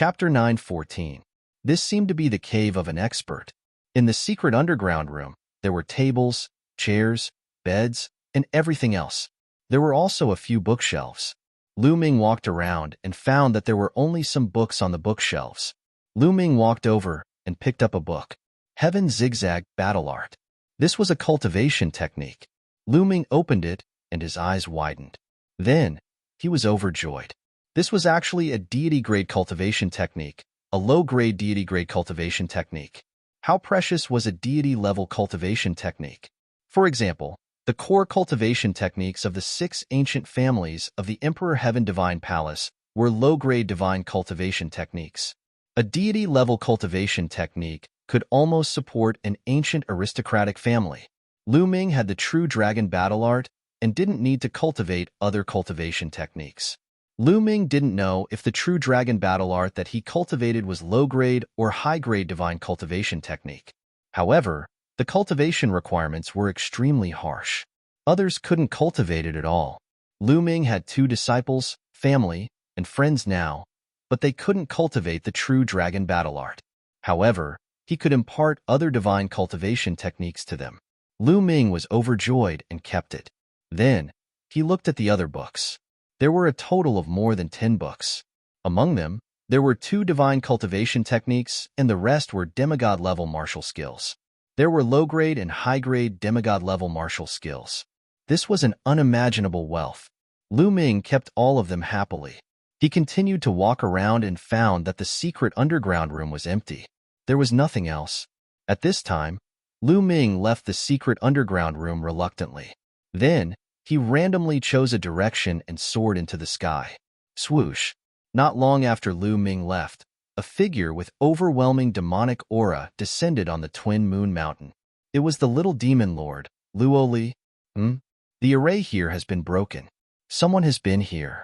Chapter 9:14. This seemed to be the cave of an expert. In the secret underground room, there were tables, chairs, beds, and everything else. There were also a few bookshelves. Lu Ming walked around and found that there were only some books on the bookshelves. Lu Ming walked over and picked up a book. Heaven Zigzag Battle Art. This was a cultivation technique. Lu Ming opened it and his eyes widened. Then, he was overjoyed. This was actually a deity-grade cultivation technique, a low-grade deity-grade cultivation technique. How precious was a deity-level cultivation technique? For example, the core cultivation techniques of the 6 ancient families of the Emperor Heaven Divine Palace were low-grade divine cultivation techniques. A deity-level cultivation technique could almost support an ancient aristocratic family. Lu Ming had the true dragon battle art and didn't need to cultivate other cultivation techniques. Lu Ming didn't know if the true dragon battle art that he cultivated was low-grade or high-grade divine cultivation technique. However, the cultivation requirements were extremely harsh. Others couldn't cultivate it at all. Lu Ming had 2 disciples, family, and friends now, but they couldn't cultivate the true dragon battle art. However, he could impart other divine cultivation techniques to them. Lu Ming was overjoyed and kept it. Then, he looked at the other books. There were a total of more than 10 books. Among them, there were 2 divine cultivation techniques, and the rest were demigod-level martial skills. There were low-grade and high-grade demigod-level martial skills. This was an unimaginable wealth. Lu Ming kept all of them happily. He continued to walk around and found that the secret underground room was empty. There was nothing else. At this time, Lu Ming left the secret underground room reluctantly. Then, he randomly chose a direction and soared into the sky. Swoosh! Not long after Lu Ming left, a figure with overwhelming demonic aura descended on the Twin Moon Mountain. It was the little demon lord, Luoli. The array here has been broken. Someone has been here.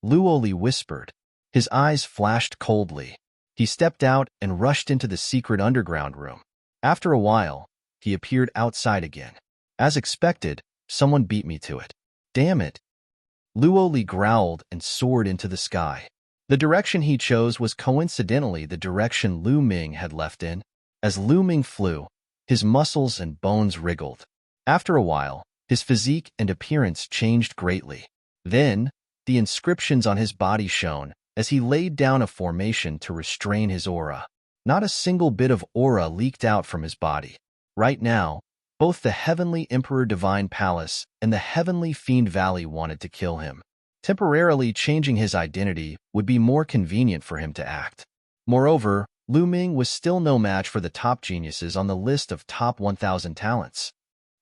Luoli whispered. His eyes flashed coldly. He stepped out and rushed into the secret underground room. After a while, he appeared outside again. As expected, someone beat me to it. Damn it. Luoli growled and soared into the sky. The direction he chose was coincidentally the direction Lu Ming had left in. As Lu Ming flew, his muscles and bones wriggled. After a while, his physique and appearance changed greatly. Then, the inscriptions on his body shone as he laid down a formation to restrain his aura. Not a single bit of aura leaked out from his body. Right now, both the Heavenly Emperor Divine Palace and the Heavenly Fiend Valley wanted to kill him. Temporarily changing his identity would be more convenient for him to act. Moreover, Lu Ming was still no match for the top geniuses on the list of top 1,000 talents.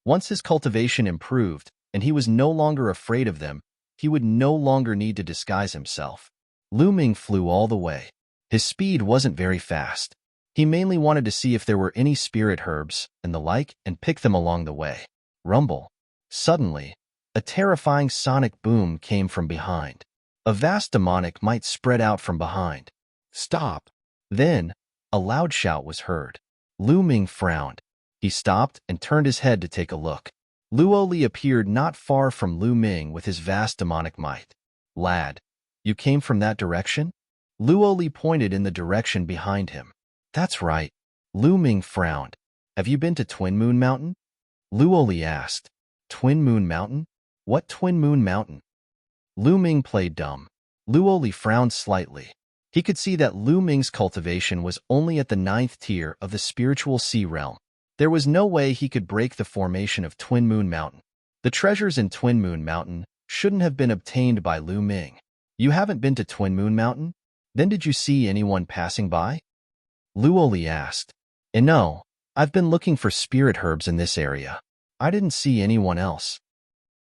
Once his cultivation improved and he was no longer afraid of them, he would no longer need to disguise himself. Lu Ming flew all the way. His speed wasn't very fast. He mainly wanted to see if there were any spirit herbs and the like and pick them along the way. Rumble. Suddenly, a terrifying sonic boom came from behind. A vast demonic might spread out from behind. Stop! Then, a loud shout was heard. Lu Ming frowned. He stopped and turned his head to take a look. Luoli appeared not far from Lu Ming with his vast demonic might. Lad, you came from that direction? Luoli pointed in the direction behind him. That's right. Lu Ming frowned. Have you been to Twin Moon Mountain? Luoli asked. Twin Moon Mountain? What Twin Moon Mountain? Lu Ming played dumb. Luoli frowned slightly. He could see that Lu Ming's cultivation was only at the 9th tier of the spiritual sea realm. There was no way he could break the formation of Twin Moon Mountain. The treasures in Twin Moon Mountain shouldn't have been obtained by Lu Ming. You haven't been to Twin Moon Mountain? Then did you see anyone passing by? Luoli asked. No, I've been looking for spirit herbs in this area. I didn't see anyone else.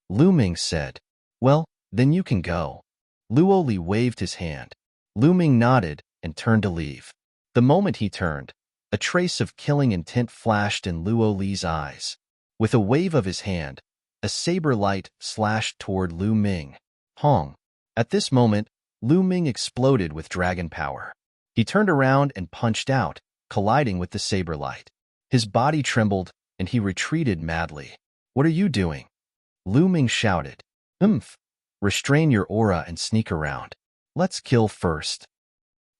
Lu Ming said. Well, then you can go. Luoli waved his hand. Lu Ming nodded and turned to leave. The moment he turned, a trace of killing intent flashed in Luoli's eyes. With a wave of his hand, a saber light slashed toward Lu Ming. Hong. At this moment, Lu Ming exploded with dragon power. He turned around and punched out, colliding with the saber light. His body trembled, and he retreated madly. What are you doing? Lu Ming shouted. Restrain your aura and sneak around. Let's kill first.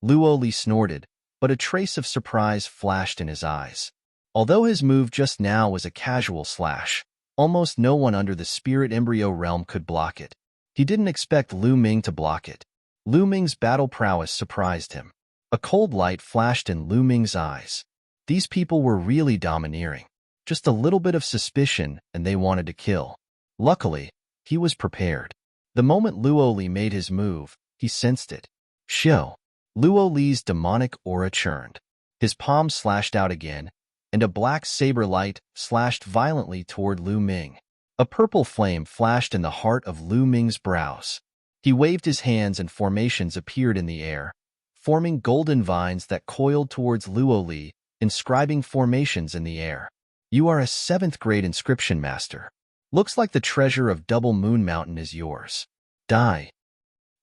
Luo Li snorted, but a trace of surprise flashed in his eyes. Although his move just now was a casual slash, almost no one under the spirit embryo realm could block it. He didn't expect Lu Ming to block it. Lu Ming's battle prowess surprised him. A cold light flashed in Lu Ming's eyes. These people were really domineering. Just a little bit of suspicion and they wanted to kill. Luckily, he was prepared. The moment Luo Li made his move, he sensed it. Shio. Luo Li's demonic aura churned. His palm slashed out again, and a black saber light slashed violently toward Lu Ming. A purple flame flashed in the heart of Lu Ming's brows. He waved his hands and formations appeared in the air, forming golden vines that coiled towards Luo Li, inscribing formations in the air. You are a 7th grade inscription master. Looks like the treasure of Double Moon Mountain is yours. Die.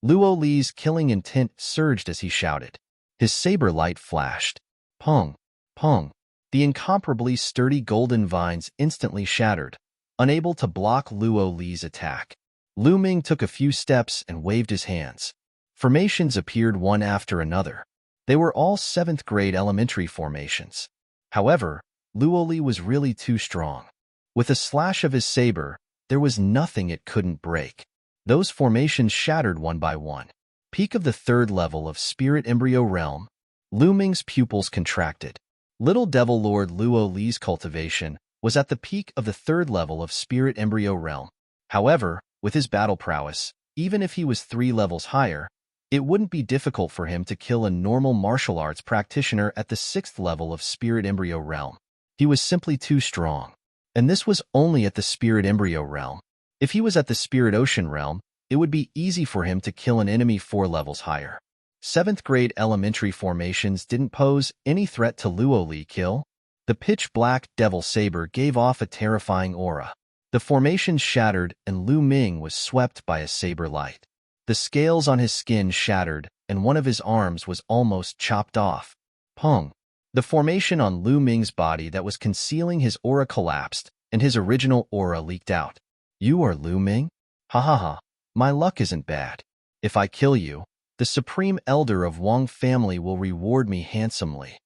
Luo Li's killing intent surged as he shouted. His saber light flashed. Pong, pong. The incomparably sturdy golden vines instantly shattered, unable to block Luo Li's attack. Lu Ming took a few steps and waved his hands. Formations appeared one after another. They were all 7th grade elementary formations. However, Luo Li was really too strong. With a slash of his saber, there was nothing it couldn't break. Those formations shattered one by one. Peak of the 3rd level of Spirit Embryo Realm, Lu Ming's pupils contracted. Little Devil Lord Luo Li's cultivation was at the peak of the 3rd level of Spirit Embryo Realm. However, with his battle prowess, even if he was 3 levels higher, it wouldn't be difficult for him to kill a normal martial arts practitioner at the 6th level of Spirit Embryo Realm. He was simply too strong. And this was only at the Spirit Embryo Realm. If he was at the Spirit Ocean Realm, it would be easy for him to kill an enemy 4 levels higher. 7th grade elementary formations didn't pose any threat to Luo Li kill. The pitch-black devil saber gave off a terrifying aura. The formations shattered and Lu Ming was swept by a saber light. The scales on his skin shattered and one of his arms was almost chopped off. Pong. The formation on Lu Ming's body that was concealing his aura collapsed and his original aura leaked out. You are Lu Ming? Ha ha ha. My luck isn't bad. If I kill you, the Supreme Elder of Wang family will reward me handsomely.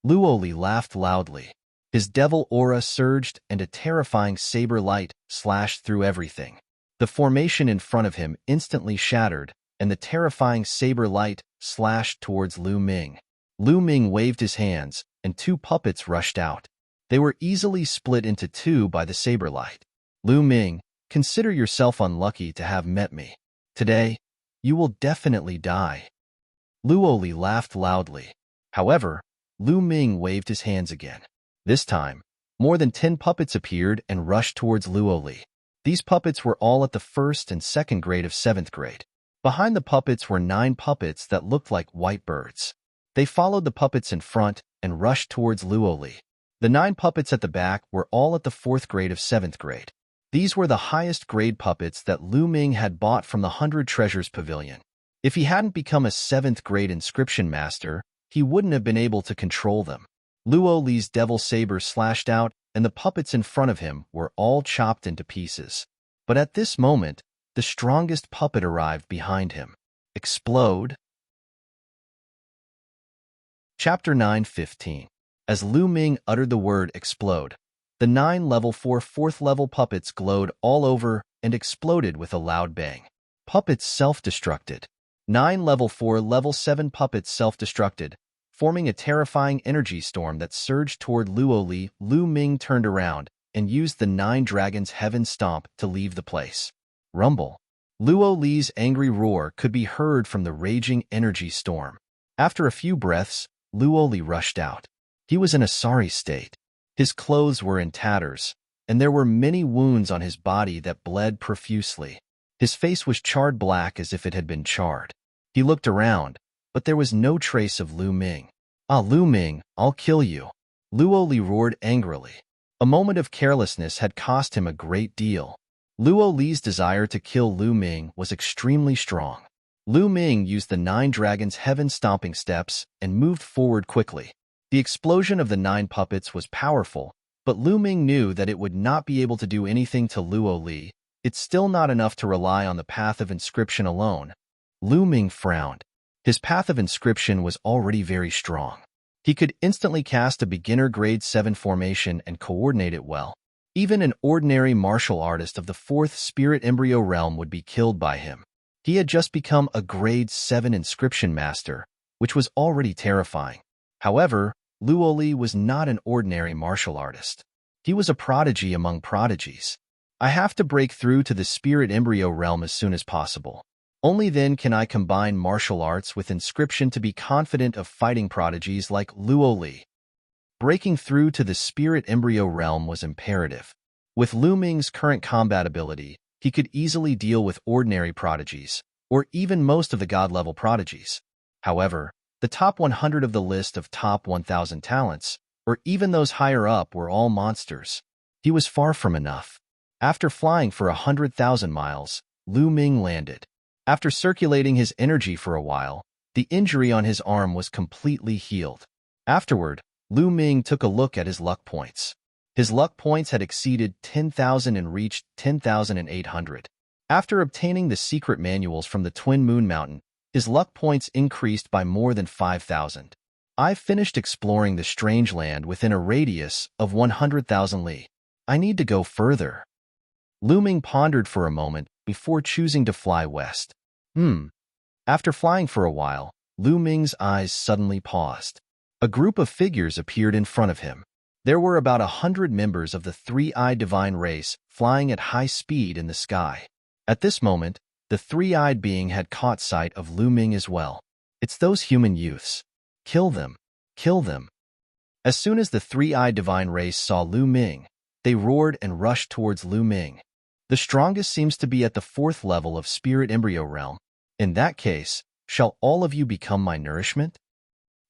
Luo Li laughed loudly. His devil aura surged and a terrifying saber light slashed through everything. The formation in front of him instantly shattered, and the terrifying saber light slashed towards Lu Ming. Lu Ming waved his hands, and 2 puppets rushed out. They were easily split into 2 by the saber light. Lu Ming, consider yourself unlucky to have met me. Today, you will definitely die. Luo Li laughed loudly. However, Lu Ming waved his hands again. This time, more than 10 puppets appeared and rushed towards Luo Li. These puppets were all at the 1st and 2nd grade of 7th grade. Behind the puppets were 9 puppets that looked like white birds. They followed the puppets in front and rushed towards Luo Li. The 9 puppets at the back were all at the 4th grade of 7th grade. These were the highest grade puppets that Lu Ming had bought from the 100 Treasures Pavilion. If he hadn't become a 7th grade inscription master, he wouldn't have been able to control them. Luo Li's devil saber slashed out, and the puppets in front of him were all chopped into pieces. But at this moment, the strongest puppet arrived behind him. Explode. Chapter 9:15. As Lu Ming uttered the word explode, the 9 level 4 4th level puppets glowed all over and exploded with a loud bang. Puppets self-destructed. 9 level 4 level 7 puppets self-destructed, forming a terrifying energy storm that surged toward Luo Li. Lu Ming turned around and used the 9 Dragons Heaven Stomp to leave the place. Rumble. Luo Li's angry roar could be heard from the raging energy storm. After a few breaths, Luo Li rushed out. He was in a sorry state. His clothes were in tatters, and there were many wounds on his body that bled profusely. His face was charred black as if it had been charred. He looked around, but there was no trace of Lu Ming. Ah, Lu Ming, I'll kill you. Luo Li roared angrily. A moment of carelessness had cost him a great deal. Luo Li's desire to kill Lu Ming was extremely strong. Lu Ming used the 9 Dragons Heaven Stomping Steps and moved forward quickly. The explosion of the 9 puppets was powerful, but Lu Ming knew that it would not be able to do anything to Luo Li. It's still not enough to rely on the path of inscription alone. Lu Ming frowned. His path of inscription was already very strong. He could instantly cast a beginner grade 7 formation and coordinate it well. Even an ordinary martial artist of the 4th spirit embryo realm would be killed by him. He had just become a grade 7 inscription master, which was already terrifying. However, Luoli was not an ordinary martial artist. He was a prodigy among prodigies. I have to break through to the spirit embryo realm as soon as possible. Only then can I combine martial arts with inscription to be confident of fighting prodigies like Luoli. Breaking through to the spirit embryo realm was imperative. With Lu Ming's current combat ability, he could easily deal with ordinary prodigies, or even most of the god-level prodigies. However, the top 100 of the list of top 1,000 talents, or even those higher up, were all monsters. He was far from enough. After flying for 100,000 miles, Lu Ming landed. After circulating his energy for a while, the injury on his arm was completely healed. Afterward, Lu Ming took a look at his luck points. His luck points had exceeded 10,000 and reached 10,800. After obtaining the secret manuals from the Twin Moon Mountain, his luck points increased by more than 5,000. I've finished exploring the strange land within a radius of 100,000 li. I need to go further. Lu Ming pondered for a moment before choosing to fly west. After flying for a while, Lu Ming's eyes suddenly paused. A group of figures appeared in front of him. There were about 100 members of the three-eyed divine race flying at high speed in the sky. At this moment, the three-eyed being had caught sight of Lu Ming as well. It's those human youths. Kill them. Kill them. As soon as the three-eyed divine race saw Lu Ming, they roared and rushed towards Lu Ming. The strongest seems to be at the 4th level of spirit embryo realm. In that case, shall all of you become my nourishment?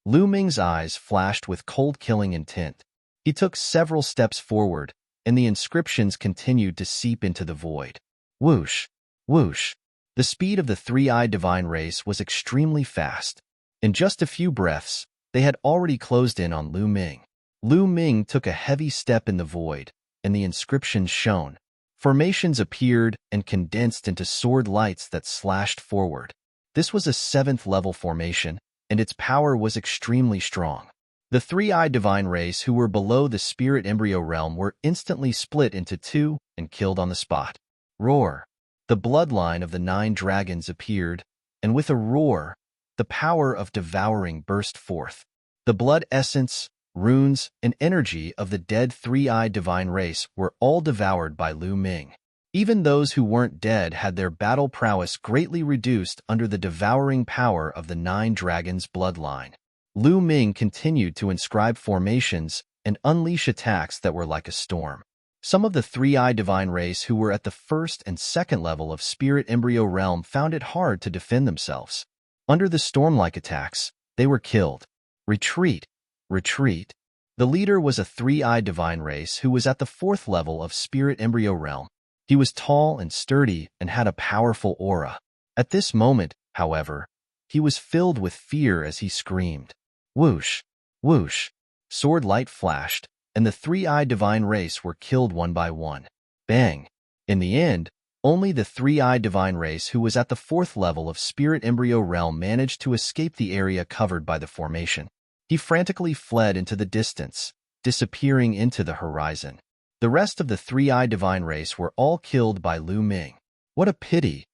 Lu Ming's eyes flashed with cold-killing intent. He took several steps forward, and the inscriptions continued to seep into the void. Whoosh! Whoosh! The speed of the three-eyed divine race was extremely fast. In just a few breaths, they had already closed in on Lu Ming. Lu Ming took a heavy step in the void, and the inscriptions shone. Formations appeared and condensed into sword lights that slashed forward. This was a 7th level formation, and its power was extremely strong. The three-eyed divine race who were below the spirit embryo realm were instantly split into two and killed on the spot. Roar! The bloodline of the 9 dragons appeared, and with a roar, the power of devouring burst forth. The blood essence, runes, and energy of the dead three-eyed divine race were all devoured by Lu Ming. Even those who weren't dead had their battle prowess greatly reduced under the devouring power of the 9 dragons' bloodline. Lu Ming continued to inscribe formations and unleash attacks that were like a storm. Some of the three-eyed divine race who were at the 1st and 2nd level of spirit embryo realm found it hard to defend themselves. Under the storm-like attacks, they were killed. Retreat! Retreat! The leader was a three-eyed divine race who was at the 4th level of spirit embryo realm. He was tall and sturdy and had a powerful aura. At this moment, however, he was filled with fear as he screamed. Whoosh! Whoosh! Sword light flashed, and the three-eyed divine race were killed one by one. Bang! In the end, only the three-eyed divine race who was at the 4th level of spirit embryo realm managed to escape the area covered by the formation. He frantically fled into the distance, disappearing into the horizon. The rest of the three-eyed divine race were all killed by Lu Ming. What a pity!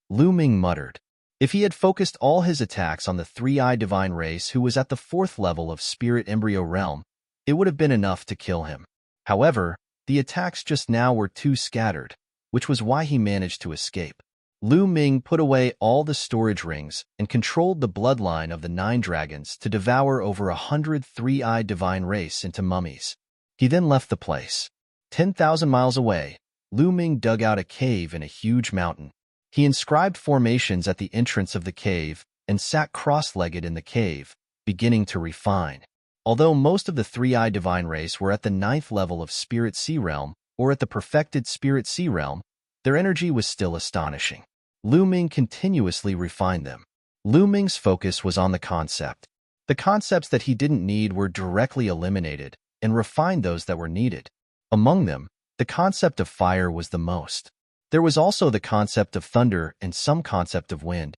Lu Ming muttered. If he had focused all his attacks on the three-eyed divine race who was at the 4th level of spirit embryo realm, it would have been enough to kill him. However, the attacks just now were too scattered, which was why he managed to escape. Lu Ming put away all the storage rings and controlled the bloodline of the 9 dragons to devour over 100 three-eyed divine race into mummies. He then left the place. 10,000 miles away, Lu Ming dug out a cave in a huge mountain. He inscribed formations at the entrance of the cave and sat cross-legged in the cave, beginning to refine. Although most of the three-eyed divine race were at the 9th level of Spirit Sea Realm, or at the perfected Spirit Sea Realm, their energy was still astonishing. Lu Ming continuously refined them. Lu Ming's focus was on the concept. The concepts that he didn't need were directly eliminated, and refined those that were needed. Among them, the concept of fire was the most. There was also the concept of thunder and some concept of wind.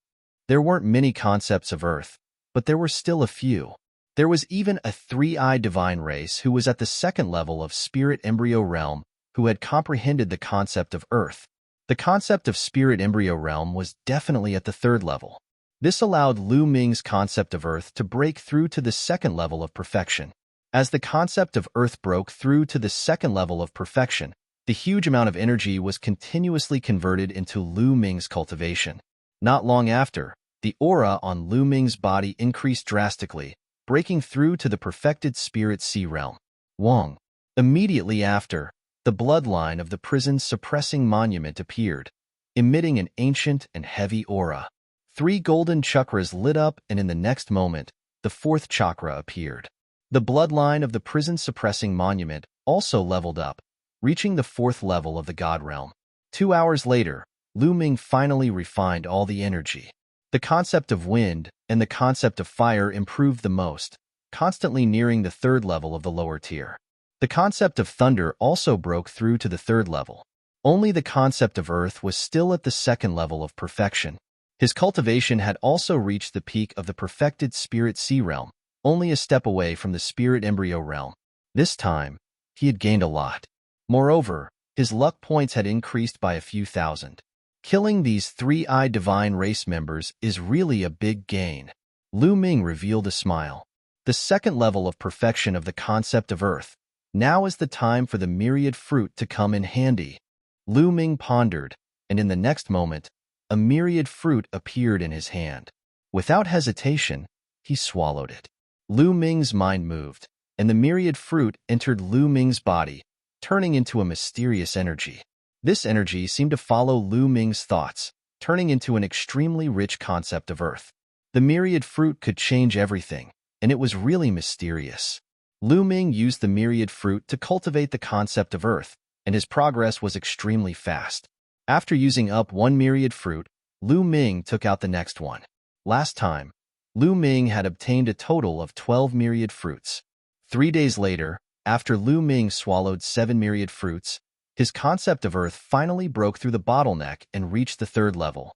There weren't many concepts of Earth, but there were still a few. There was even a three-eyed divine race who was at the second level of spirit embryo realm who had comprehended the concept of Earth. The concept of spirit embryo realm was definitely at the third level. This allowed Lu Ming's concept of Earth to break through to the second level of perfection. As the concept of Earth broke through to the second level of perfection, the huge amount of energy was continuously converted into Lu Ming's cultivation. Not long after, the aura on Lu Ming's body increased drastically, breaking through to the perfected spirit sea realm. Wang. Immediately after, the bloodline of the prison's suppressing monument appeared, emitting an ancient and heavy aura. 3 golden chakras lit up, and in the next moment, the 4th chakra appeared. The bloodline of the prison suppressing monument also leveled up, reaching the 4th level of the God realm. 2 hours later, Lu Ming finally refined all the energy. The concept of wind and the concept of fire improved the most, constantly nearing the 3rd level of the lower tier. The concept of thunder also broke through to the 3rd level. Only the concept of earth was still at the 2nd level of perfection. His cultivation had also reached the peak of the perfected spirit sea realm, only a step away from the spirit embryo realm. This time, he had gained a lot. Moreover, his luck points had increased by a few thousand. Killing these three-eyed divine race members is really a big gain. Lu Ming revealed a smile. The 2nd level of perfection of the concept of earth. Now is the time for the myriad fruit to come in handy. Lu Ming pondered, and in the next moment, a myriad fruit appeared in his hand. Without hesitation, he swallowed it. Lu Ming's mind moved, and the myriad fruit entered Lu Ming's body, turning into a mysterious energy. This energy seemed to follow Lu Ming's thoughts, turning into an extremely rich concept of earth. The myriad fruit could change everything, and it was really mysterious. Lu Ming used the myriad fruit to cultivate the concept of earth, and his progress was extremely fast. After using up 1 myriad fruit, Lu Ming took out the next one. Last time, Lu Ming had obtained a total of 12 myriad fruits. 3 days later, after Lu Ming swallowed 7 myriad fruits, his concept of earth finally broke through the bottleneck and reached the 3rd level.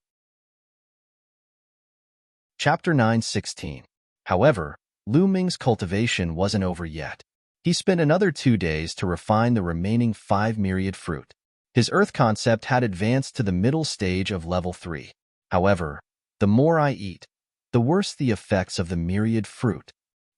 Chapter 9:16. However, Lu Ming's cultivation wasn't over yet. He spent another 2 days to refine the remaining 5 myriad fruit. His earth concept had advanced to the middle stage of level 3. However, the more I eat, the worse the effects of the myriad fruit.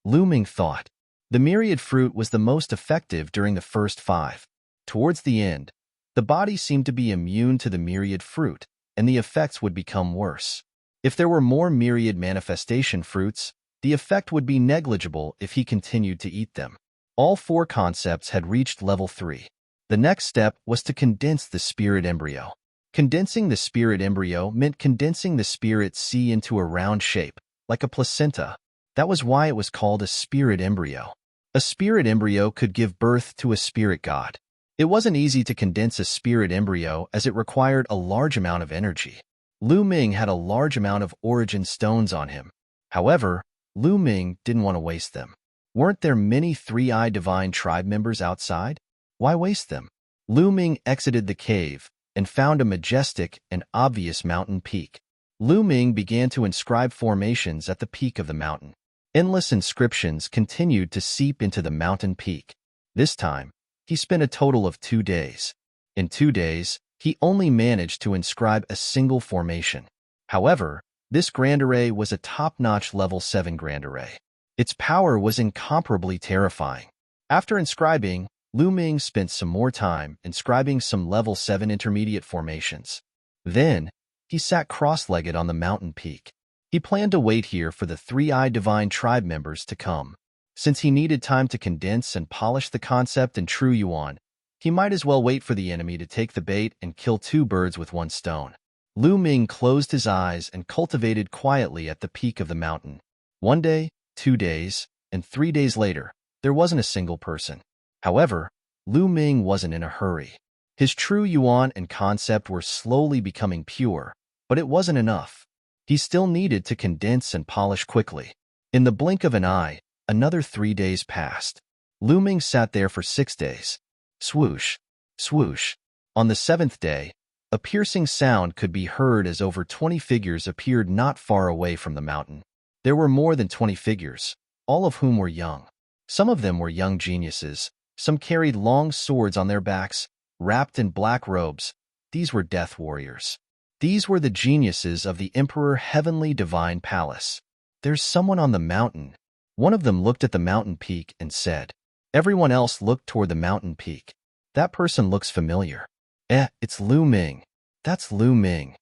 Lu Ming thought. The myriad fruit was the most effective during the first 5. Towards the end, the body seemed to be immune to the myriad fruit, and the effects would become worse. If there were more myriad manifestation fruits, the effect would be negligible if he continued to eat them. All 4 concepts had reached level 3. The next step was to condense the spirit embryo. Condensing the spirit embryo meant condensing the spirit sea into a round shape, like a placenta. That was why it was called a spirit embryo. A spirit embryo could give birth to a spirit god. It wasn't easy to condense a spirit embryo as it required a large amount of energy. Lu Ming had a large amount of origin stones on him. However, Lu Ming didn't want to waste them. Weren't there many three-eyed divine tribe members outside? Why waste them? Lu Ming exited the cave and found a majestic and obvious mountain peak. Lu Ming began to inscribe formations at the peak of the mountain. Endless inscriptions continued to seep into the mountain peak. This time, he spent a total of 2 days. In 2 days, he only managed to inscribe a single formation. However, this grand array was a top-notch level 7 grand array. Its power was incomparably terrifying. After inscribing, Lu Ming spent some more time inscribing some level 7 intermediate formations. Then, he sat cross-legged on the mountain peak. He planned to wait here for the three-eyed divine tribe members to come. Since he needed time to condense and polish the concept in true Yuan, he might as well wait for the enemy to take the bait and kill 2 birds with 1 stone. Lu Ming closed his eyes and cultivated quietly at the peak of the mountain. 1 day, 2 days, and 3 days later, there wasn't a single person. However, Lu Ming wasn't in a hurry. His true Yuan and concept were slowly becoming pure, but it wasn't enough. He still needed to condense and polish quickly. In the blink of an eye, another 3 days passed. Lu Ming sat there for 6 days. Swoosh, swoosh. On the 7th day, A piercing sound could be heard as over 20 figures appeared not far away from the mountain. There were more than 20 figures, all of whom were young. Some of them were young geniuses. Some carried long swords on their backs, wrapped in black robes. These were death warriors. These were the geniuses of the Emperor Heavenly Divine Palace. There's someone on the mountain. One of them looked at the mountain peak and said. Everyone else looked toward the mountain peak. That person looks familiar. It's Lu Ming. That's Lu Ming.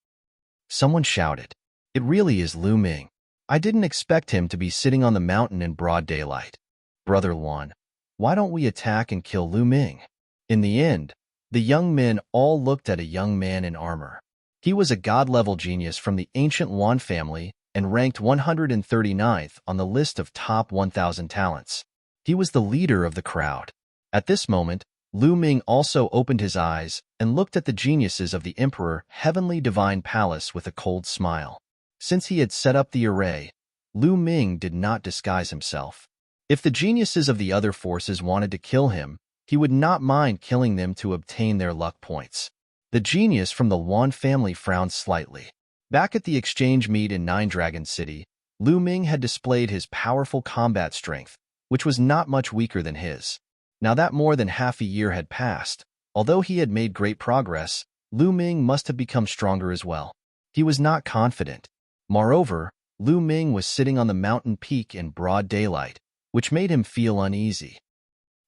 Someone shouted. It really is Lu Ming. I didn't expect him to be sitting on the mountain in broad daylight. Brother Luan, why don't we attack and kill Lu Ming? In the end, the young men all looked at a young man in armor. He was a god-level genius from the ancient Yuan family and ranked 139th on the list of top 1,000 talents. He was the leader of the crowd. At this moment, Lu Ming also opened his eyes and looked at the geniuses of the Emperor Heavenly Divine Palace with a cold smile. Since he had set up the array, Lu Ming did not disguise himself. If the geniuses of the other forces wanted to kill him, he would not mind killing them to obtain their luck points. The genius from the Yuan family frowned slightly. Back at the exchange meet in Nine Dragon City, Lu Ming had displayed his powerful combat strength, which was not much weaker than his. Now that more than half a year had passed, although he had made great progress, Lu Ming must have become stronger as well. He was not confident. Moreover, Lu Ming was sitting on the mountain peak in broad daylight, which made him feel uneasy.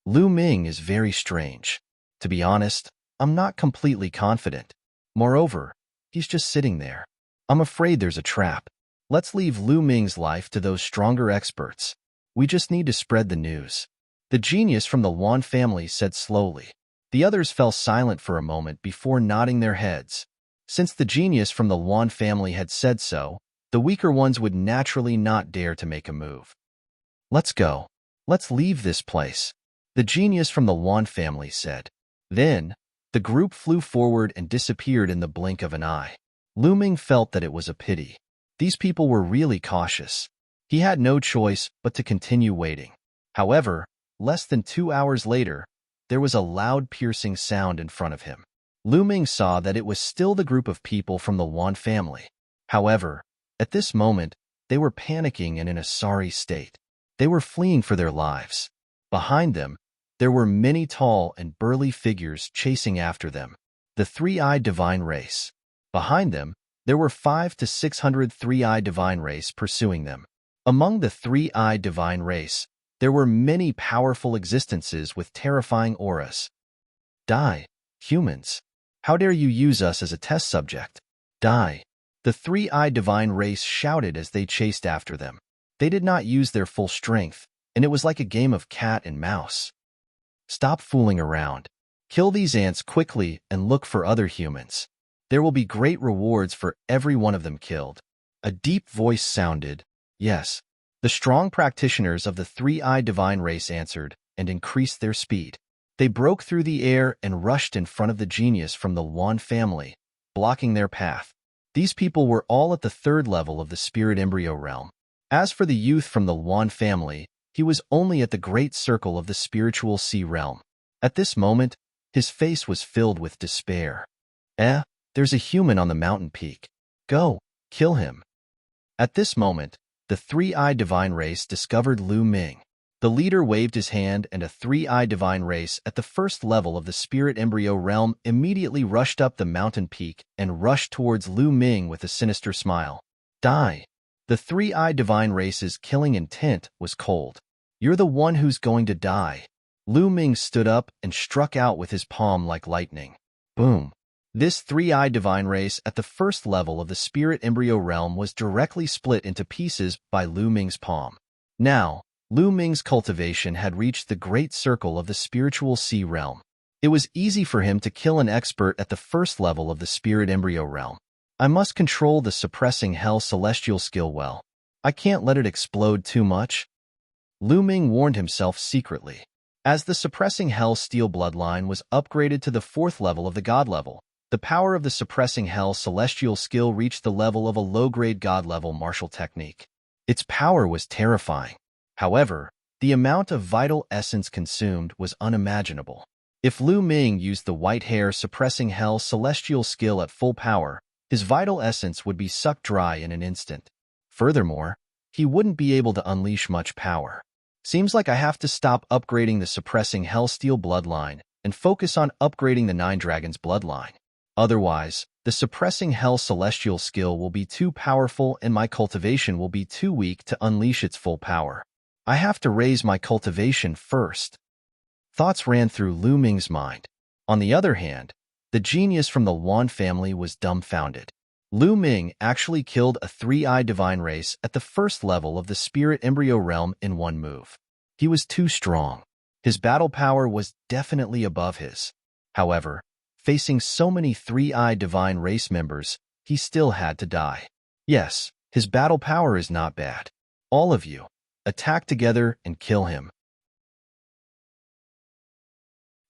Lu Ming is very strange. To be honest, I'm not completely confident. Moreover, he's just sitting there. I'm afraid there's a trap. Let's leave Lu Ming's life to those stronger experts. We just need to spread the news. The genius from the Yuan family said slowly. The others fell silent for a moment before nodding their heads. Since the genius from the Yuan family had said so, the weaker ones would naturally not dare to make a move. Let's go. Let's leave this place, the genius from the Yuan family said. Then, the group flew forward and disappeared in the blink of an eye. Lu Ming felt that it was a pity. These people were really cautious. He had no choice but to continue waiting. However, less than 2 hours later, there was a loud piercing sound in front of him. Lu Ming saw that it was still the group of people from the Yuan family. However, at this moment, they were panicking and in a sorry state. They were fleeing for their lives. Behind them, there were many tall and burly figures chasing after them. The three-eyed divine race. Behind them, there were 500 to 600 three-eyed divine race pursuing them. Among the three-eyed divine race, there were many powerful existences with terrifying auras. Die, humans. How dare you use us as a test subject? Die. The three-eyed divine race shouted as they chased after them. They did not use their full strength, and it was like a game of cat and mouse. Stop fooling around. Kill these ants quickly and look for other humans. There will be great rewards for every one of them killed. A deep voice sounded. Yes. The strong practitioners of the three-eyed divine race answered and increased their speed. They broke through the air and rushed in front of the genius from the Yuan family, blocking their path. These people were all at the 3rd level of the spirit embryo realm. As for the youth from the Yuan family, he was only at the great circle of the spiritual sea realm. At this moment, his face was filled with despair. There's a human on the mountain peak. Go, kill him. At this moment, the three-eyed divine race discovered Lu Ming. The leader waved his hand and a three-eyed divine race at the 1st level of the spirit embryo realm immediately rushed up the mountain peak and rushed towards Lu Ming with a sinister smile. Die. The three-eyed divine race's killing intent was cold. You're the one who's going to die. Lu Ming stood up and struck out with his palm like lightning. Boom. This three-eyed divine race at the 1st level of the spirit embryo realm was directly split into pieces by Lu Ming's palm. Now, Lu Ming's cultivation had reached the great circle of the spiritual sea realm. It was easy for him to kill an expert at the 1st level of the spirit embryo realm. I must control the suppressing hell celestial skill well. I can't let it explode too much. Lu Ming warned himself secretly. As the suppressing hell steel bloodline was upgraded to the 4th level of the god level, the power of the suppressing hell celestial skill reached the level of a low-grade god-level martial technique. Its power was terrifying. However, the amount of vital essence consumed was unimaginable. If Lu Ming used the white hair suppressing hell celestial skill at full power, his vital essence would be sucked dry in an instant. Furthermore, he wouldn't be able to unleash much power. Seems like I have to stop upgrading the suppressing Hellsteel bloodline and focus on upgrading the Nine Dragons bloodline. Otherwise, the suppressing Hell celestial skill will be too powerful and my cultivation will be too weak to unleash its full power. I have to raise my cultivation first. Thoughts ran through Lu Ming's mind. On the other hand, the genius from the Yuan family was dumbfounded. Lu Ming actually killed a three-eyed divine race at the first level of the spirit embryo realm in one move. He was too strong. His battle power was definitely above his. However, facing so many three-eyed divine race members, he still had to die. Yes, his battle power is not bad. All of you, attack together and kill him.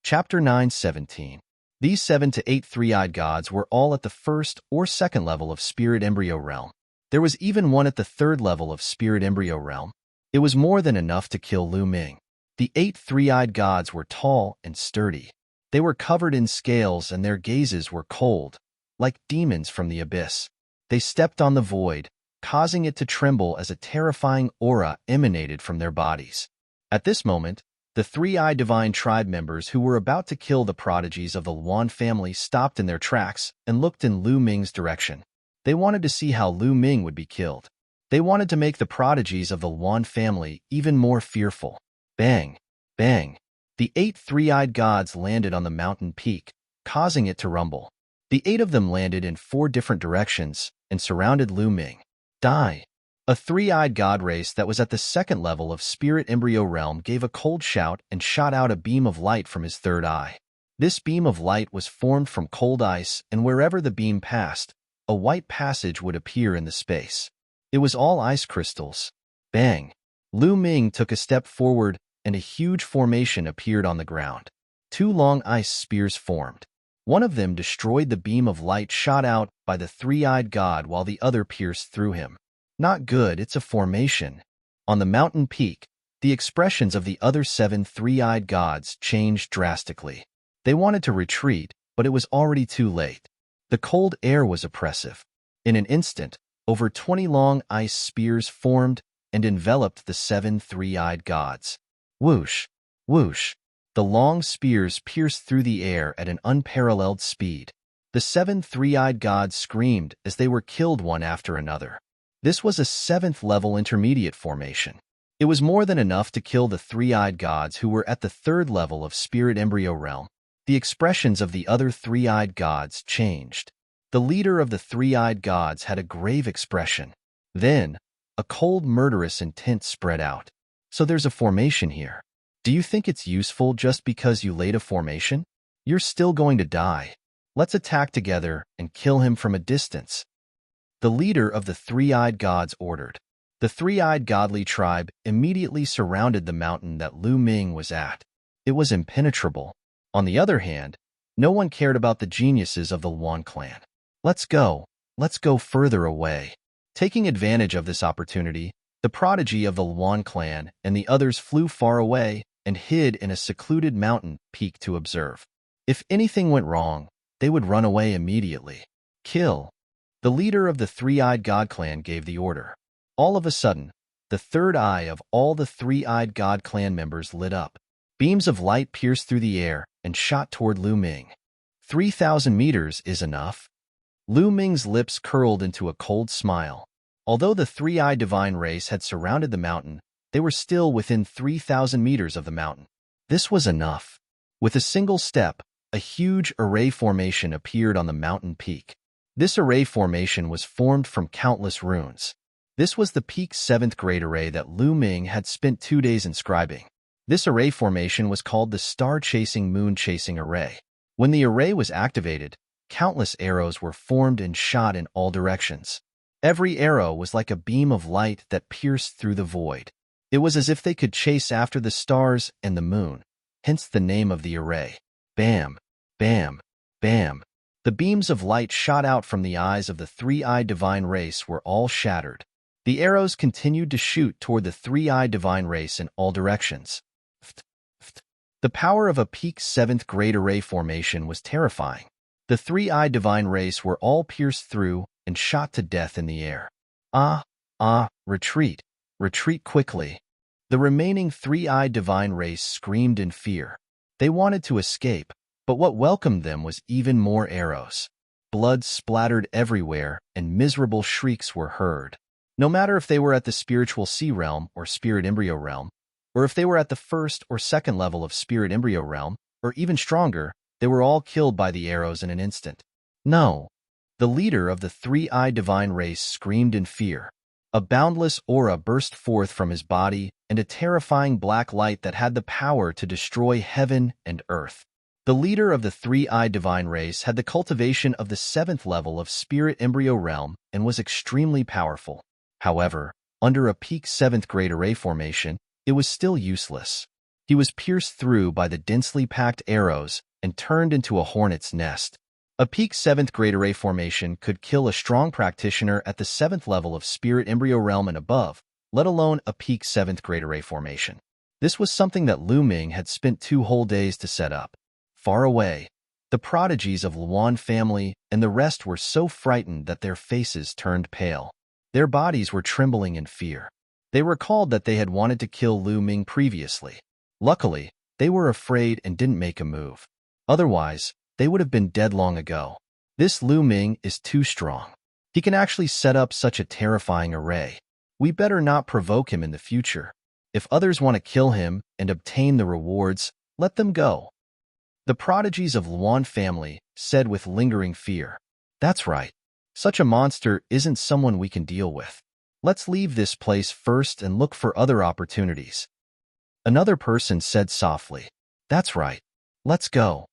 Chapter 9:17. These 7 to 8 three-eyed gods were all at the first or second level of spirit embryo realm. There was even one at the third level of spirit embryo realm. It was more than enough to kill Lu Ming. The 8 three-eyed gods were tall and sturdy. They were covered in scales and their gazes were cold, like demons from the abyss. They stepped on the void, causing it to tremble as a terrifying aura emanated from their bodies. At this moment, the three-eyed divine tribe members who were about to kill the prodigies of the Yuan family stopped in their tracks and looked in Lu Ming's direction. They wanted to see how Lu Ming would be killed. They wanted to make the prodigies of the Yuan family even more fearful. Bang! Bang! The 8 three-eyed gods landed on the mountain peak, causing it to rumble. The 8 of them landed in 4 different directions and surrounded Lu Ming. Die! A three-eyed god race that was at the second level of spirit embryo realm gave a cold shout and shot out a beam of light from his third eye. This beam of light was formed from cold ice, and wherever the beam passed, a white passage would appear in the space. It was all ice crystals. Bang! Lu Ming took a step forward, and a huge formation appeared on the ground. 2 long ice spears formed. One of them destroyed the beam of light shot out by the three-eyed god while the other pierced through him. Not good, it's a formation. On the mountain peak, the expressions of the other 7 three-eyed gods changed drastically. They wanted to retreat, but it was already too late. The cold air was oppressive. In an instant, over 20 long ice spears formed and enveloped the 7 three-eyed gods. Whoosh! Whoosh! The long spears pierced through the air at an unparalleled speed. The 7 three-eyed gods screamed as they were killed one after another. This was a 7th level intermediate formation. It was more than enough to kill the three-eyed gods who were at the 3rd level of spirit embryo realm. The expressions of the other three-eyed gods changed. The leader of the three-eyed gods had a grave expression. Then, a cold murderous intent spread out. So there's a formation here. Do you think it's useful just because you laid a formation? You're still going to die. Let's attack together and kill him from a distance. The leader of the three-eyed gods ordered. The three-eyed godly tribe immediately surrounded the mountain that Lu Ming was at. It was impenetrable. On the other hand, no one cared about the geniuses of the Yuan clan. Let's go further away. Taking advantage of this opportunity, the prodigy of the Yuan clan and the others flew far away and hid in a secluded mountain peak to observe. If anything went wrong, they would run away immediately. Kill. The leader of the three-eyed god clan gave the order. All of a sudden, the third eye of all the three-eyed god clan members lit up. Beams of light pierced through the air and shot toward Lu Ming. 3,000 meters is enough. Lu Ming's lips curled into a cold smile. Although the three-eyed divine race had surrounded the mountain, they were still within 3,000 meters of the mountain. This was enough. With a single step, a huge array formation appeared on the mountain peak. This array formation was formed from countless runes. This was the peak's 7th grade array that Lu Ming had spent 2 days inscribing. This array formation was called the Star-Chasing Moon-Chasing Array. When the array was activated, countless arrows were formed and shot in all directions. Every arrow was like a beam of light that pierced through the void. It was as if they could chase after the stars and the moon, hence the name of the array. Bam! Bam! Bam! The beams of light shot out from the eyes of the three-eyed divine race were all shattered. The arrows continued to shoot toward the three-eyed divine race in all directions. The power of a peak 7th grade array formation was terrifying. The three-eyed divine race were all pierced through and shot to death in the air. Retreat, retreat quickly. The remaining three-eyed divine race screamed in fear. They wanted to escape, but what welcomed them was even more arrows. Blood splattered everywhere, and miserable shrieks were heard. No matter if they were at the spiritual sea realm or spirit embryo realm, or if they were at the first or second level of spirit embryo realm, or even stronger, they were all killed by the arrows in an instant. No. The leader of the three-eyed divine race screamed in fear. A boundless aura burst forth from his body, and a terrifying black light that had the power to destroy heaven and earth. The leader of the three-eyed divine race had the cultivation of the 7th level of spirit embryo realm and was extremely powerful. However, under a peak 7th grade array formation, it was still useless. He was pierced through by the densely packed arrows and turned into a hornet's nest. A peak 7th grade array formation could kill a strong practitioner at the 7th level of spirit embryo realm and above, let alone a peak 7th grade array formation. This was something that Lu Ming had spent 2 whole days to set up. Far away, the prodigies of Luan family and the rest were so frightened that their faces turned pale. Their bodies were trembling in fear. They recalled that they had wanted to kill Lu Ming previously. Luckily, they were afraid and didn't make a move. Otherwise, they would have been dead long ago. This Lu Ming is too strong. He can actually set up such a terrifying array. We better not provoke him in the future. If others want to kill him and obtain the rewards, let them go. The prodigies of Luan family said with lingering fear. That's right. Such a monster isn't someone we can deal with. Let's leave this place first and look for other opportunities. Another person said softly. That's right. Let's go.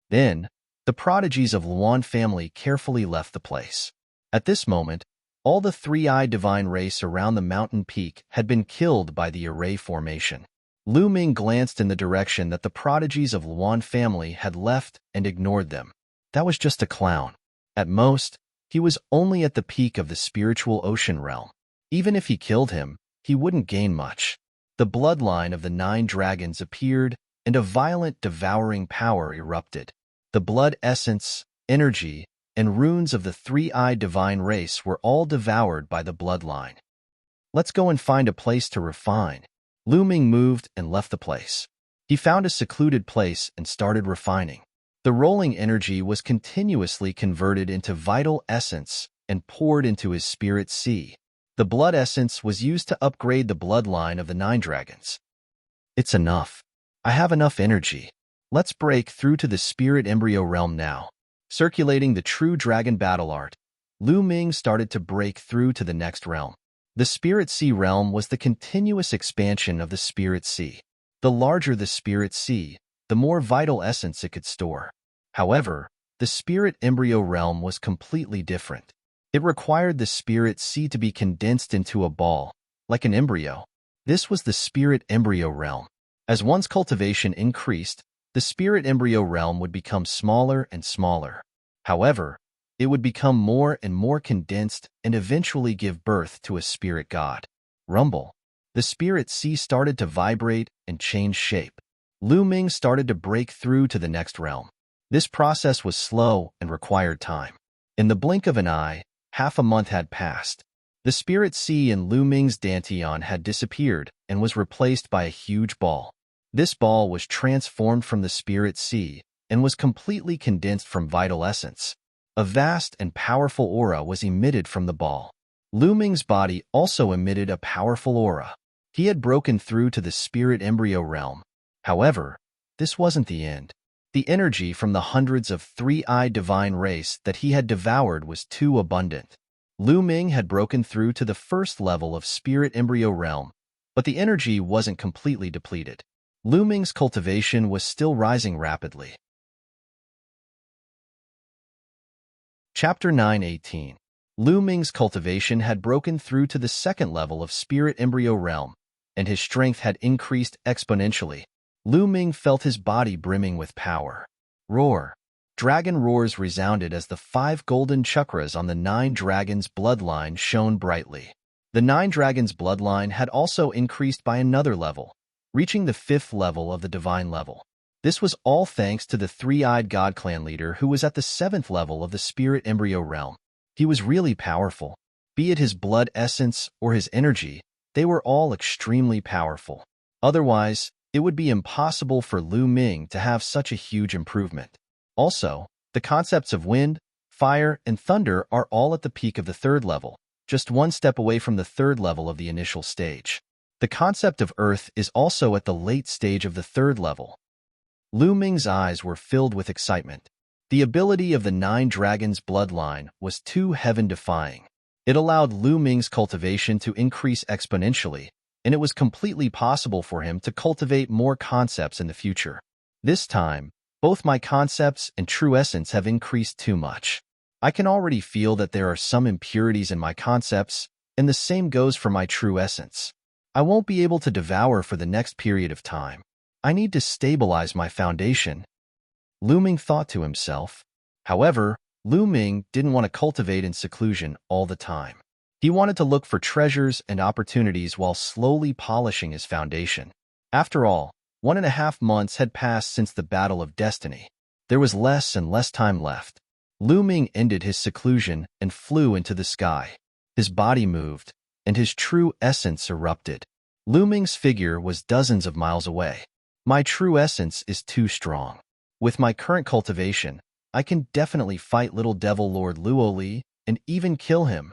Then, the prodigies of Luan family carefully left the place. At this moment, all the three-eyed divine race around the mountain peak had been killed by the array formation. Lu Ming glanced in the direction that the prodigies of Luan family had left and ignored them. That was just a clown. At most, he was only at the peak of the spiritual ocean realm. Even if he killed him, he wouldn't gain much. The bloodline of the 9 dragons appeared, and a violent devouring power erupted. The blood essence, energy, and runes of the three-eyed divine race were all devoured by the bloodline. Let's go and find a place to refine. Lu Ming moved and left the place. He found a secluded place and started refining. The rolling energy was continuously converted into vital essence and poured into his spirit sea. The blood essence was used to upgrade the bloodline of the 9 dragons. It's enough. I have enough energy. Let's break through to the spirit embryo realm now. Circulating the true dragon battle art, Lu Ming started to break through to the next realm. The spirit sea realm was the continuous expansion of the spirit sea. The larger the spirit sea, the more vital essence it could store. However, the spirit embryo realm was completely different. It required the spirit sea to be condensed into a ball, like an embryo. This was the spirit embryo realm. As one's cultivation increased, the spirit embryo realm would become smaller and smaller. However, it would become more and more condensed and eventually give birth to a spirit god. Rumble. The spirit sea started to vibrate and change shape. Lu Ming started to break through to the next realm. This process was slow and required time. In the blink of an eye, half a month had passed. The spirit sea in Lu Ming's Dantian had disappeared and was replaced by a huge ball. This ball was transformed from the spirit sea and was completely condensed from vital essence. A vast and powerful aura was emitted from the ball. Lu Ming's body also emitted a powerful aura. He had broken through to the spirit embryo realm. However, this wasn't the end. The energy from the hundreds of three-eyed divine race that he had devoured was too abundant. Lu Ming had broken through to the first level of spirit embryo realm, but the energy wasn't completely depleted. Lu Ming's cultivation was still rising rapidly. Chapter 9:18. Lu Ming's cultivation had broken through to the second level of spirit embryo realm, and his strength had increased exponentially. Lu Ming felt his body brimming with power. Roar. Dragon roars resounded as the 5 golden chakras on the 9 dragons' bloodline shone brightly. The 9 dragons' bloodline had also increased by another level, reaching the 5th level of the divine level. This was all thanks to the three-eyed God clan leader who was at the 7th level of the spirit embryo realm. He was really powerful. Be it his blood essence or his energy, they were all extremely powerful. Otherwise, it would be impossible for Lu Ming to have such a huge improvement. Also, the concepts of wind, fire, and thunder are all at the peak of the 3rd level, just one step away from the 3rd level of the initial stage. The concept of earth is also at the late stage of the 3rd level. Lu Ming's eyes were filled with excitement. The ability of the 9 Dragons bloodline was too heaven-defying. It allowed Lu Ming's cultivation to increase exponentially, and it was completely possible for him to cultivate more concepts in the future. This time, both my concepts and true essence have increased too much. I can already feel that there are some impurities in my concepts, and the same goes for my true essence. I won't be able to devour for the next period of time. I need to stabilize my foundation. Lu Ming thought to himself. However, Lu Ming didn't want to cultivate in seclusion all the time. He wanted to look for treasures and opportunities while slowly polishing his foundation. After all, 1.5 months had passed since the Battle of Destiny. There was less and less time left. Lu Ming ended his seclusion and flew into the sky. His body moved, and his true essence erupted. Lu Ming's figure was dozens of miles away. My true essence is too strong. With my current cultivation, I can definitely fight Little Devil Lord Luoli and even kill him.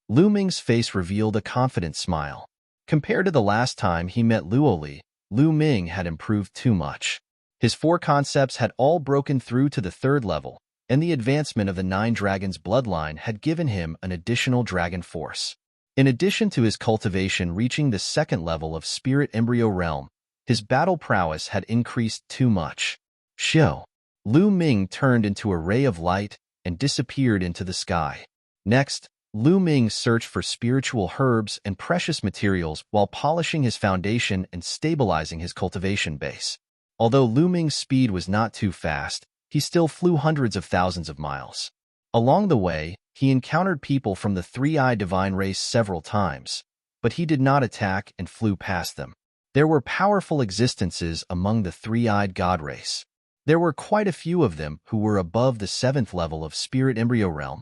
Lu Ming's face revealed a confident smile. Compared to the last time he met Luoli, Lu Ming had improved too much. His 4 concepts had all broken through to the 3rd level, and the advancement of the 9 Dragons bloodline had given him an additional dragon force. In addition to his cultivation reaching the 2nd level of spirit embryo realm, his battle prowess had increased too much. Shio. Lu Ming turned into a ray of light and disappeared into the sky. Next, Lu Ming searched for spiritual herbs and precious materials while polishing his foundation and stabilizing his cultivation base. Although Lu Ming's speed was not too fast, he still flew hundreds of thousands of miles. Along the way, he encountered people from the three-eyed divine race several times, but he did not attack and flew past them. There were powerful existences among the three-eyed god race. There were quite a few of them who were above the 7th level of spirit embryo realm,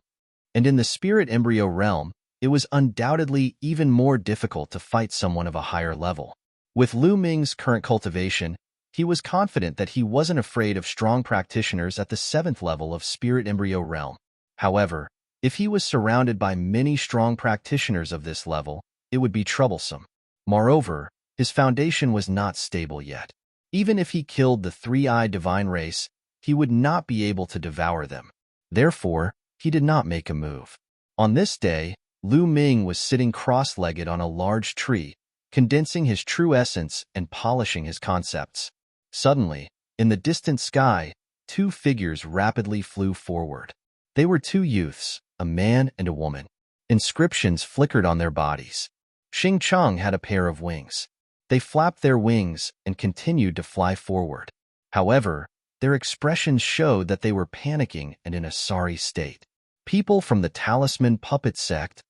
and in the spirit embryo realm, it was undoubtedly even more difficult to fight someone of a higher level. With Lu Ming's current cultivation, he was confident that he wasn't afraid of strong practitioners at the 7th level of spirit embryo realm. However, if he was surrounded by many strong practitioners of this level, it would be troublesome. Moreover, his foundation was not stable yet. Even if he killed the three-eyed divine race, he would not be able to devour them. Therefore, he did not make a move. On this day, Lu Ming was sitting cross-legged on a large tree, condensing his true essence and polishing his concepts. Suddenly, in the distant sky, 2 figures rapidly flew forward. They were 2 youths, a man and a woman. Inscriptions flickered on their bodies. Xing Cheng had a pair of wings. They flapped their wings and continued to fly forward. However, their expressions showed that they were panicking and in a sorry state. People from the Talisman Puppet sect.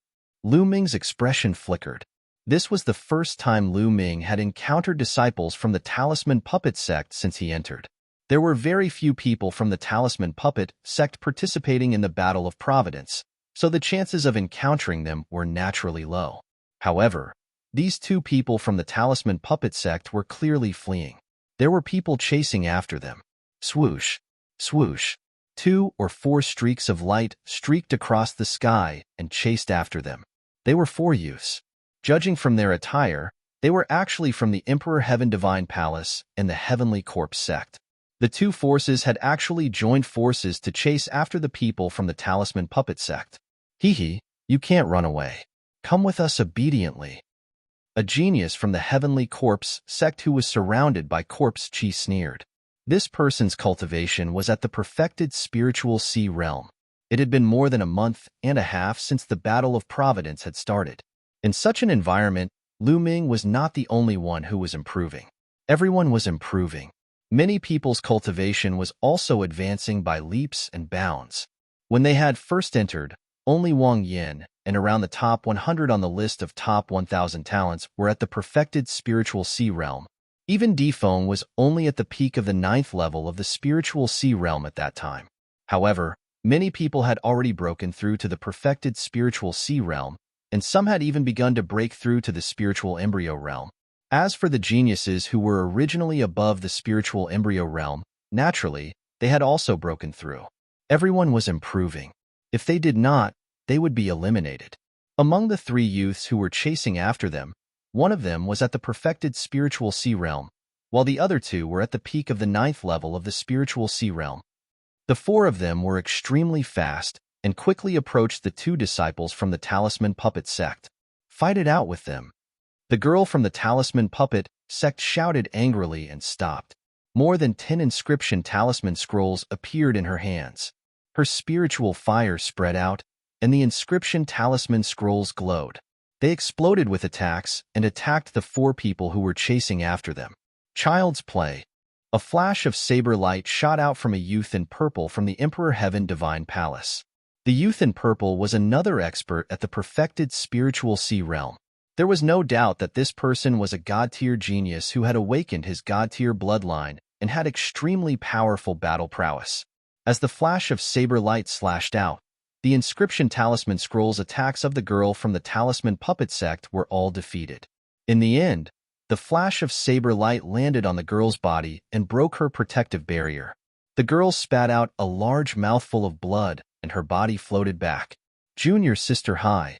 Lu Ming's expression flickered. This was the first time Lu Ming had encountered disciples from the Talisman Puppet sect since he entered. There were very few people from the Talisman Puppet sect participating in the Battle of Providence, so the chances of encountering them were naturally low. However, these 2 people from the Talisman Puppet sect were clearly fleeing. There were people chasing after them. Swoosh, swoosh. 2 or 4 streaks of light streaked across the sky and chased after them. They were 4 youths. Judging from their attire, they were actually from the Emperor Heaven Divine Palace and the Heavenly Corpse sect. The 2 forces had actually joined forces to chase after the people from the Talisman Puppet sect. Hee, you can't run away. Come with us obediently. A genius from the Heavenly Corpse sect who was surrounded by corpse chi sneered. This person's cultivation was at the perfected spiritual sea realm. It had been more than a month and a half since the Battle of Providence had started. In such an environment, Lu Ming was not the only one who was improving. Everyone was improving. Many people's cultivation was also advancing by leaps and bounds. When they had first entered, only Wang Yin and around the top 100 on the list of top 1,000 talents were at the perfected spiritual sea realm, Even Defone was only at the peak of the 9th level of the spiritual sea realm at that time. However, many people had already broken through to the perfected spiritual sea realm, and some had even begun to break through to the spiritual embryo realm. As for the geniuses who were originally above the spiritual embryo realm, naturally, they had also broken through. Everyone was improving. If they did not, they would be eliminated. Among the 3 youths who were chasing after them, one of them was at the perfected spiritual sea realm, while the other 2 were at the peak of the 9th level of the spiritual sea realm. The 4 of them were extremely fast and quickly approached the 2 disciples from the Talisman Puppet sect. Fight it out with them. The girl from the Talisman Puppet sect shouted angrily and stopped. More than 10 inscription talisman scrolls appeared in her hands. Her spiritual fire spread out, and the inscription talisman scrolls glowed. They exploded with attacks and attacked the 4 people who were chasing after them. Child's play. A flash of saber light shot out from a youth in purple from the Emperor Heaven Divine Palace. The youth in purple was another expert at the perfected spiritual sea realm. There was no doubt that this person was a god-tier genius who had awakened his god-tier bloodline and had extremely powerful battle prowess. As the flash of saber light slashed out, the inscription talisman scrolls attacks of the girl from the Talisman Puppet sect were all defeated. In the end, the flash of saber light landed on the girl's body and broke her protective barrier. The girl spat out a large mouthful of blood and her body floated back. Junior Sister High.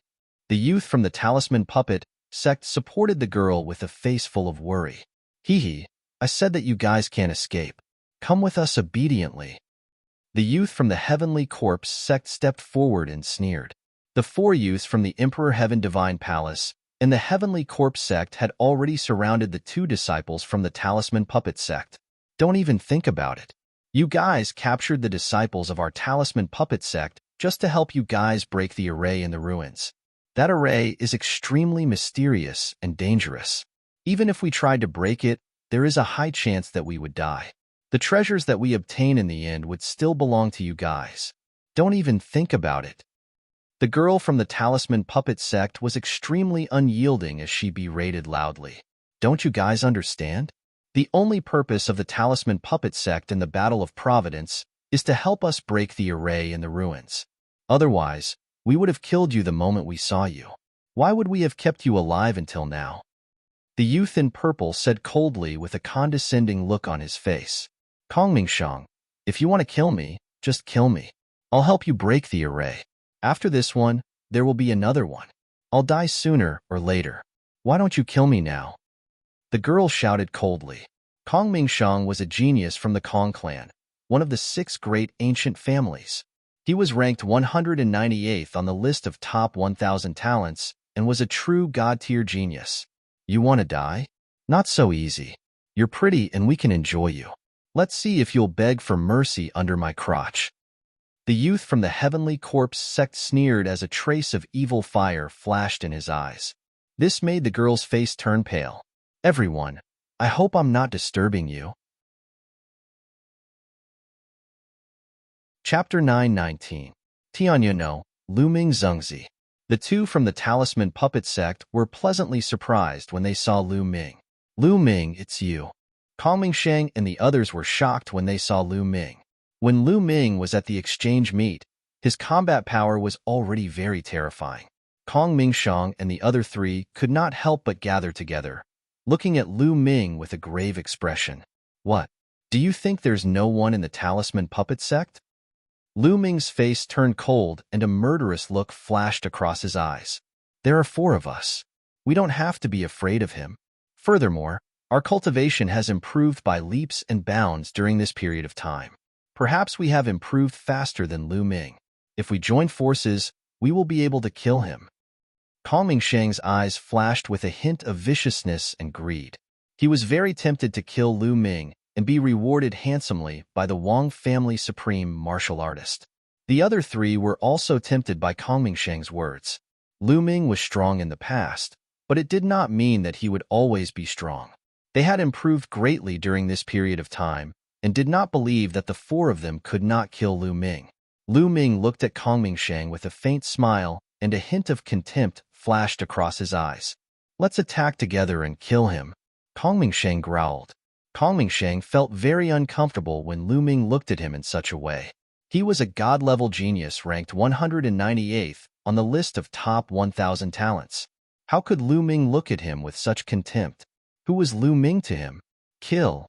The youth from the Talisman Puppet sect supported the girl with a face full of worry. Hee, I said that you guys can't escape. Come with us obediently. The youth from the Heavenly Corpse sect stepped forward and sneered. The 4 youths from the Emperor Heaven Divine Palace and the Heavenly Corpse sect had already surrounded the 2 disciples from the Talisman Puppet sect. Don't even think about it. You guys captured the disciples of our Talisman Puppet sect just to help you guys break the array in the ruins. That array is extremely mysterious and dangerous. Even if we tried to break it, there is a high chance that we would die. The treasures that we obtain in the end would still belong to you guys. Don't even think about it. The girl from the Talisman Puppet sect was extremely unyielding as she berated loudly. Don't you guys understand? The only purpose of the Talisman Puppet sect in the Battle of Providence is to help us break the array in the ruins. Otherwise, we would have killed you the moment we saw you. Why would we have kept you alive until now? The youth in purple said coldly with a condescending look on his face. Kongmingshang, if you want to kill me, just kill me. I'll help you break the array. After this one, there will be another one. I'll die sooner or later. Why don't you kill me now? The girl shouted coldly. Kongmingshang was a genius from the Kong clan, one of the 6 great ancient families. He was ranked 198th on the list of top 1,000 talents and was a true god-tier genius. You want to die? Not so easy. You're pretty and we can enjoy you. Let's see if you'll beg for mercy under my crotch. The youth from the Heavenly Corpse sect sneered as a trace of evil fire flashed in his eyes. This made the girl's face turn pale. Everyone, I hope I'm not disturbing you. Chapter 9:19. Tianya no, Luming Zhengzi. The 2 from the Talisman Puppet sect were pleasantly surprised when they saw Lu Ming. Lu Ming, it's you. Kongmingshang and the others were shocked when they saw Lu Ming. When Lu Ming was at the exchange meet, his combat power was already very terrifying. Kongmingshang and the other 3 could not help but gather together, looking at Lu Ming with a grave expression. What? Do you think there's no one in the Talisman Puppet sect? Lu Ming's face turned cold and a murderous look flashed across his eyes. There are 4 of us. We don't have to be afraid of him. Furthermore, our cultivation has improved by leaps and bounds during this period of time. Perhaps we have improved faster than Lu Ming. If we join forces, we will be able to kill him. Kongmingshang's eyes flashed with a hint of viciousness and greed. He was very tempted to kill Lu Ming and be rewarded handsomely by the Wang family supreme martial artist. The other 3 were also tempted by Kongmingshang's words. Lu Ming was strong in the past, but it did not mean that he would always be strong. They had improved greatly during this period of time and did not believe that the 4 of them could not kill Lu Ming. Lu Ming looked at Kongmingshang with a faint smile and a hint of contempt flashed across his eyes. Let's attack together and kill him. Kong Mingsheng growled. Kong Mingsheng felt very uncomfortable when Lu Ming looked at him in such a way. He was a god-level genius ranked 198th on the list of top 1,000 talents. How could Lu Ming look at him with such contempt? Who was Lu Ming to him? Kill!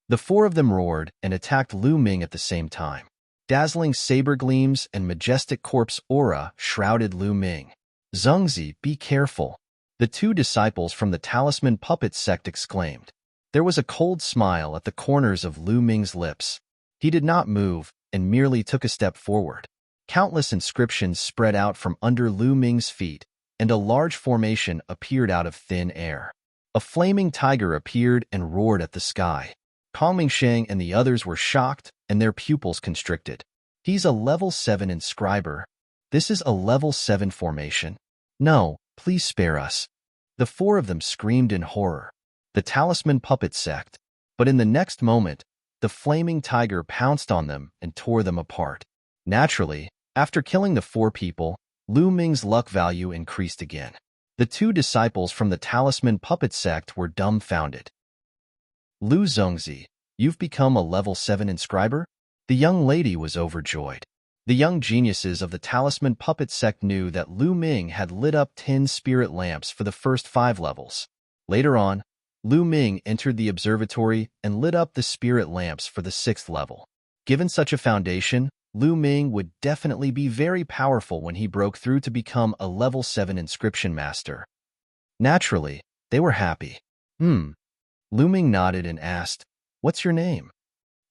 The four of them roared and attacked Lu Ming at the same time. Dazzling saber gleams and majestic corpse aura shrouded Lu Ming. Zhongzi, be careful! The two disciples from the Talisman Puppet sect exclaimed. There was a cold smile at the corners of Lu Ming's lips. He did not move and merely took a step forward. Countless inscriptions spread out from under Lu Ming's feet, and a large formation appeared out of thin air. A flaming tiger appeared and roared at the sky. Kong Mingsheng and the others were shocked, and their pupils constricted. He's a level 7 inscriber. This is a level 7 formation. No, please spare us. The four of them screamed in horror. The Talisman Puppet sect. But in the next moment, the flaming tiger pounced on them and tore them apart. Naturally, after killing the four people, Lu Ming's luck value increased again. The two disciples from the Talisman Puppet sect were dumbfounded. Lu Zhongzi, you've become a level 7 inscriber? The young lady was overjoyed. The young geniuses of the Talisman Puppet sect knew that Lu Ming had lit up 10 spirit lamps for the first 5 levels. Later on, Lu Ming entered the observatory and lit up the spirit lamps for the 6th level. Given such a foundation, Lu Ming would definitely be very powerful when he broke through to become a level 7 inscription master. Naturally, they were happy. Lu Ming nodded and asked, "What's your name?"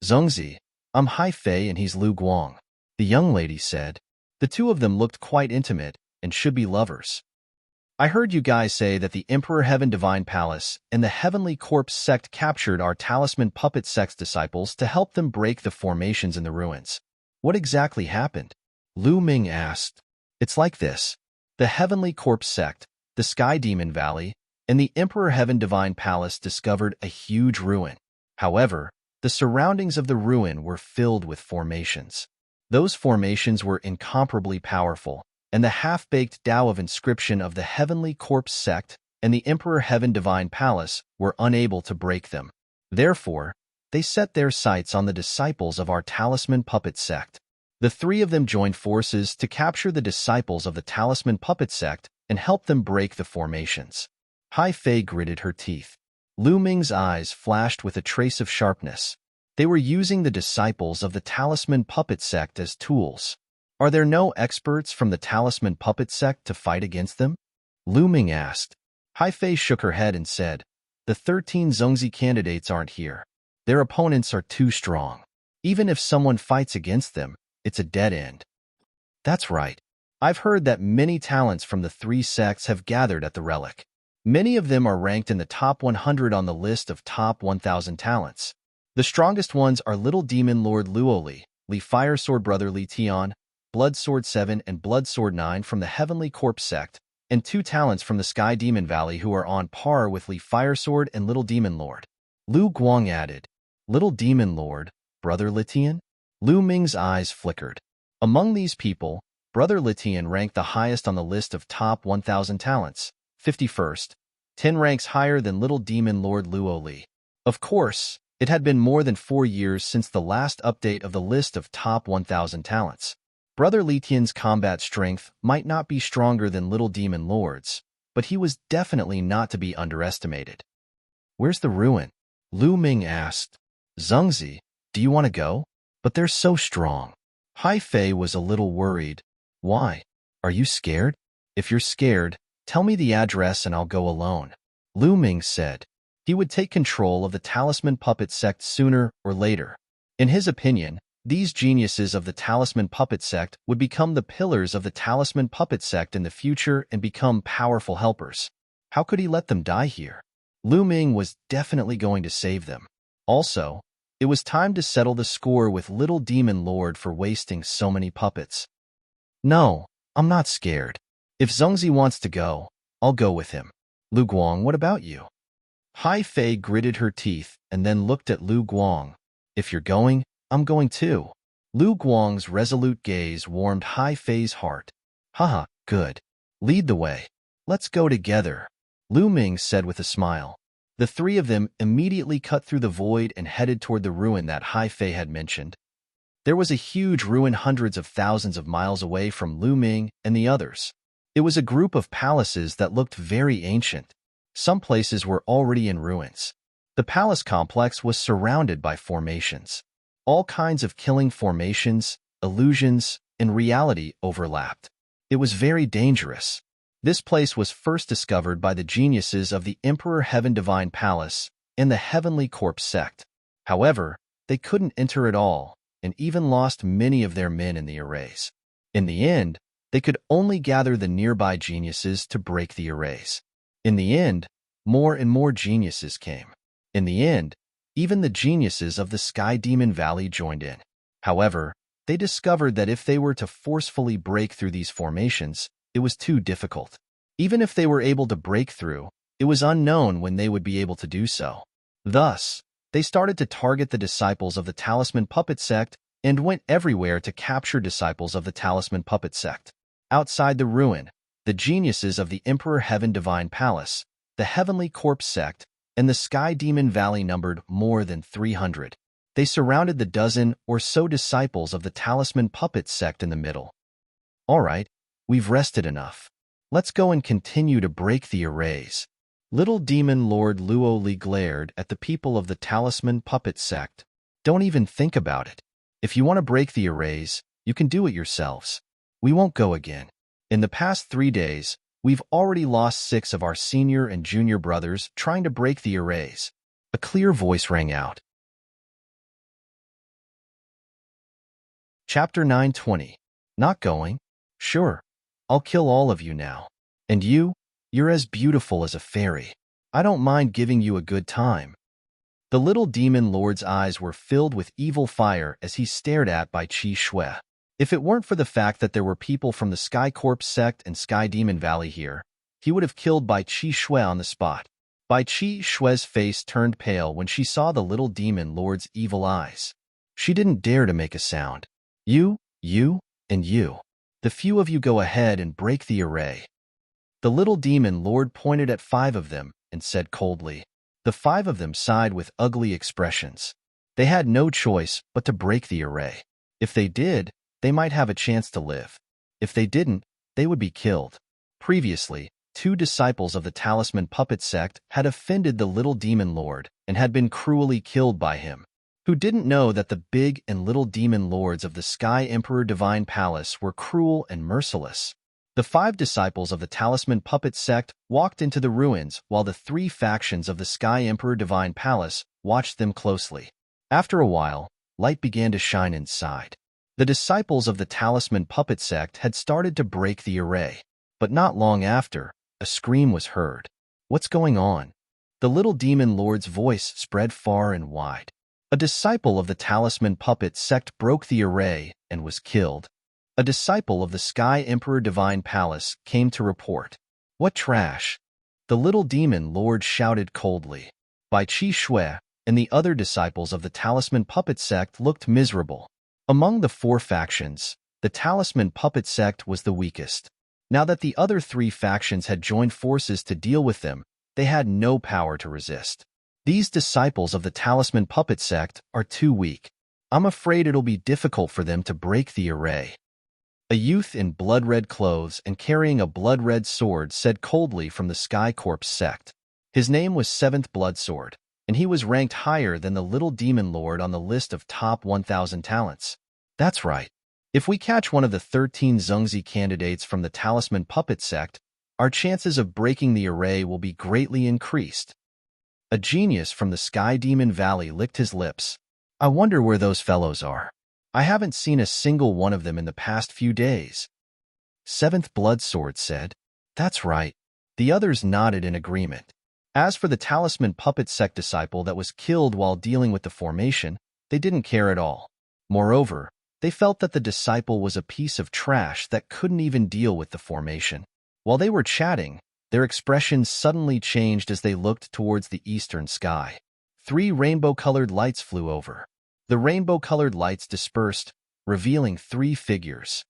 "Zhongzi. I'm Hai Fei and he's Lu Guang," the young lady said. The two of them looked quite intimate and should be lovers. "I heard you guys say that the Emperor Heaven Divine Palace and the Heavenly Corpse sect captured our Talisman Puppet sect's disciples to help them break the formations in the ruins. What exactly happened?" Lu Ming asked. "It's like this. The Heavenly Corpse sect, the Sky Demon Valley, and the Emperor Heaven Divine Palace discovered a huge ruin. However, the surroundings of the ruin were filled with formations. Those formations were incomparably powerful, and the half-baked Tao of inscription of the Heavenly Corpse sect and the Emperor Heaven Divine Palace were unable to break them. Therefore, they set their sights on the disciples of our Talisman Puppet sect. The three of them joined forces to capture the disciples of the Talisman Puppet sect and help them break the formations." Hai Fei gritted her teeth. Lu Ming's eyes flashed with a trace of sharpness. They were using the disciples of the Talisman Puppet sect as tools. Are there no experts from the Talisman Puppet sect to fight against them? Lu Ming asked. Hai Fei shook her head and said, "The 13 Zhongzi candidates aren't here. Their opponents are too strong. Even if someone fights against them, it's a dead end." "That's right. I've heard that many talents from the 3 sects have gathered at the relic. Many of them are ranked in the top 100 on the list of top 1,000 talents. The strongest ones are Little Demon Lord Luoli, Li Fire Sword Brother Li Tian, Blood Sword 7 and Blood Sword 9 from the Heavenly Corpse sect, and 2 talents from the Sky Demon Valley who are on par with Li Fire Sword and Little Demon Lord." Lu Guang added, "Little Demon Lord, Brother Litian?" Lu Ming's eyes flickered. Among these people, Brother Litian ranked the highest on the list of top 1,000 talents, 51st, 10 ranks higher than Little Demon Lord Luoli. Of course, it had been more than 4 years since the last update of the list of top 1,000 talents. Brother Litian's combat strength might not be stronger than Little Demon Lord's, but he was definitely not to be underestimated. "Where's the ruin?" Lu Ming asked. "Zhongzi, do you want to go? But they're so strong." Hai Fei was a little worried. "Why? Are you scared? If you're scared, tell me the address and I'll go alone." Lu Ming said. He would take control of the Talisman Puppet sect sooner or later. In his opinion, these geniuses of the Talisman Puppet sect would become the pillars of the Talisman Puppet sect in the future and become powerful helpers. How could he let them die here? Lu Ming was definitely going to save them. Also, it was time to settle the score with Little Demon Lord for wasting so many puppets. "No, I'm not scared. If Zhongzi wants to go, I'll go with him." "Lu Guang, what about you?" Hai Fei gritted her teeth and then looked at Lu Guang. "If you're going, I'm going too." Lu Guang's resolute gaze warmed Hai Fei's heart. "Haha, good. Lead the way. Let's go together," Lu Ming said with a smile. The three of them immediately cut through the void and headed toward the ruin that Hai Fei had mentioned. There was a huge ruin hundreds of thousands of miles away from Lu Ming and the others. It was a group of palaces that looked very ancient. Some places were already in ruins. The palace complex was surrounded by formations. All kinds of killing formations, illusions, and reality overlapped. It was very dangerous. This place was first discovered by the geniuses of the Emperor Heaven Divine Palace and the Heavenly Corpse sect. However, they couldn't enter it all, and even lost many of their men in the arrays. In the end, they could only gather the nearby geniuses to break the arrays. In the end, more and more geniuses came. In the end, even the geniuses of the Sky Demon Valley joined in. However, they discovered that if they were to forcefully break through these formations, it was too difficult. Even if they were able to break through, it was unknown when they would be able to do so. Thus, they started to target the disciples of the Talisman Puppet Sect and went everywhere to capture disciples of the Talisman Puppet Sect. Outside the ruin, the geniuses of the Emperor Heaven Divine Palace, the Heavenly Corpse Sect, and the Sky Demon Valley numbered more than 300. They surrounded the dozen or so disciples of the Talisman Puppet Sect in the middle. All right, we've rested enough. Let's go and continue to break the arrays. Little Demon Lord Luo Li glared at the people of the Talisman Puppet Sect. Don't even think about it. If you want to break the arrays, you can do it yourselves. We won't go again. In the past 3 days, we've already lost 6 of our senior and junior brothers trying to break the arrays. A clear voice rang out. Chapter 920. Not going? Sure. I'll kill all of you now. And you're as beautiful as a fairy. I don't mind giving you a good time. The little demon lord's eyes were filled with evil fire as he stared at Bai Qi Shui. If it weren't for the fact that there were people from the Sky Corpse sect and Sky Demon Valley here, he would have killed Bai Qi Shui on the spot. Bai Qi Shui's face turned pale when she saw the little demon lord's evil eyes. She didn't dare to make a sound. You, and you. The few of you go ahead and break the array. The little demon lord pointed at 5 of them and said coldly. The 5 of them sighed with ugly expressions. They had no choice but to break the array. If they did, they might have a chance to live. If they didn't, they would be killed. Previously, 2 disciples of the Talisman Puppet Sect had offended the little demon lord and had been cruelly killed by him. Who didn't know that the big and little demon lords of the Sky Emperor Divine Palace were cruel and merciless? The 5 disciples of the Talisman Puppet Sect walked into the ruins while the 3 factions of the Sky Emperor Divine Palace watched them closely. After a while, light began to shine inside. The disciples of the Talisman Puppet Sect had started to break the array. But not long after, a scream was heard. What's going on? The little demon lord's voice spread far and wide. A disciple of the Talisman Puppet Sect broke the array and was killed. A disciple of the Sky Emperor Divine Palace came to report. What trash? The little demon lord shouted coldly. Bai Qi Shui and the other disciples of the Talisman Puppet Sect looked miserable. Among the 4 factions, the Talisman Puppet Sect was the weakest. Now that the other 3 factions had joined forces to deal with them, they had no power to resist. These disciples of the Talisman Puppet Sect are too weak. I'm afraid it'll be difficult for them to break the array. A youth in blood-red clothes and carrying a blood-red sword said coldly from the Sky Corpse sect. His name was 7th Blood Sword, and he was ranked higher than the little demon lord on the list of top 1,000 talents. That's right. If we catch one of the 13 Zhengzi candidates from the Talisman Puppet sect, our chances of breaking the array will be greatly increased. A genius from the Sky Demon Valley licked his lips. I wonder where those fellows are. I haven't seen a single one of them in the past few days. 7th Blood Sword said. That's right. The others nodded in agreement. As for the Talisman Puppet Sect disciple that was killed while dealing with the formation, they didn't care at all. Moreover, they felt that the disciple was a piece of trash that couldn't even deal with the formation. While they were chatting, their expressions suddenly changed as they looked towards the eastern sky. 3 rainbow-colored lights flew over. The rainbow-colored lights dispersed, revealing 3 figures.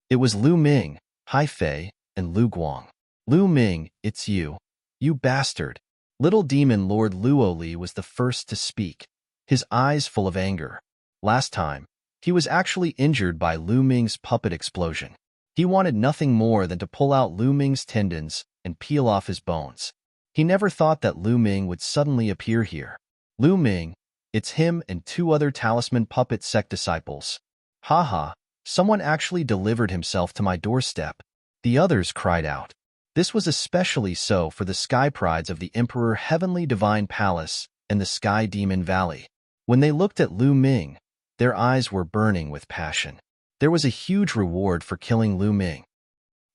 It was Lu Ming, Hai Fei, and Lu Guang. Lu Ming, it's you. You bastard. Little Demon Lord Luoli was the first to speak, his eyes full of anger. Last time, he was actually injured by Lu Ming's puppet explosion. He wanted nothing more than to pull out Lu Ming's tendons and peel off his bones. He never thought that Lu Ming would suddenly appear here. Lu Ming, it's him and 2 other talisman puppet sect disciples. Haha, someone actually delivered himself to my doorstep. The others cried out. This was especially so for the sky prides of the Emperor Heavenly Divine Palace and the Sky Demon Valley. When they looked at Lu Ming, their eyes were burning with passion. There was a huge reward for killing Lu Ming.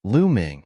Lu Ming,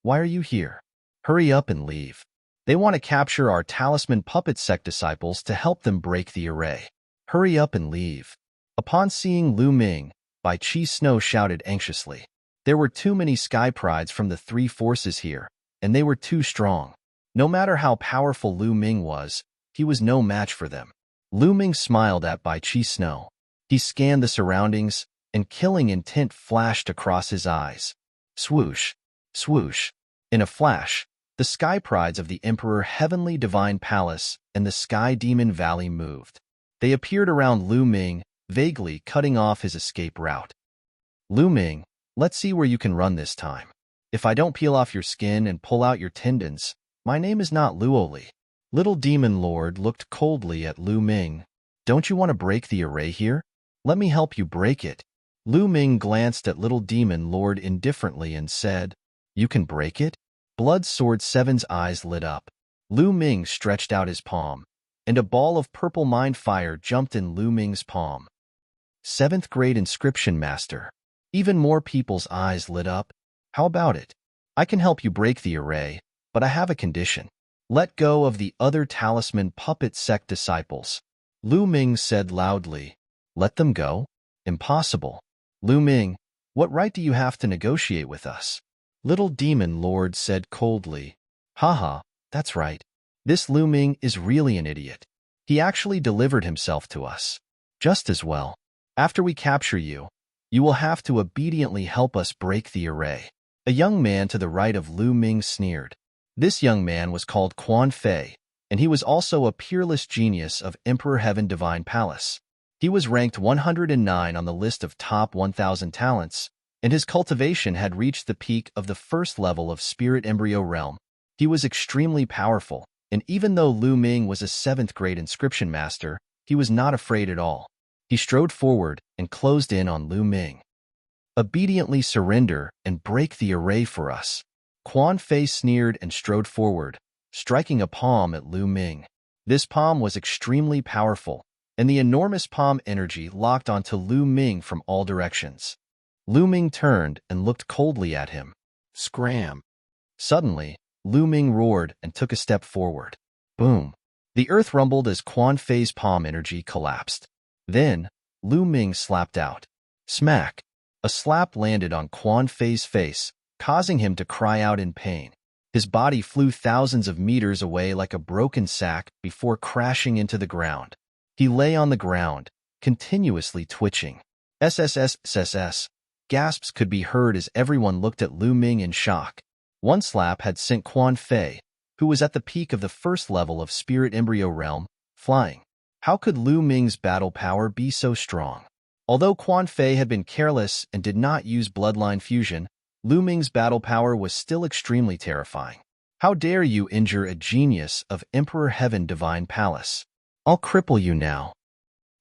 why are you here? Hurry up and leave. They want to capture our talisman puppet sect disciples to help them break the array. Hurry up and leave. Upon seeing Lu Ming, Bai Chi Snow shouted anxiously. There were too many sky prides from the 3 forces here, and they were too strong. No matter how powerful Lu Ming was, he was no match for them. Lu Ming smiled at Bai Chi Snow. He scanned the surroundings, and killing intent flashed across his eyes. Swoosh, swoosh. In a flash, the sky prides of the Emperor Heavenly Divine Palace and the Sky Demon Valley moved. They appeared around Lu Ming, vaguely cutting off his escape route. Lu Ming, let's see where you can run this time. If I don't peel off your skin and pull out your tendons, my name is not Luoli. Little Demon Lord looked coldly at Lu Ming. Don't you want to break the array here? Let me help you break it. Lu Ming glanced at Little Demon Lord indifferently and said, You can break it? Blood Sword 7's eyes lit up. Lu Ming stretched out his palm, and a ball of purple mind fire jumped in Lu Ming's palm. 7th grade inscription master. Even more people's eyes lit up. How about it? I can help you break the array, but I have a condition. Let go of the other talisman puppet sect disciples. Lu Ming said loudly. Let them go? Impossible. Lu Ming, what right do you have to negotiate with us? Little Demon Lord said coldly. Haha, that's right. This Lu Ming is really an idiot. He actually delivered himself to us. Just as well. After we capture you, you will have to obediently help us break the array. A young man to the right of Lu Ming sneered. This young man was called Quan Fei, and he was also a peerless genius of Emperor Heaven Divine Palace. He was ranked 109 on the list of top 1,000 talents, and his cultivation had reached the peak of the 1st level of Spirit Embryo Realm. He was extremely powerful, and even though Lu Ming was a 7th grade inscription master, he was not afraid at all. He strode forward and closed in on Lu Ming. Obediently surrender and break the array for us. Quan Fei sneered and strode forward, striking a palm at Lu Ming. This palm was extremely powerful, and the enormous palm energy locked onto Lu Ming from all directions. Lu Ming turned and looked coldly at him. Scram! Suddenly, Lu Ming roared and took a step forward. Boom! The earth rumbled as Quan Fei's palm energy collapsed. Then, Lu Ming slapped out. Smack! A slap landed on Quan Fei's face, causing him to cry out in pain. His body flew thousands of meters away like a broken sack before crashing into the ground. He lay on the ground, continuously twitching. SSSSS. Gasps could be heard as everyone looked at Lu Ming in shock. One slap had sent Quan Fei, who was at the peak of the 1st level of Spirit Embryo Realm, flying. How could Lu Ming's battle power be so strong? Although Quan Fei had been careless and did not use bloodline fusion, Lu Ming's battle power was still extremely terrifying. How dare you injure a genius of Emperor Heaven Divine Palace? I'll cripple you now.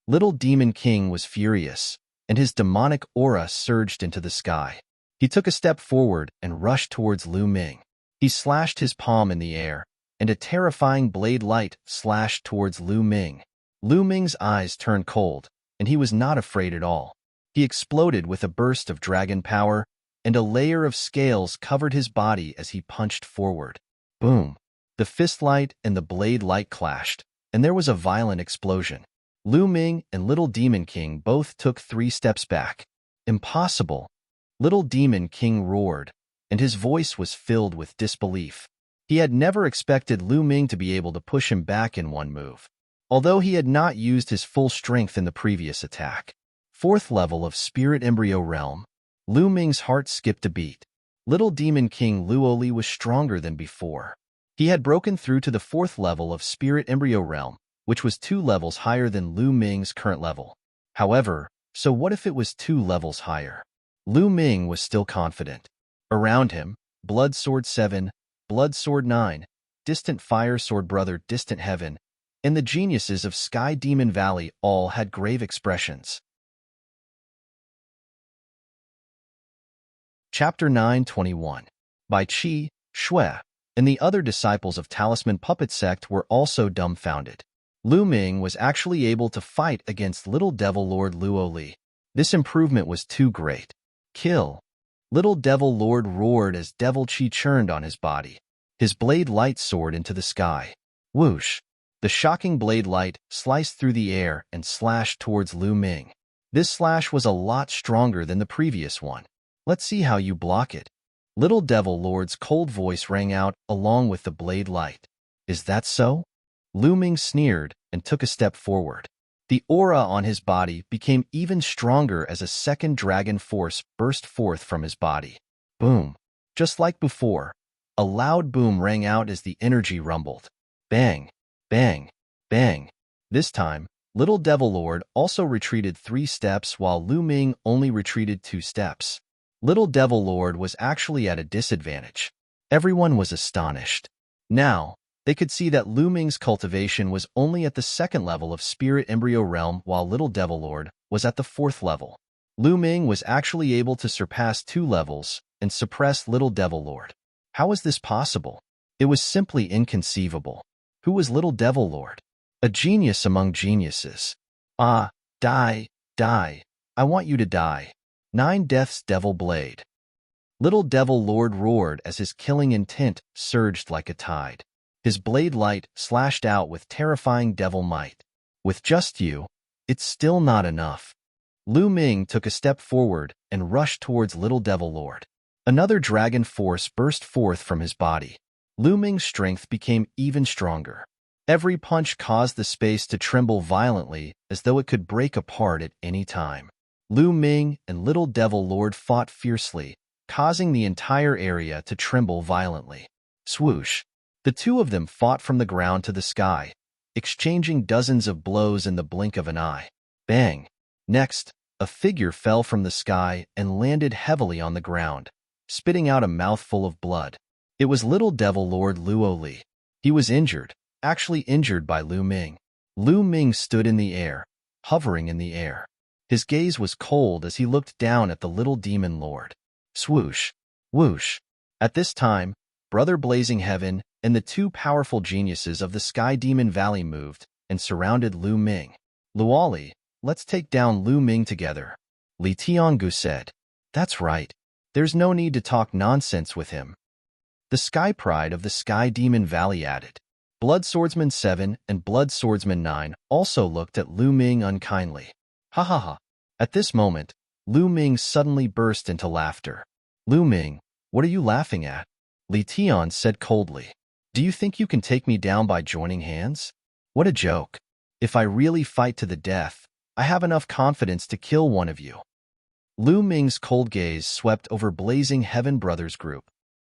Little Demon King was furious, and his demonic aura surged into the sky. He took a step forward and rushed towards Lu Ming. He slashed his palm in the air, and a terrifying blade light slashed towards Lu Ming. Lu Ming's eyes turned cold, and he was not afraid at all. He exploded with a burst of dragon power, and a layer of scales covered his body as he punched forward. Boom! The fist light and the blade light clashed, and there was a violent explosion. Lu Ming and Little Demon King both took 3 steps back. Impossible! Little Demon King roared, and his voice was filled with disbelief. He had never expected Lu Ming to be able to push him back in one move, although he had not used his full strength in the previous attack. 4th level of Spirit Embryo Realm. Lu Ming's heart skipped a beat. Little Demon King Luoli was stronger than before. He had broken through to the 4th level of Spirit Embryo Realm, which was 2 levels higher than Lu Ming's current level. However, so what if it was 2 levels higher? Lu Ming was still confident. Around him, Blood Sword 7, Blood Sword 9, Distant Fire Sword Brother Distant Heaven, and the geniuses of Sky Demon Valley all had grave expressions. Chapter 9:21. By Qi, Shui, and the other disciples of Talisman Puppet Sect were also dumbfounded. Lu Ming was actually able to fight against Little Devil Lord Luo Li. This improvement was too great. Kill! Little Devil Lord roared as devil chi churned on his body. His blade light soared into the sky. Whoosh! The shocking blade light sliced through the air and slashed towards Lu Ming. This slash was a lot stronger than the previous one. Let's see how you block it. Little Devil Lord's cold voice rang out along with the blade light. Is that so? Lu Ming sneered and took a step forward. The aura on his body became even stronger as a second dragon force burst forth from his body. Boom! Just like before, a loud boom rang out as the energy rumbled. Bang! Bang! Bang! This time, Little Devil Lord also retreated 3 steps while Lu Ming only retreated 2 steps. Little Devil Lord was actually at a disadvantage. Everyone was astonished. Now, they could see that Lu Ming's cultivation was only at the 2nd level of Spirit Embryo Realm while Little Devil Lord was at the 4th level. Lu Ming was actually able to surpass 2 levels and suppress Little Devil Lord. How was this possible? It was simply inconceivable. Who was Little Devil Lord? A genius among geniuses. Ah, die, die. I want you to die. 9 Death's Devil Blade. Little Devil Lord roared as his killing intent surged like a tide. His blade light slashed out with terrifying devil might. With just you, it's still not enough. Lu Ming took a step forward and rushed towards Little Devil Lord. Another dragon force burst forth from his body. Lu Ming's strength became even stronger. Every punch caused the space to tremble violently as though it could break apart at any time. Lu Ming and Little Devil Lord fought fiercely, causing the entire area to tremble violently. Swoosh! The two of them fought from the ground to the sky, exchanging dozens of blows in the blink of an eye. Bang! Next, a figure fell from the sky and landed heavily on the ground, spitting out a mouthful of blood. It was Little Devil Lord Luo Li. He was injured, actually injured by Lu Ming. Lu Ming stood in the air, hovering in the air. His gaze was cold as he looked down at the little demon lord. Swoosh! Whoosh! At this time, Brother Blazing Heaven and the 2 powerful geniuses of the Sky Demon Valley moved and surrounded Lu Ming. Luoli, let's take down Lu Ming together. Li Tiangu said. That's right. There's no need to talk nonsense with him. The Sky Pride of the Sky Demon Valley added. Blood Swordsman 7 and Blood Swordsman 9 also looked at Lu Ming unkindly. Ha ha ha. At this moment, Lu Ming suddenly burst into laughter. Lu Ming, what are you laughing at? Li Tian said coldly. Do you think you can take me down by joining hands? What a joke. If I really fight to the death, I have enough confidence to kill one of you. Lu Ming's cold gaze swept over Blazing Heaven Brothers group.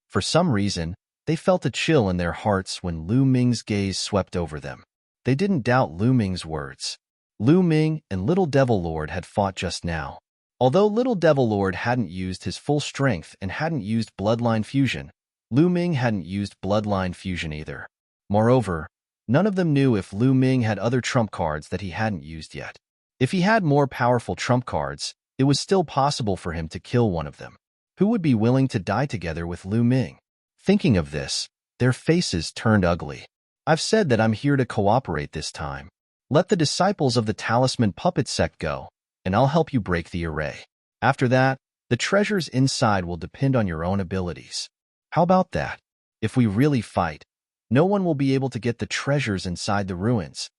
For some reason, they felt a chill in their hearts when Lu Ming's gaze swept over them. They didn't doubt Lu Ming's words. Lu Ming and Little Devil Lord had fought just now. Although Little Devil Lord hadn't used his full strength and hadn't used Bloodline Fusion, Lu Ming hadn't used Bloodline Fusion either. Moreover, none of them knew if Lu Ming had other trump cards that he hadn't used yet. If he had more powerful trump cards, it was still possible for him to kill one of them. Who would be willing to die together with Lu Ming? Thinking of this, their faces turned ugly. I've said that I'm here to cooperate this time. Let the disciples of the Talisman Puppet Sect go, and I'll help you break the array. After that, the treasures inside will depend on your own abilities. How about that? If we really fight, no one will be able to get the treasures inside the ruins.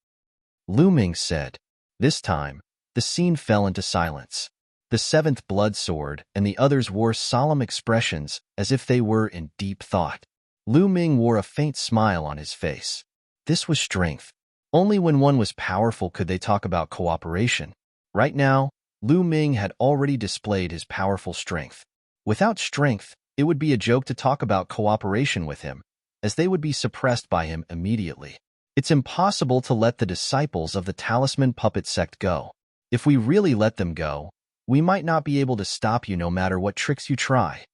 Lu Ming said. This time, the scene fell into silence. The 7th Blood Sword and the others wore solemn expressions as if they were in deep thought. Lu Ming wore a faint smile on his face. This was strength. Only when one was powerful could they talk about cooperation. Right now, Lu Ming had already displayed his powerful strength. Without strength, it would be a joke to talk about cooperation with him, as they would be suppressed by him immediately. It's impossible to let the disciples of the Talisman Puppet Sect go. If we really let them go, we might not be able to stop you no matter what tricks you try.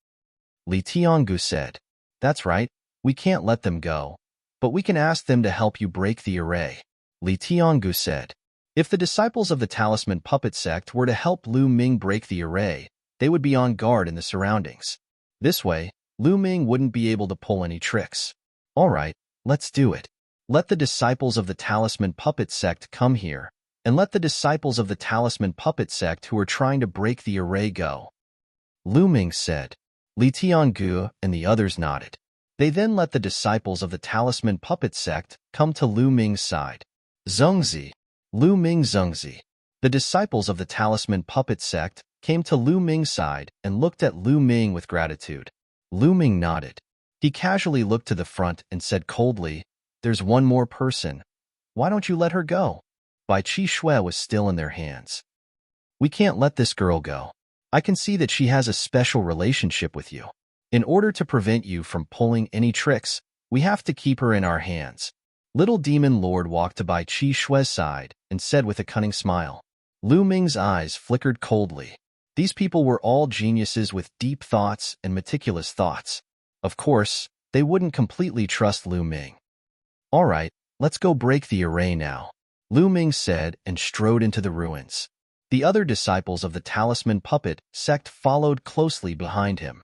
Li Tiangu said, That's right, we can't let them go, but we can ask them to help you break the array. Li Tiangu said, If the disciples of the Talisman Puppet Sect were to help Lu Ming break the array, they would be on guard in the surroundings. This way, Lu Ming wouldn't be able to pull any tricks. All right, let's do it. Let the disciples of the Talisman Puppet Sect come here, and let the disciples of the Talisman Puppet Sect who are trying to break the array go. Lu Ming said. Li Tiangu and the others nodded. They then let the disciples of the Talisman Puppet Sect come to Lu Ming's side. Zhengzi, Lu Ming Zhengzi. The disciples of the Talisman Puppet Sect came to Lu Ming's side and looked at Lu Ming with gratitude. Lu Ming nodded. He casually looked to the front and said coldly, There's one more person. Why don't you let her go? Bai Qi Shui was still in their hands. We can't let this girl go. I can see that she has a special relationship with you. In order to prevent you from pulling any tricks, we have to keep her in our hands. Little Demon Lord walked to Bai Qi Shui's side and said with a cunning smile. Lu Ming's eyes flickered coldly. These people were all geniuses with deep thoughts and meticulous thoughts. Of course, they wouldn't completely trust Lu Ming. All right, let's go break the array now, Lu Ming said and strode into the ruins. The other disciples of the Talisman Puppet Sect followed closely behind him.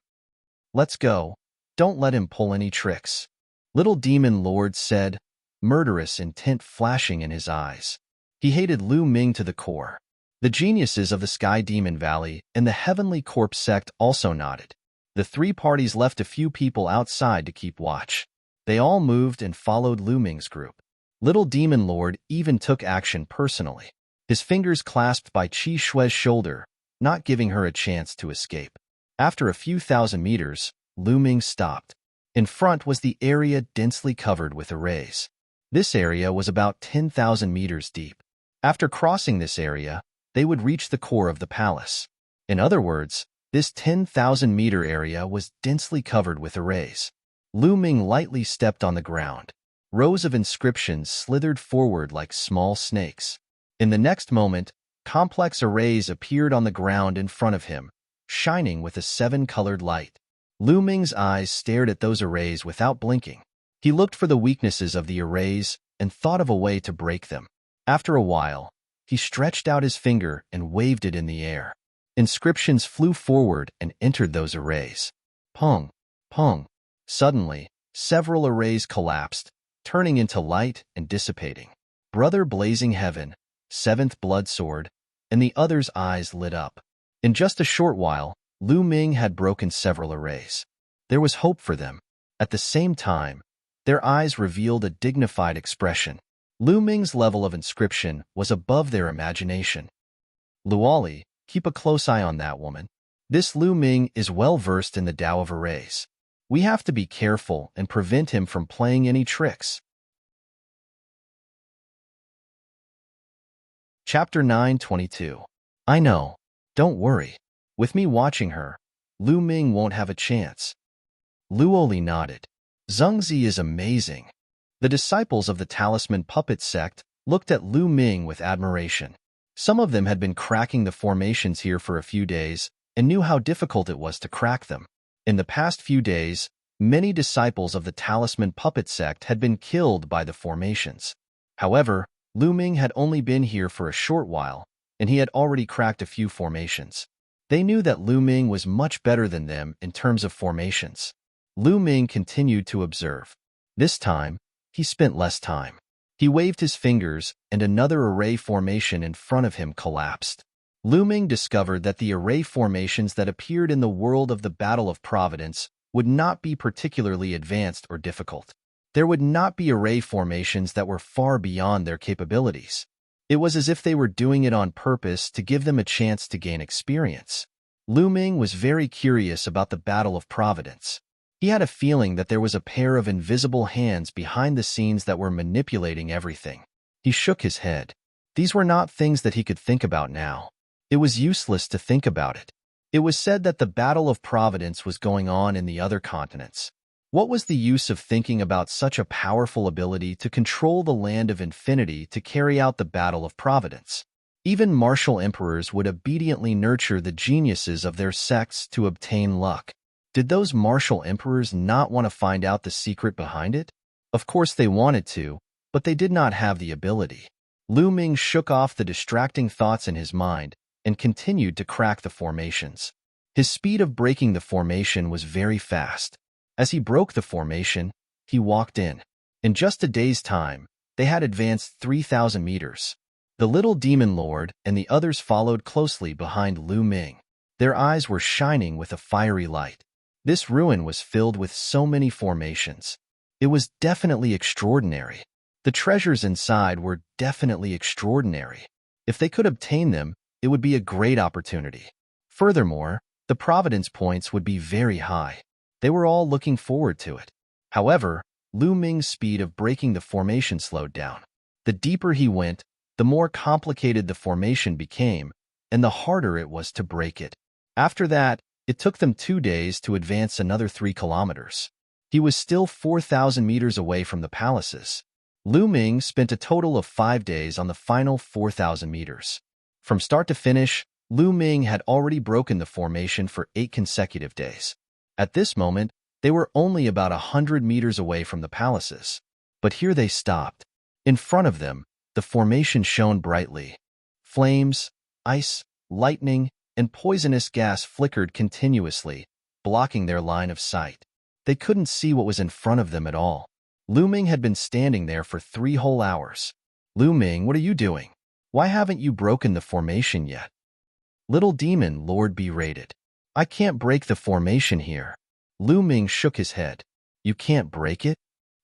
Let's go. Don't let him pull any tricks, Little Demon Lord said, murderous intent flashing in his eyes. He hated Lu Ming to the core. The geniuses of the Sky Demon Valley and the Heavenly Corpse Sect also nodded. The three parties left a few people outside to keep watch. They all moved and followed Lu Ming's group. Little Demon Lord even took action personally. His fingers clasped Bai Qi Shui's shoulder, not giving her a chance to escape. After a few thousand meters, Lu Ming stopped. In front was the area densely covered with arrays. This area was about 10,000 meters deep. After crossing this area, they would reach the core of the palace. In other words, this 10,000-meter area was densely covered with arrays. Lu Ming lightly stepped on the ground. Rows of inscriptions slithered forward like small snakes. In the next moment, complex arrays appeared on the ground in front of him, shining with a 7-colored light. Lu Ming's eyes stared at those arrays without blinking. He looked for the weaknesses of the arrays and thought of a way to break them. After a while, he stretched out his finger and waved it in the air. Inscriptions flew forward and entered those arrays. Pong, pong. Suddenly, several arrays collapsed, turning into light and dissipating. Brother Blazing Heaven, Seventh Blood Sword, and the others' eyes lit up. In just a short while, Lu Ming had broken several arrays. There was hope for them. At the same time, their eyes revealed a dignified expression. Lu Ming's level of inscription was above their imagination. Luoli, keep a close eye on that woman. This Lu Ming is well versed in the Tao of arrays. We have to be careful and prevent him from playing any tricks. Chapter 9:22. I know. Don't worry. With me watching her, Lu Ming won't have a chance. Luoli nodded. Zhengzi is amazing. The disciples of the Talisman Puppet Sect looked at Lu Ming with admiration. Some of them had been cracking the formations here for a few days and knew how difficult it was to crack them. In the past few days, many disciples of the Talisman Puppet Sect had been killed by the formations. However, Lu Ming had only been here for a short while, and he had already cracked a few formations. They knew that Lu Ming was much better than them in terms of formations. Lu Ming continued to observe. This time, he spent less time. He waved his fingers, and another array formation in front of him collapsed. Lu Ming discovered that the array formations that appeared in the world of the Battle of Providence would not be particularly advanced or difficult. There would not be array formations that were far beyond their capabilities. It was as if they were doing it on purpose to give them a chance to gain experience. Lu Ming was very curious about the Battle of Providence. He had a feeling that there was a pair of invisible hands behind the scenes that were manipulating everything. He shook his head. These were not things that he could think about now. It was useless to think about it. It was said that the Battle of Providence was going on in the other continents. What was the use of thinking about such a powerful ability to control the land of infinity to carry out the battle of providence? Even martial emperors would obediently nurture the geniuses of their sects to obtain luck. Did those martial emperors not want to find out the secret behind it? Of course they wanted to, but they did not have the ability. Lu Ming shook off the distracting thoughts in his mind and continued to crack the formations. His speed of breaking the formation was very fast. As he broke the formation, he walked in. In just a day's time, they had advanced 3,000 meters. The little demon lord and the others followed closely behind Lu Ming. Their eyes were shining with a fiery light. This ruin was filled with so many formations. It was definitely extraordinary. The treasures inside were definitely extraordinary. If they could obtain them, it would be a great opportunity. Furthermore, the providence points would be very high. They were all looking forward to it. However, Lu Ming's speed of breaking the formation slowed down. The deeper he went, the more complicated the formation became, and the harder it was to break it. After that, it took them 2 days to advance another 3 kilometers. He was still 4,000 meters away from the palaces. Lu Ming spent a total of 5 days on the final 4,000 meters. From start to finish, Lu Ming had already broken the formation for 8 consecutive days. At this moment, they were only about 100 meters away from the palaces. But here they stopped. In front of them, the formation shone brightly. Flames, ice, lightning, and poisonous gas flickered continuously, blocking their line of sight. They couldn't see what was in front of them at all. Lu Ming had been standing there for 3 whole hours. Lu Ming, what are you doing? Why haven't you broken the formation yet? Little demon lord berated. I can't break the formation here. Lu Ming shook his head. You can't break it?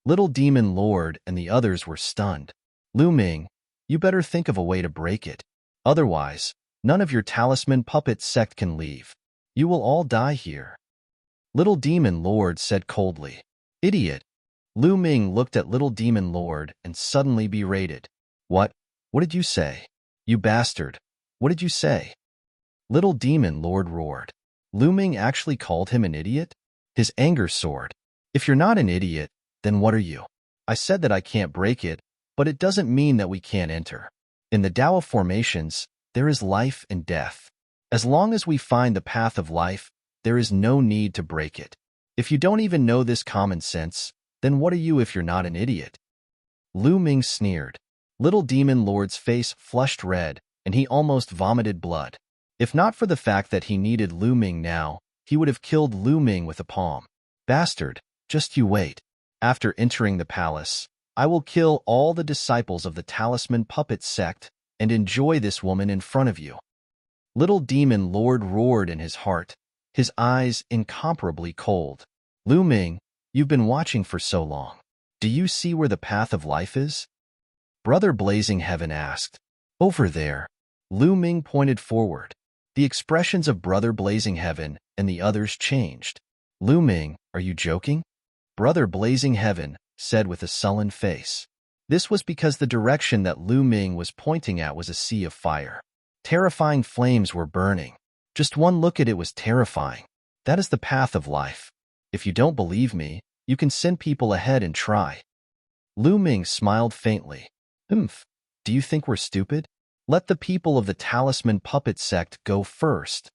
Little demon lord and the others were stunned. Lu Ming, you better think of a way to break it. Otherwise, none of your talisman puppet sect can leave. You will all die here. Little demon lord said coldly. Idiot. Lu Ming looked at little demon lord and suddenly berated. What? What did you say? You bastard. What did you say? Little demon lord roared. Lu Ming actually called him an idiot? His anger soared. If you're not an idiot, then what are you? I said that I can't break it, but it doesn't mean that we can't enter. In the Tao of formations, there is life and death. As long as we find the path of life, there is no need to break it. If you don't even know this common sense, then what are you if you're not an idiot? Lu Ming sneered. Little demon lord's face flushed red, and he almost vomited blood. If not for the fact that he needed Lu Ming now, he would have killed Lu Ming with a palm. Bastard, just you wait. After entering the palace, I will kill all the disciples of the talisman puppet sect and enjoy this woman in front of you. Little demon lord roared in his heart, his eyes incomparably cold. Lu Ming, you've been watching for so long. Do you see where the path of life is? Brother Blazing Heaven asked. Over there. Lu Ming pointed forward. The expressions of Brother Blazing Heaven and the others changed. Lu Ming, are you joking? Brother Blazing Heaven said with a sullen face. This was because the direction that Lu Ming was pointing at was a sea of fire. Terrifying flames were burning. Just one look at it was terrifying. That is the path of life. If you don't believe me, you can send people ahead and try. Lu Ming smiled faintly. Do you think we're stupid? Let the people of the talisman puppet sect go first.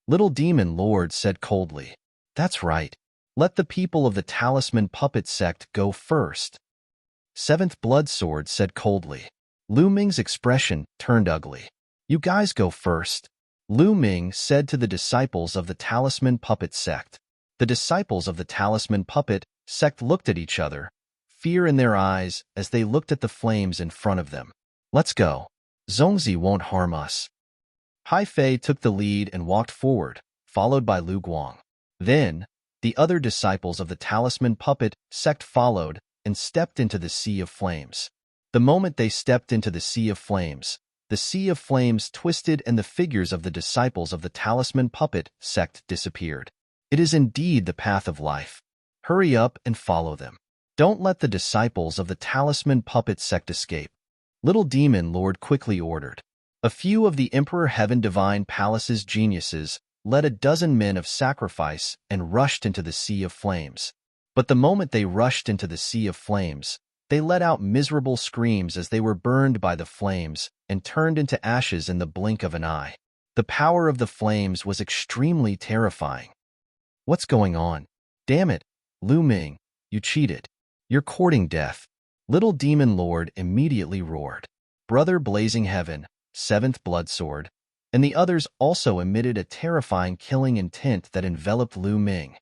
Little demon lord said coldly. That's right. Let the people of the talisman puppet sect go first. Seventh Blood Sword said coldly. Lu Ming's expression turned ugly. You guys go first. Lu Ming said to the disciples of the talisman puppet sect. The disciples of the talisman puppet sect looked at each other, fear in their eyes as they looked at the flames in front of them. Let's go. Zongzi won't harm us. Hai Fei took the lead and walked forward, followed by Lu Guang. Then, the other disciples of the talisman puppet sect followed and stepped into the sea of flames. The moment they stepped into the sea of flames twisted and the figures of the disciples of the talisman puppet sect disappeared. It is indeed the path of life. Hurry up and follow them. Don't let the disciples of the talisman puppet sect escape. Little Demon Lord quickly ordered. A few of the Emperor Heaven Divine Palace's geniuses led a dozen men of sacrifice and rushed into the sea of flames. But the moment they rushed into the sea of flames, they let out miserable screams as they were burned by the flames and turned into ashes in the blink of an eye. The power of the flames was extremely terrifying. What's going on? Damn it, Lu Ming, you cheated. You're courting death. Little Demon Lord immediately roared. Brother Blazing Heaven, 7th Blood Sword, and the others also emitted a terrifying killing intent that enveloped Lu Ming.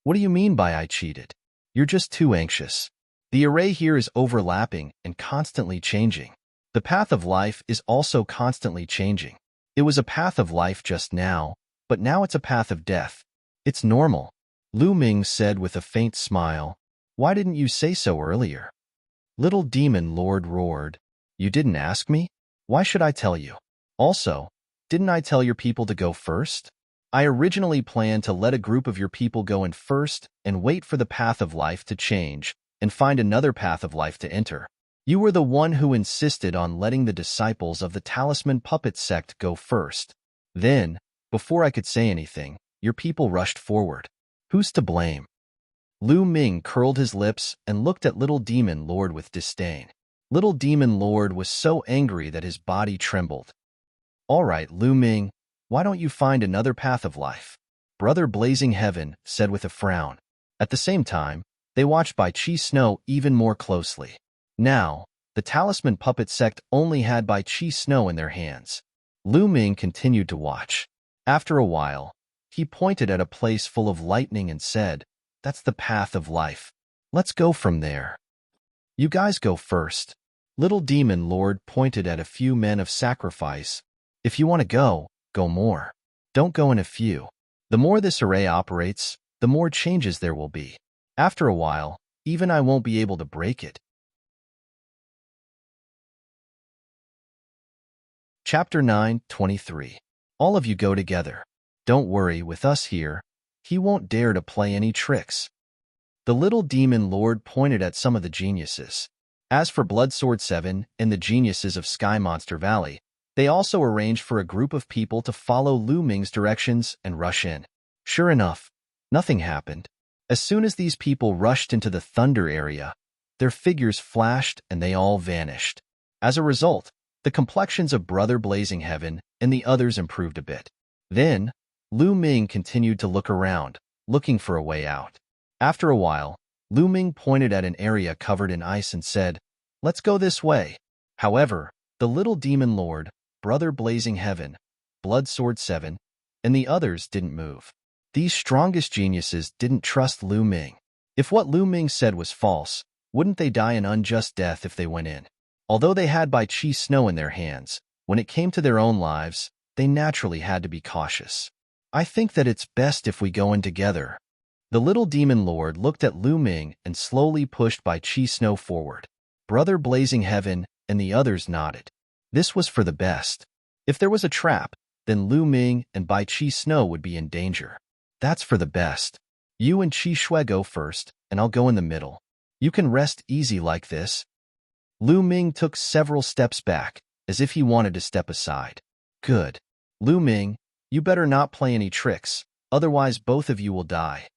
What do you mean by I cheated? You're just too anxious. The array here is overlapping and constantly changing. The path of life is also constantly changing. It was a path of life just now, but now it's a path of death. It's normal. Lu Ming said with a faint smile. Why didn't you say so earlier? Little Demon Lord roared. You didn't ask me? Why should I tell you? Also, didn't I tell your people to go first? I originally planned to let a group of your people go in first and wait for the path of life to change and find another path of life to enter. You were the one who insisted on letting the disciples of the Talisman Puppet sect go first. Then, before I could say anything, your people rushed forward. Who's to blame? Lu Ming curled his lips and looked at Little Demon Lord with disdain. Little Demon Lord was so angry that his body trembled. All right, Lu Ming, why don't you find another path of life? Brother Blazing Heaven said with a frown. At the same time, they watched Bai Chi Snow even more closely. Now, the Talisman Puppet sect only had Bai Chi Snow in their hands. Lu Ming continued to watch. After a while, he pointed at a place full of lightning and said, That's the path of life. Let's go from there. You guys go first. Little Demon Lord pointed at a few men of sacrifice. If you want to go, go more. Don't go in a few. The more this array operates, the more changes there will be. After a while, even I won't be able to break it. Chapter 9:23. All of you go together. Don't worry, with us here, he won't dare to play any tricks. The Little Demon Lord pointed at some of the geniuses. As for Blood Sword 7 and the geniuses of Sky Monster Valley, they also arranged for a group of people to follow Lu Ming's directions and rush in. Sure enough, nothing happened. As soon as these people rushed into the thunder area, their figures flashed and they all vanished. As a result, the complexions of Brother Blazing Heaven and the others improved a bit. Then, Lu Ming continued to look around, looking for a way out. After a while, Lu Ming pointed at an area covered in ice and said, Let's go this way. However, the Little Demon Lord, Brother Blazing Heaven, Blood Sword 7, and the others didn't move. These strongest geniuses didn't trust Lu Ming. If what Lu Ming said was false, wouldn't they die an unjust death if they went in? Although they had Bai Chi Snow in their hands, when it came to their own lives, they naturally had to be cautious. I think that it's best if we go in together. The Little Demon Lord looked at Lu Ming and slowly pushed Bai Chi Snow forward. Brother Blazing Heaven and the others nodded. This was for the best. If there was a trap, then Lu Ming and Bai Chi Snow would be in danger. That's for the best. You and Chi Shui go first, and I'll go in the middle. You can rest easy like this. Lu Ming took several steps back, as if he wanted to step aside. Good. Lu Ming, you better not play any tricks, otherwise both of you will die.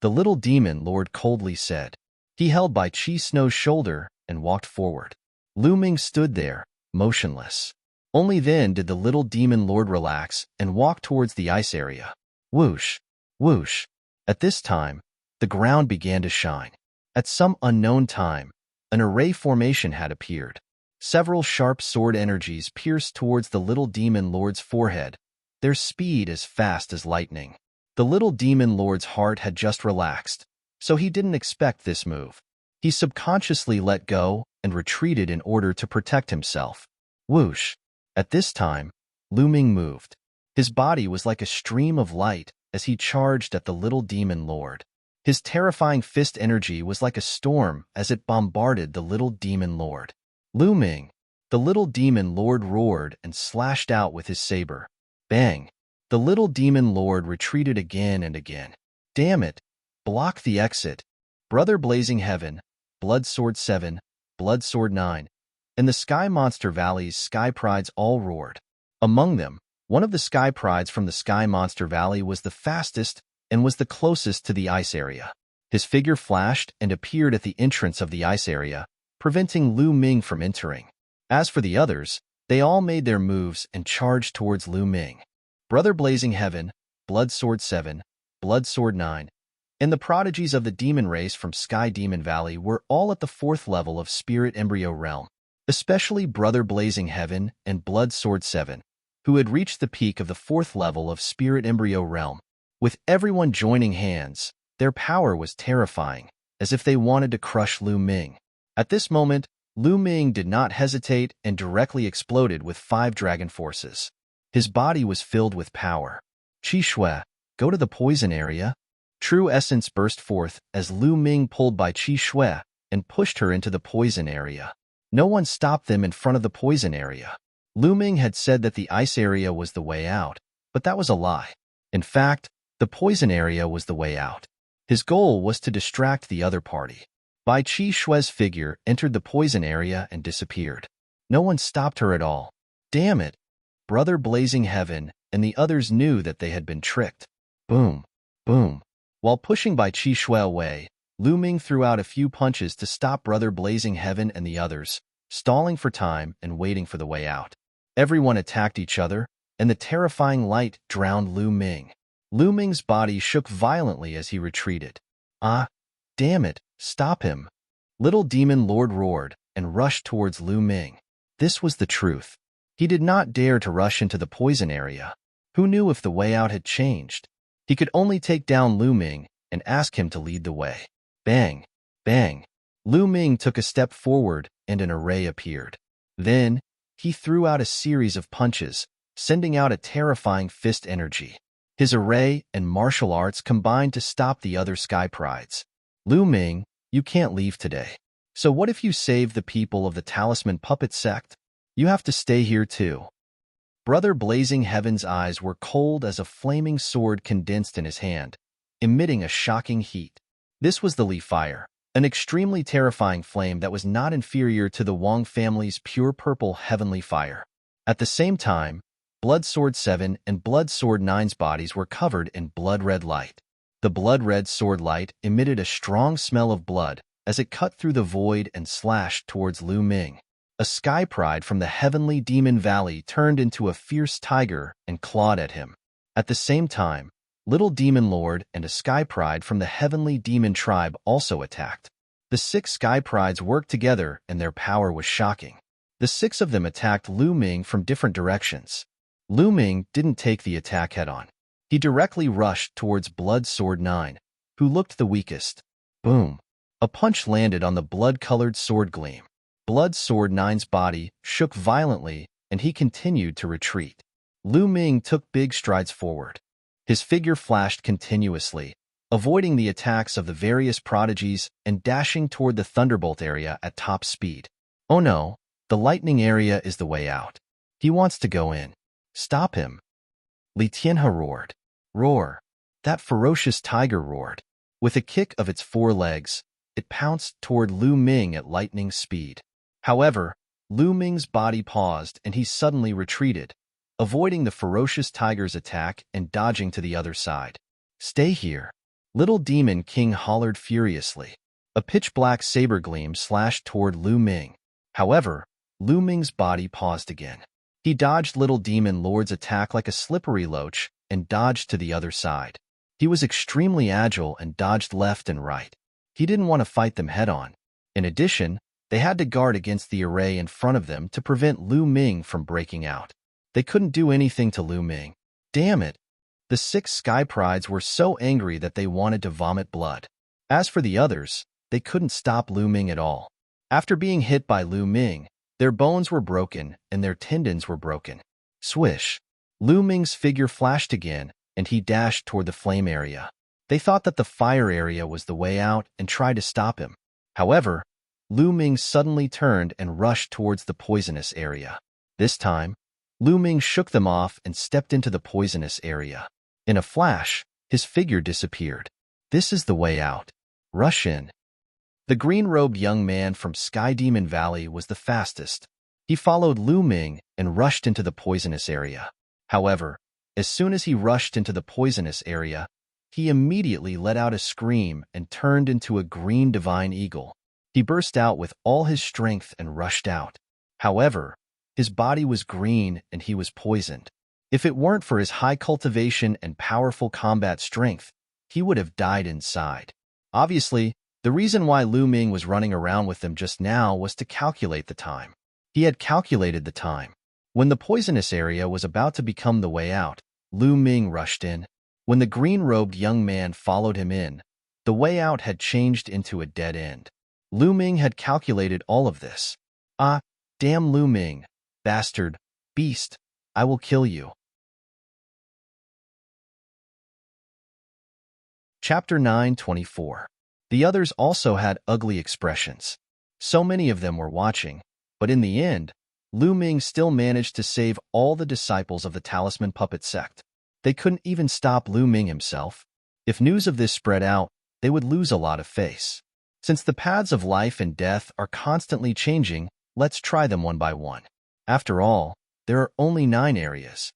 The Little Demon Lord coldly said. He held Bai Chi Snow's shoulder and walked forward. Lu Ming stood there, motionless. Only then did the Little Demon Lord relax and walk towards the ice area. Whoosh, whoosh. At this time, the ground began to shine. At some unknown time, an array formation had appeared. Several sharp sword energies pierced towards the Little Demon Lord's forehead, their speed as fast as lightning. The Little Demon Lord's heart had just relaxed, so he didn't expect this move. He subconsciously let go and retreated in order to protect himself. Whoosh. At this time, Lu Ming moved. His body was like a stream of light as he charged at the Little Demon Lord. His terrifying fist energy was like a storm as it bombarded the Little Demon Lord. Lu Ming, the Little Demon Lord roared and slashed out with his saber. Bang! The Little Demon Lord retreated again and again. Damn it! Block the exit. Brother Blazing Heaven, Blood Sword 7, Blood Sword 9, and the Sky Monster Valley's Sky Prides all roared. Among them, one of the Sky Prides from the Sky Monster Valley was the fastest and was the closest to the ice area. His figure flashed and appeared at the entrance of the ice area, preventing Lu Ming from entering. As for the others, they all made their moves and charged towards Lu Ming. Brother Blazing Heaven, Blood Sword 7, Blood Sword 9, and the prodigies of the demon race from Sky Demon Valley were all at the 4th level of Spirit Embryo Realm, especially Brother Blazing Heaven and Blood Sword 7, who had reached the peak of the 4th level of Spirit Embryo Realm. With everyone joining hands, their power was terrifying, as if they wanted to crush Lu Ming. At this moment, Lu Ming did not hesitate and directly exploded with 5 dragon forces. His body was filled with power. Qi Shui, go to the poison area. True essence burst forth as Lu Ming pulled by Qi Shui and pushed her into the poison area. No one stopped them in front of the poison area. Lu Ming had said that the ice area was the way out, but that was a lie. In fact, the poison area was the way out. His goal was to distract the other party. Bai Qi Shui's figure entered the poison area and disappeared. No one stopped her at all. Damn it! Brother Blazing Heaven and the others knew that they had been tricked. Boom! Boom! While pushing Bai Qi Shui away, Lu Ming threw out a few punches to stop Brother Blazing Heaven and the others, stalling for time and waiting for the way out. Everyone attacked each other, and the terrifying light drowned Lu Ming. Lu Ming's body shook violently as he retreated. Ah, damn it, stop him! Little Demon Lord roared and rushed towards Lu Ming. This was the truth. He did not dare to rush into the poison area. Who knew if the way out had changed? He could only take down Lu Ming and ask him to lead the way. Bang! Bang! Lu Ming took a step forward and an array appeared. Then, he threw out a series of punches, sending out a terrifying fist energy. His array and martial arts combined to stop the other Sky Prides. Lu Ming, you can't leave today. So what if you save the people of the Talisman Puppet Sect? You have to stay here too. Brother Blazing Heaven's eyes were cold as a flaming sword condensed in his hand, emitting a shocking heat. This was the Li Fire, an extremely terrifying flame that was not inferior to the Wang family's pure purple heavenly fire. At the same time, Blood Sword 7 and Blood Sword 9's bodies were covered in blood-red light. The blood-red sword light emitted a strong smell of blood as it cut through the void and slashed towards Lu Ming. A Sky Pride from the heavenly Demon Valley turned into a fierce tiger and clawed at him. At the same time, Little Demon Lord and a Sky Pride from the heavenly demon tribe also attacked. The 6 Sky Prides worked together and their power was shocking. The 6 of them attacked Lu Ming from different directions. Lu Ming didn't take the attack head-on. He directly rushed towards Blood Sword 9, who looked the weakest. Boom! A punch landed on the blood-colored sword gleam. Blood Sword 9's body shook violently, and he continued to retreat. Lu Ming took big strides forward. His figure flashed continuously, avoiding the attacks of the various prodigies and dashing toward the Thunderbolt area at top speed. Oh no, the lightning area is the way out. He wants to go in. Stop him. Li Tianhe roared. Roar. That ferocious tiger roared. With a kick of its 4 legs, it pounced toward Lu Ming at lightning speed. However, Lu Ming's body paused and he suddenly retreated, avoiding the ferocious tiger's attack and dodging to the other side. Stay here. Little Demon King hollered furiously. A pitch-black saber gleam slashed toward Lu Ming. However, Lu Ming's body paused again. He dodged Little Demon Lord's attack like a slippery loach and dodged to the other side. He was extremely agile and dodged left and right. He didn't want to fight them head-on. In addition, they had to guard against the array in front of them to prevent Lu Ming from breaking out. They couldn't do anything to Lu Ming. Damn it! The 6 Sky Prides were so angry that they wanted to vomit blood. As for the others, they couldn't stop Lu Ming at all. After being hit by Lu Ming, their bones were broken and their tendons were broken. Swish! Lu Ming's figure flashed again, and he dashed toward the flame area. They thought that the fire area was the way out and tried to stop him. However, Lu Ming suddenly turned and rushed towards the poisonous area. This time, Lu Ming shook them off and stepped into the poisonous area. In a flash, his figure disappeared. This is the way out. Rush in. The green-robed young man from Sky Demon Valley was the fastest. He followed Lu Ming and rushed into the poisonous area. However, as soon as he rushed into the poisonous area, he immediately let out a scream and turned into a green divine eagle. He burst out with all his strength and rushed out. However, his body was green and he was poisoned. If it weren't for his high cultivation and powerful combat strength, he would have died inside. Obviously, the reason why Lu Ming was running around with them just now was to calculate the time. He had calculated the time. When the poisonous area was about to become the way out, Lu Ming rushed in. When the green-robed young man followed him in, the way out had changed into a dead end. Lu Ming had calculated all of this. Ah, damn Lu Ming, bastard, beast, I will kill you. Chapter 9:24. The others also had ugly expressions. So many of them were watching, but in the end, Lu Ming still managed to save all the disciples of the Talisman Puppet sect. They couldn't even stop Lu Ming himself. If news of this spread out, they would lose a lot of face. Since the paths of life and death are constantly changing, let's try them one by one. After all, there are only 9 areas.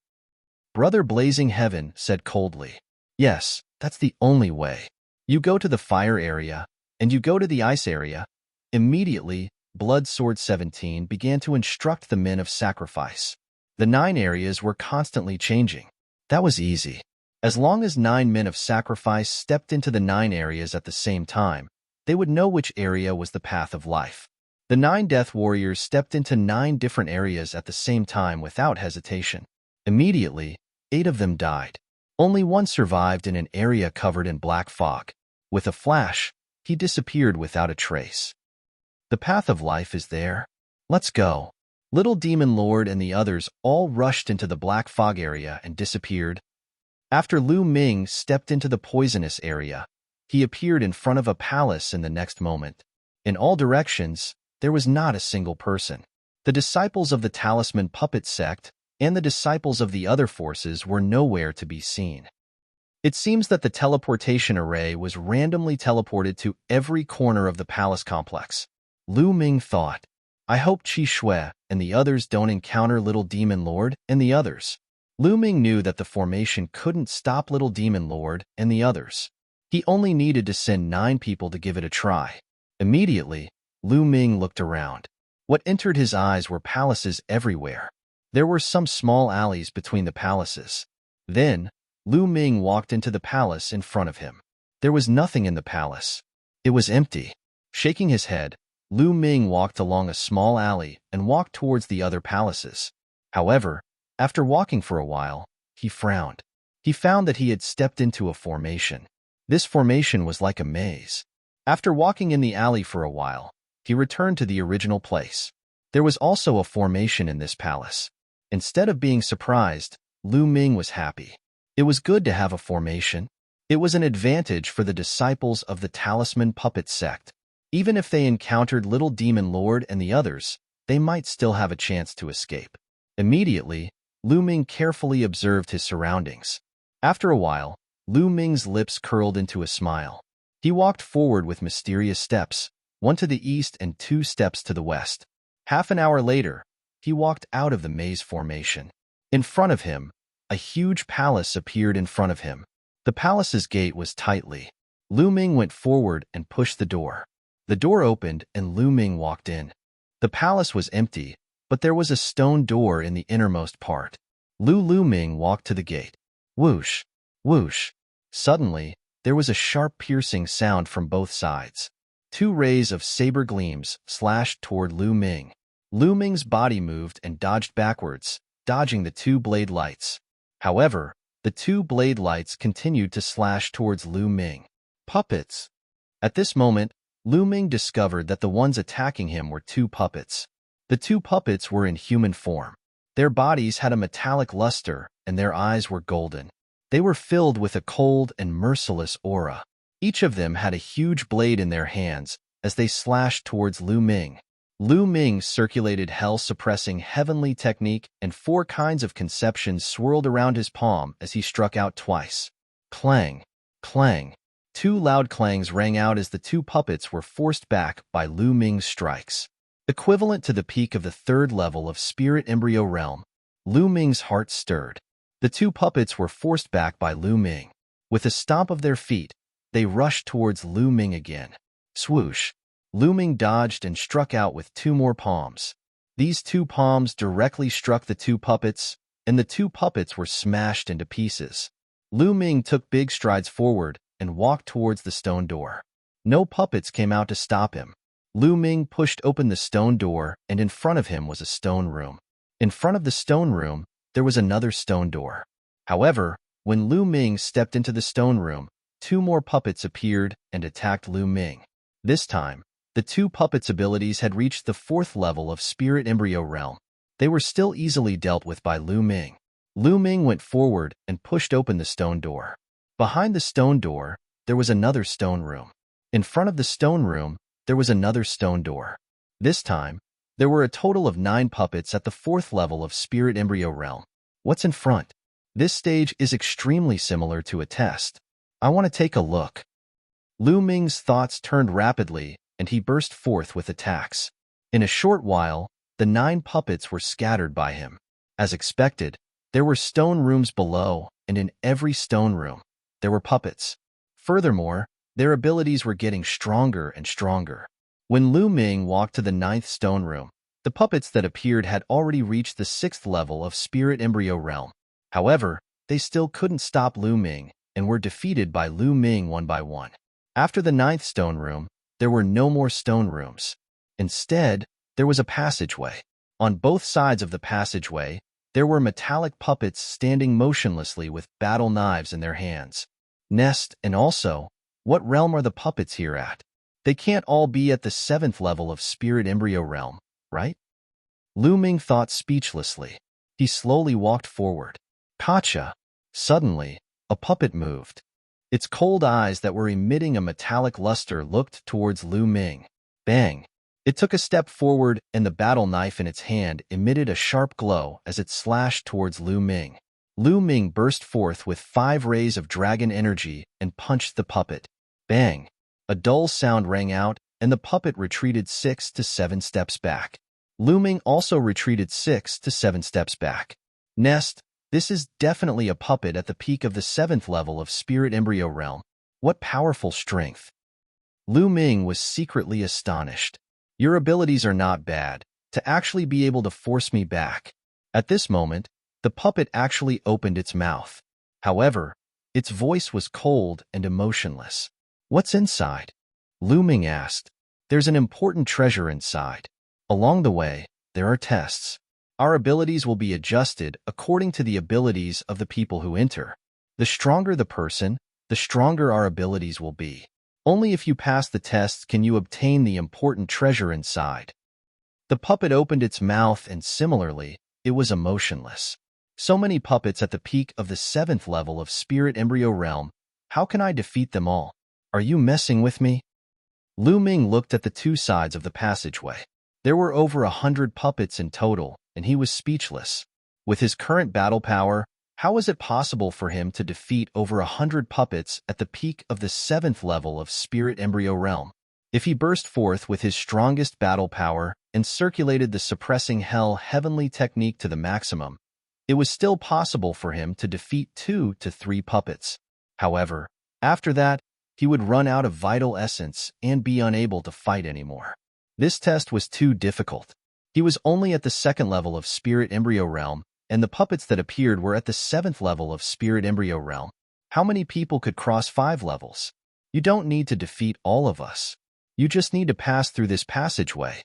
Brother Blazing Heaven said coldly. Yes, that's the only way. You go to the fire area, and you go to the ice area. Immediately, Blood Sword 17 began to instruct the men of sacrifice. The 9 areas were constantly changing. That was easy. As long as 9 men of sacrifice stepped into the 9 areas at the same time, they would know which area was the path of life. The 9 death warriors stepped into 9 different areas at the same time without hesitation. Immediately, 8 of them died. Only one survived in an area covered in black fog. With a flash, he disappeared without a trace. The path of life is there. Let's go. Little Demon Lord and the others all rushed into the black fog area and disappeared. After Lu Ming stepped into the poisonous area, he appeared in front of a palace in the next moment. In all directions, there was not a single person. The disciples of the Talisman Puppet sect and the disciples of the other forces were nowhere to be seen. It seems that the teleportation array was randomly teleported to every corner of the palace complex. Lu Ming thought, I hope Qi Shui and the others don't encounter Little Demon Lord and the others. Lu Ming knew that the formation couldn't stop Little Demon Lord and the others. He only needed to send 9 people to give it a try. Immediately, Lu Ming looked around. What entered his eyes were palaces everywhere. There were some small alleys between the palaces. Then, Lu Ming walked into the palace in front of him. There was nothing in the palace. It was empty. Shaking his head, Lu Ming walked along a small alley and walked towards the other palaces. However, after walking for a while, he frowned. He found that he had stepped into a formation. This formation was like a maze. After walking in the alley for a while, he returned to the original place. There was also a formation in this palace. Instead of being surprised, Lu Ming was happy. It was good to have a formation. It was an advantage for the disciples of the Talisman Puppet sect. Even if they encountered Little Demon Lord and the others, they might still have a chance to escape. Immediately, Lu Ming carefully observed his surroundings. After a while, Lu Ming's lips curled into a smile. He walked forward with mysterious steps, 1 to the east and 2 steps to the west. Half an hour later, he walked out of the maze formation. In front of him, a huge palace appeared in front of him. The palace's gate was tightly. Lu Ming went forward and pushed the door. The door opened and Lu Ming walked in. The palace was empty, but there was a stone door in the innermost part. Lu Ming walked to the gate. Whoosh, whoosh. Suddenly, there was a sharp piercing sound from both sides. 2 rays of saber gleams slashed toward Lu Ming. Lu Ming's body moved and dodged backwards, dodging the 2 blade lights. However, the 2 blade lights continued to slash towards Lu Ming. Puppets. At this moment, Lu Ming discovered that the ones attacking him were 2 puppets. The 2 puppets were in human form. Their bodies had a metallic luster, and their eyes were golden. They were filled with a cold and merciless aura. Each of them had a huge blade in their hands as they slashed towards Lu Ming. Lu Ming circulated hell-suppressing heavenly technique, and 4 kinds of conceptions swirled around his palm as he struck out twice. Clang, clang. 2 loud clangs rang out as the 2 puppets were forced back by Lu Ming's strikes. Equivalent to the peak of the 3rd level of Spirit Embryo Realm, Lu Ming's heart stirred. The 2 puppets were forced back by Lu Ming. With a stomp of their feet, they rushed towards Lu Ming again. Swoosh! Lu Ming dodged and struck out with 2 more palms. These 2 palms directly struck the 2 puppets, and the 2 puppets were smashed into pieces. Lu Ming took big strides forward and walked towards the stone door. No puppets came out to stop him. Lu Ming pushed open the stone door, and in front of him was a stone room. In front of the stone room, there was another stone door. However, when Lu Ming stepped into the stone room, 2 more puppets appeared and attacked Lu Ming. This time, the 2 puppets' abilities had reached the 4th level of Spirit Embryo Realm. They were still easily dealt with by Lu Ming. Lu Ming went forward and pushed open the stone door. Behind the stone door, there was another stone room. In front of the stone room, there was another stone door. This time, there were a total of 9 puppets at the 4th level of Spirit Embryo Realm. What's in front? This stage is extremely similar to a test. I want to take a look. Lu Ming's thoughts turned rapidly, and he burst forth with attacks. In a short while, the 9 puppets were scattered by him. As expected, there were stone rooms below, and in every stone room, there were puppets. Furthermore, their abilities were getting stronger and stronger. When Lu Ming walked to the 9th stone room, the puppets that appeared had already reached the 6th level of Spirit Embryo Realm. However, they still couldn't stop Lu Ming and were defeated by Lu Ming one by one. After the 9th stone room, there were no more stone rooms. Instead, there was a passageway. On both sides of the passageway, there were metallic puppets standing motionlessly with battle knives in their hands. Nest, and also, what realm are the puppets here at? They can't all be at the 7th level of Spirit Embryo Realm, right? Lu Ming thought speechlessly. He slowly walked forward. Gotcha! Suddenly, a puppet moved. Its cold eyes that were emitting a metallic luster looked towards Lu Ming. Bang! It took a step forward, and the battle knife in its hand emitted a sharp glow as it slashed towards Lu Ming. Lu Ming burst forth with 5 rays of dragon energy and punched the puppet. Bang! A dull sound rang out, and the puppet retreated 6 to 7 steps back. Lu Ming also retreated 6 to 7 steps back. Nest, this is definitely a puppet at the peak of the 7th level of Spirit Embryo Realm. What powerful strength! Lu Ming was secretly astonished. Your abilities are not bad, to actually be able to force me back. At this moment, the puppet actually opened its mouth. However, its voice was cold and emotionless. What's inside? Lu Ming asked. There's an important treasure inside. Along the way, there are tests. Our abilities will be adjusted according to the abilities of the people who enter. The stronger the person, the stronger our abilities will be. Only if you pass the tests can you obtain the important treasure inside. The puppet opened its mouth, and similarly, it was emotionless. So many puppets at the peak of the 7th level of Spirit Embryo Realm. How can I defeat them all? Are you messing with me? Lu Ming looked at the 2 sides of the passageway. There were over 100 puppets in total, and he was speechless. With his current battle power, how is it possible for him to defeat over 100 puppets at the peak of the 7th level of Spirit Embryo Realm? If he burst forth with his strongest battle power and circulated the suppressing hell heavenly technique to the maximum, it was still possible for him to defeat 2 to 3 puppets. However, after that, he would run out of vital essence and be unable to fight anymore. This test was too difficult. He was only at the 2nd level of Spirit Embryo Realm, and the puppets that appeared were at the 7th level of Spirit Embryo Realm. How many people could cross 5 levels? You don't need to defeat all of us. You just need to pass through this passageway.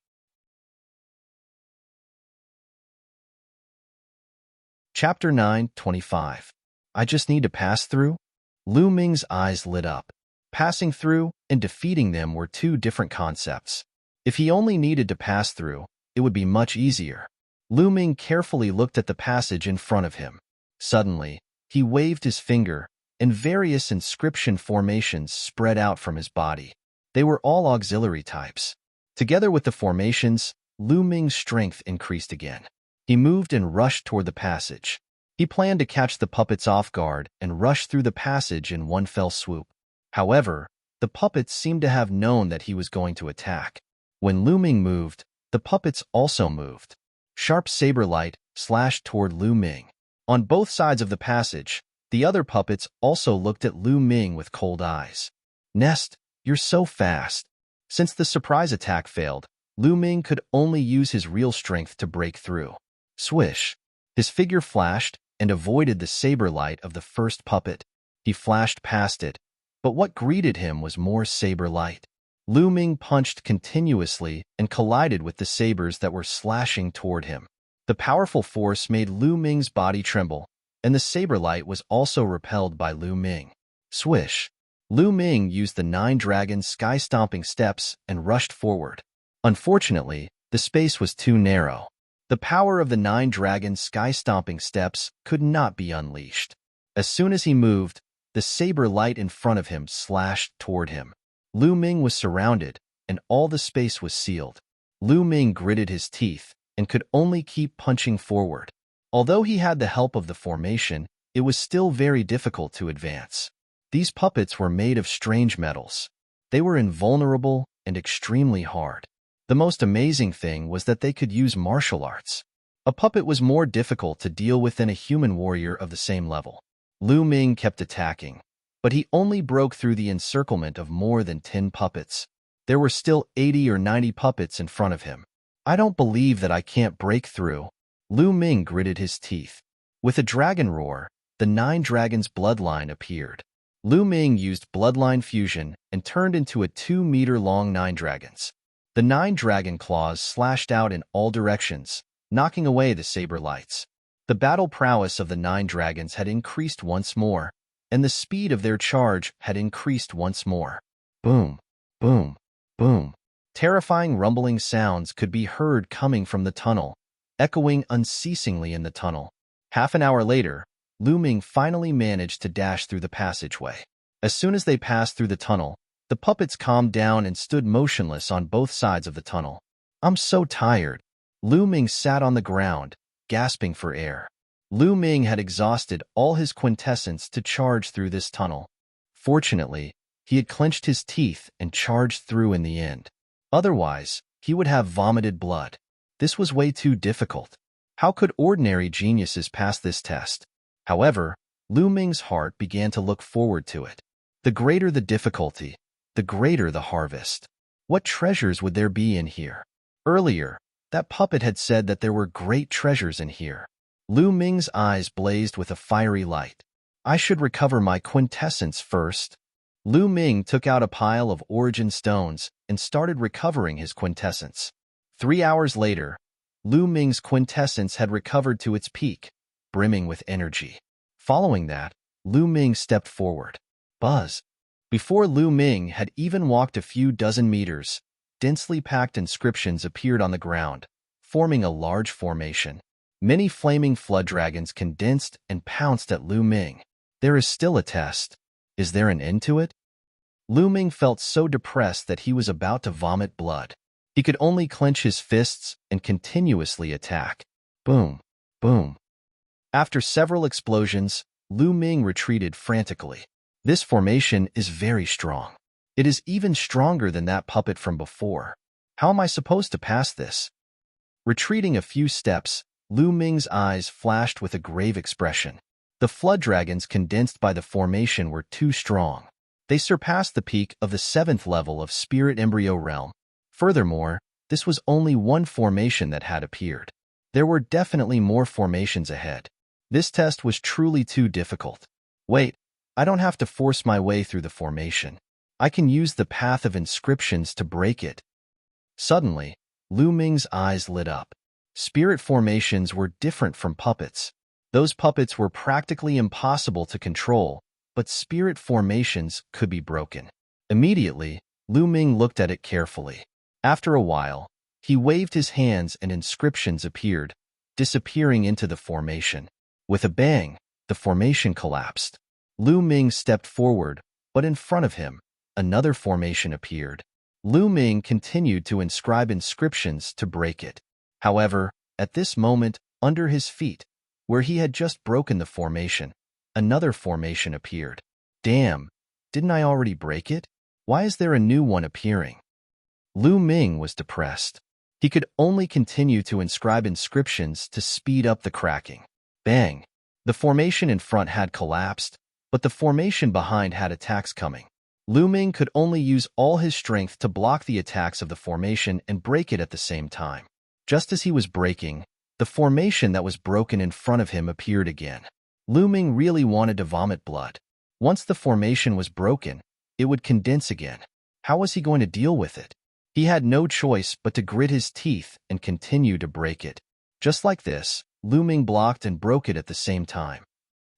Chapter 9:25. I just need to pass through? Lu Ming's eyes lit up. Passing through and defeating them were 2 different concepts. If he only needed to pass through, it would be much easier. Lu Ming carefully looked at the passage in front of him. Suddenly, he waved his finger, and various inscription formations spread out from his body. They were all auxiliary types. Together with the formations, Lu Ming's strength increased again. He moved and rushed toward the passage. He planned to catch the puppets off guard and rush through the passage in one fell swoop. However, the puppets seemed to have known that he was going to attack. When Lu Ming moved, the puppets also moved. Sharp saber light slashed toward Lu Ming. On both sides of the passage, The other puppets also looked at Lu Ming with cold eyes. Nest, you're so fast. Since the surprise attack failed, Lu Ming could only use his real strength to break through. Swish! His figure flashed and avoided the saber light of the first puppet. He flashed past it, but what greeted him was more saber light. Lu Ming punched continuously and collided with the sabers that were slashing toward him. The powerful force made Lu Ming's body tremble, and the saber light was also repelled by Lu Ming. Swish! Lu Ming used the 9-dragon sky-stomping steps and rushed forward. Unfortunately, the space was too narrow. The power of the 9-dragon sky-stomping steps could not be unleashed. As soon as he moved, the saber light in front of him slashed toward him. Lu Ming was surrounded, and all the space was sealed. Lu Ming gritted his teeth and could only keep punching forward. Although he had the help of the formation, it was still very difficult to advance. These puppets were made of strange metals. They were invulnerable and extremely hard. The most amazing thing was that they could use martial arts. A puppet was more difficult to deal with than a human warrior of the same level. Lu Ming kept attacking, but he only broke through the encirclement of more than 10 puppets. There were still 80 or 90 puppets in front of him. I don't believe that I can't break through. Lu Ming gritted his teeth. With a dragon roar, the 9 dragons' bloodline appeared. Lu Ming used bloodline fusion and turned into a 2-meter-long 9 dragons. The 9 dragon claws slashed out in all directions, knocking away the saber lights. The battle prowess of the 9 dragons had increased once more, and the speed of their charge had increased once more. Boom, boom, boom. Terrifying rumbling sounds could be heard coming from the tunnel, echoing unceasingly in the tunnel. Half an hour later, Lu Ming finally managed to dash through the passageway. As soon as they passed through the tunnel, the puppets calmed down and stood motionless on both sides of the tunnel. I'm so tired. Lu Ming sat on the ground, gasping for air. Lu Ming had exhausted all his quintessence to charge through this tunnel. Fortunately, he had clenched his teeth and charged through in the end. Otherwise, he would have vomited blood. This was way too difficult. How could ordinary geniuses pass this test? However, Lu Ming's heart began to look forward to it. The greater the difficulty, the greater the harvest. What treasures would there be in here? Earlier, that puppet had said that there were great treasures in here. Lu Ming's eyes blazed with a fiery light. I should recover my quintessence first. Lu Ming took out a pile of origin stones and started recovering his quintessence. 3 hours later, Lu Ming's quintessence had recovered to its peak, brimming with energy. Following that, Lu Ming stepped forward. Buzz! Before Lu Ming had even walked a few dozen meters, densely packed inscriptions appeared on the ground, forming a large formation. Many flaming flood dragons condensed and pounced at Lu Ming. There is still a test. Is there an end to it? Lu Ming felt so depressed that he was about to vomit blood. He could only clench his fists and continuously attack. Boom, boom. After several explosions, Lu Ming retreated frantically. This formation is very strong. It is even stronger than that puppet from before. How am I supposed to pass this? Retreating a few steps, Lu Ming's eyes flashed with a grave expression. The flood dragons condensed by the formation were too strong. They surpassed the peak of the 7th level of Spirit Embryo Realm. Furthermore, this was only one formation that had appeared. There were definitely more formations ahead. This test was truly too difficult. Wait, I don't have to force my way through the formation. I can use the path of inscriptions to break it. Suddenly, Lu Ming's eyes lit up. Spirit formations were different from puppets. Those puppets were practically impossible to control, but spirit formations could be broken. Immediately, Lu Ming looked at it carefully. After a while, he waved his hands and inscriptions appeared, disappearing into the formation. With a bang, the formation collapsed. Lu Ming stepped forward, but in front of him, another formation appeared. Lu Ming continued to inscribe inscriptions to break it. However, at this moment, under his feet, where he had just broken the formation, another formation appeared. Damn, didn't I already break it? Why is there a new one appearing? Lu Ming was depressed. He could only continue to inscribe inscriptions to speed up the cracking. Bang! The formation in front had collapsed, but the formation behind had attacks coming. Lu Ming could only use all his strength to block the attacks of the formation and break it at the same time. Just as he was breaking, the formation that was broken in front of him appeared again. Lu Ming really wanted to vomit blood. Once the formation was broken, it would condense again. How was he going to deal with it? He had no choice but to grit his teeth and continue to break it. Just like this, Lu Ming blocked and broke it at the same time.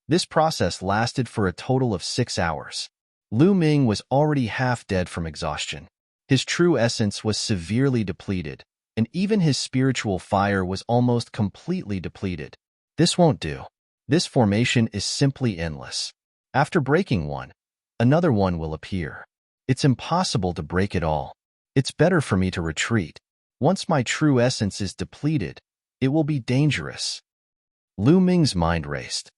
This process lasted for a total of 6 hours. Lu Ming was already half dead from exhaustion. His true essence was severely depleted, and even his spiritual fire was almost completely depleted. This won't do. This formation is simply endless. After breaking one, another one will appear. It's impossible to break it all. It's better for me to retreat. Once my true essence is depleted, it will be dangerous. Lu Ming's mind raced.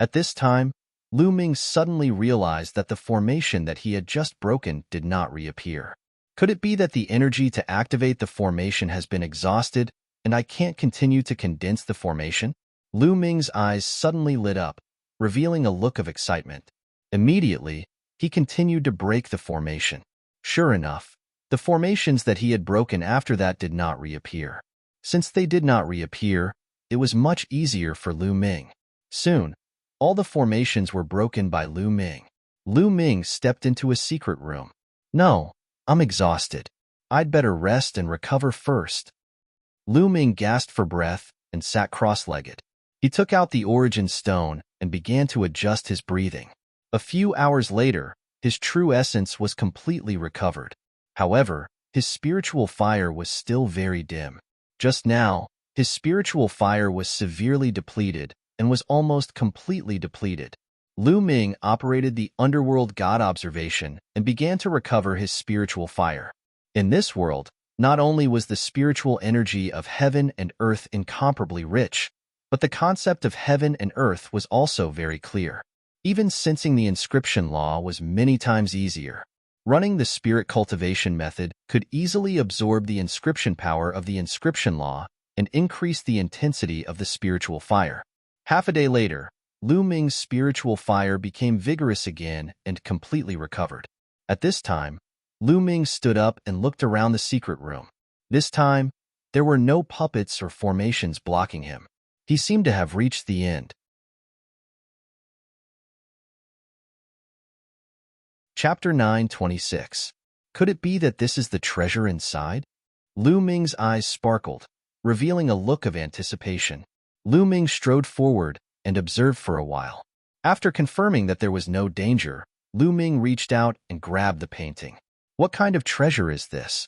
At this time, Lu Ming suddenly realized that the formation that he had just broken did not reappear. Could it be that the energy to activate the formation has been exhausted and I can't continue to condense the formation? Lu Ming's eyes suddenly lit up, revealing a look of excitement. Immediately, he continued to break the formation. Sure enough, the formations that he had broken after that did not reappear. Since they did not reappear, it was much easier for Lu Ming. Soon, all the formations were broken by Lu Ming. Lu Ming stepped into a secret room. No, I'm exhausted. I'd better rest and recover first. Lu Ming gasped for breath and sat cross-legged. He took out the origin stone and began to adjust his breathing. A few hours later, his true essence was completely recovered. However, his spiritual fire was still very dim. Just now, his spiritual fire was severely depleted and was almost completely depleted. Lu Ming operated the underworld god observation and began to recover his spiritual fire. In this world, not only was the spiritual energy of heaven and earth incomparably rich, but the concept of heaven and earth was also very clear. Even sensing the inscription law was many times easier. Running the spirit cultivation method could easily absorb the inscription power of the inscription law and increase the intensity of the spiritual fire. Half a day later, Lu Ming's spiritual fire became vigorous again and completely recovered. At this time, Lu Ming stood up and looked around the secret room. This time, there were no puppets or formations blocking him. He seemed to have reached the end. Chapter 9:26. Could it be that this is the treasure inside? Lu Ming's eyes sparkled, revealing a look of anticipation. Lu Ming strode forward and observed for a while. After confirming that there was no danger, Lu Ming reached out and grabbed the painting. What kind of treasure is this?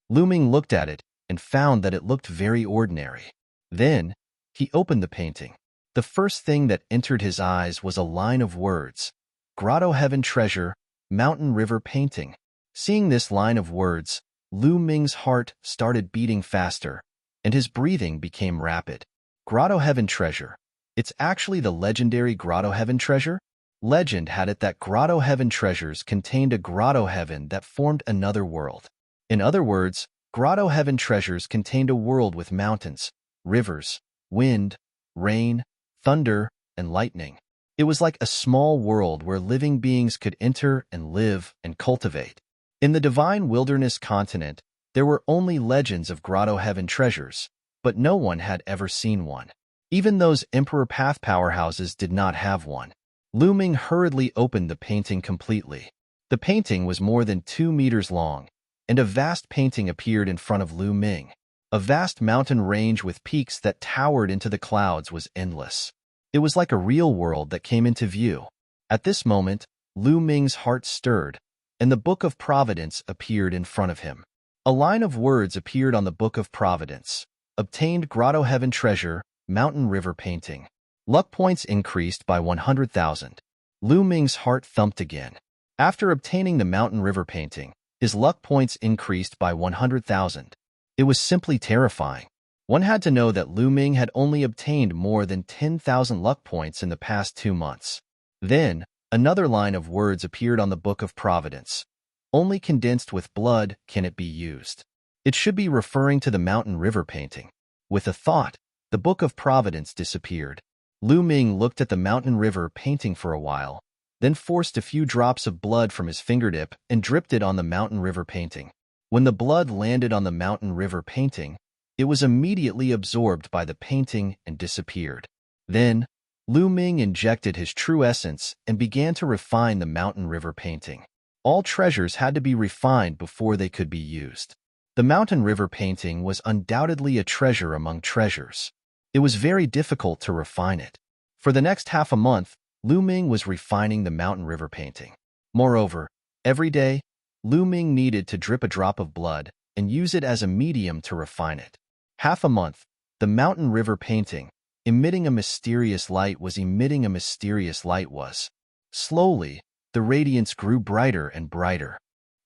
Lu Ming looked at it and found that it looked very ordinary. Then, he opened the painting. The first thing that entered his eyes was a line of words. Grotto Heaven Treasure, Mountain River Painting. Seeing this line of words, Lu Ming's heart started beating faster, and his breathing became rapid. Grotto Heaven Treasure. It's actually the legendary Grotto Heaven Treasure? Legend had it that Grotto Heaven treasures contained a Grotto Heaven that formed another world. In other words, Grotto Heaven treasures contained a world with mountains, rivers, wind, rain, thunder, and lightning. It was like a small world where living beings could enter and live and cultivate. In the divine wilderness continent, there were only legends of Grotto Heaven treasures, but no one had ever seen one. Even those Emperor Path powerhouses did not have one. Lu Ming hurriedly opened the painting completely. The painting was more than 2 meters long, and a vast painting appeared in front of Lu Ming. A vast mountain range with peaks that towered into the clouds was endless. It was like a real world that came into view. At this moment, Lu Ming's heart stirred, and the Book of Providence appeared in front of him. A line of words appeared on the Book of Providence. Obtained Grotto Heaven Treasure, Mountain River Painting. Luck points increased by 100,000. Lu Ming's heart thumped again. After obtaining the Mountain River Painting, his luck points increased by 100,000. It was simply terrifying. One had to know that Lu Ming had only obtained more than 10,000 luck points in the past 2 months. Then, another line of words appeared on the Book of Providence. Only condensed with blood can it be used. It should be referring to the Mountain River Painting. With a thought, the Book of Providence disappeared. Lu Ming looked at the mountain river painting for a while, then forced a few drops of blood from his fingertip and dripped it on the mountain river painting. When the blood landed on the mountain river painting, it was immediately absorbed by the painting and disappeared. Then, Lu Ming injected his true essence and began to refine the mountain river painting. All treasures had to be refined before they could be used. The mountain river painting was undoubtedly a treasure among treasures. It was very difficult to refine it. For the next half a month, Lu Ming was refining the mountain river painting. Moreover, every day, Lu Ming needed to drip a drop of blood and use it as a medium to refine it. Half a month, the mountain river painting, emitting a mysterious light was. Slowly, the radiance grew brighter and brighter.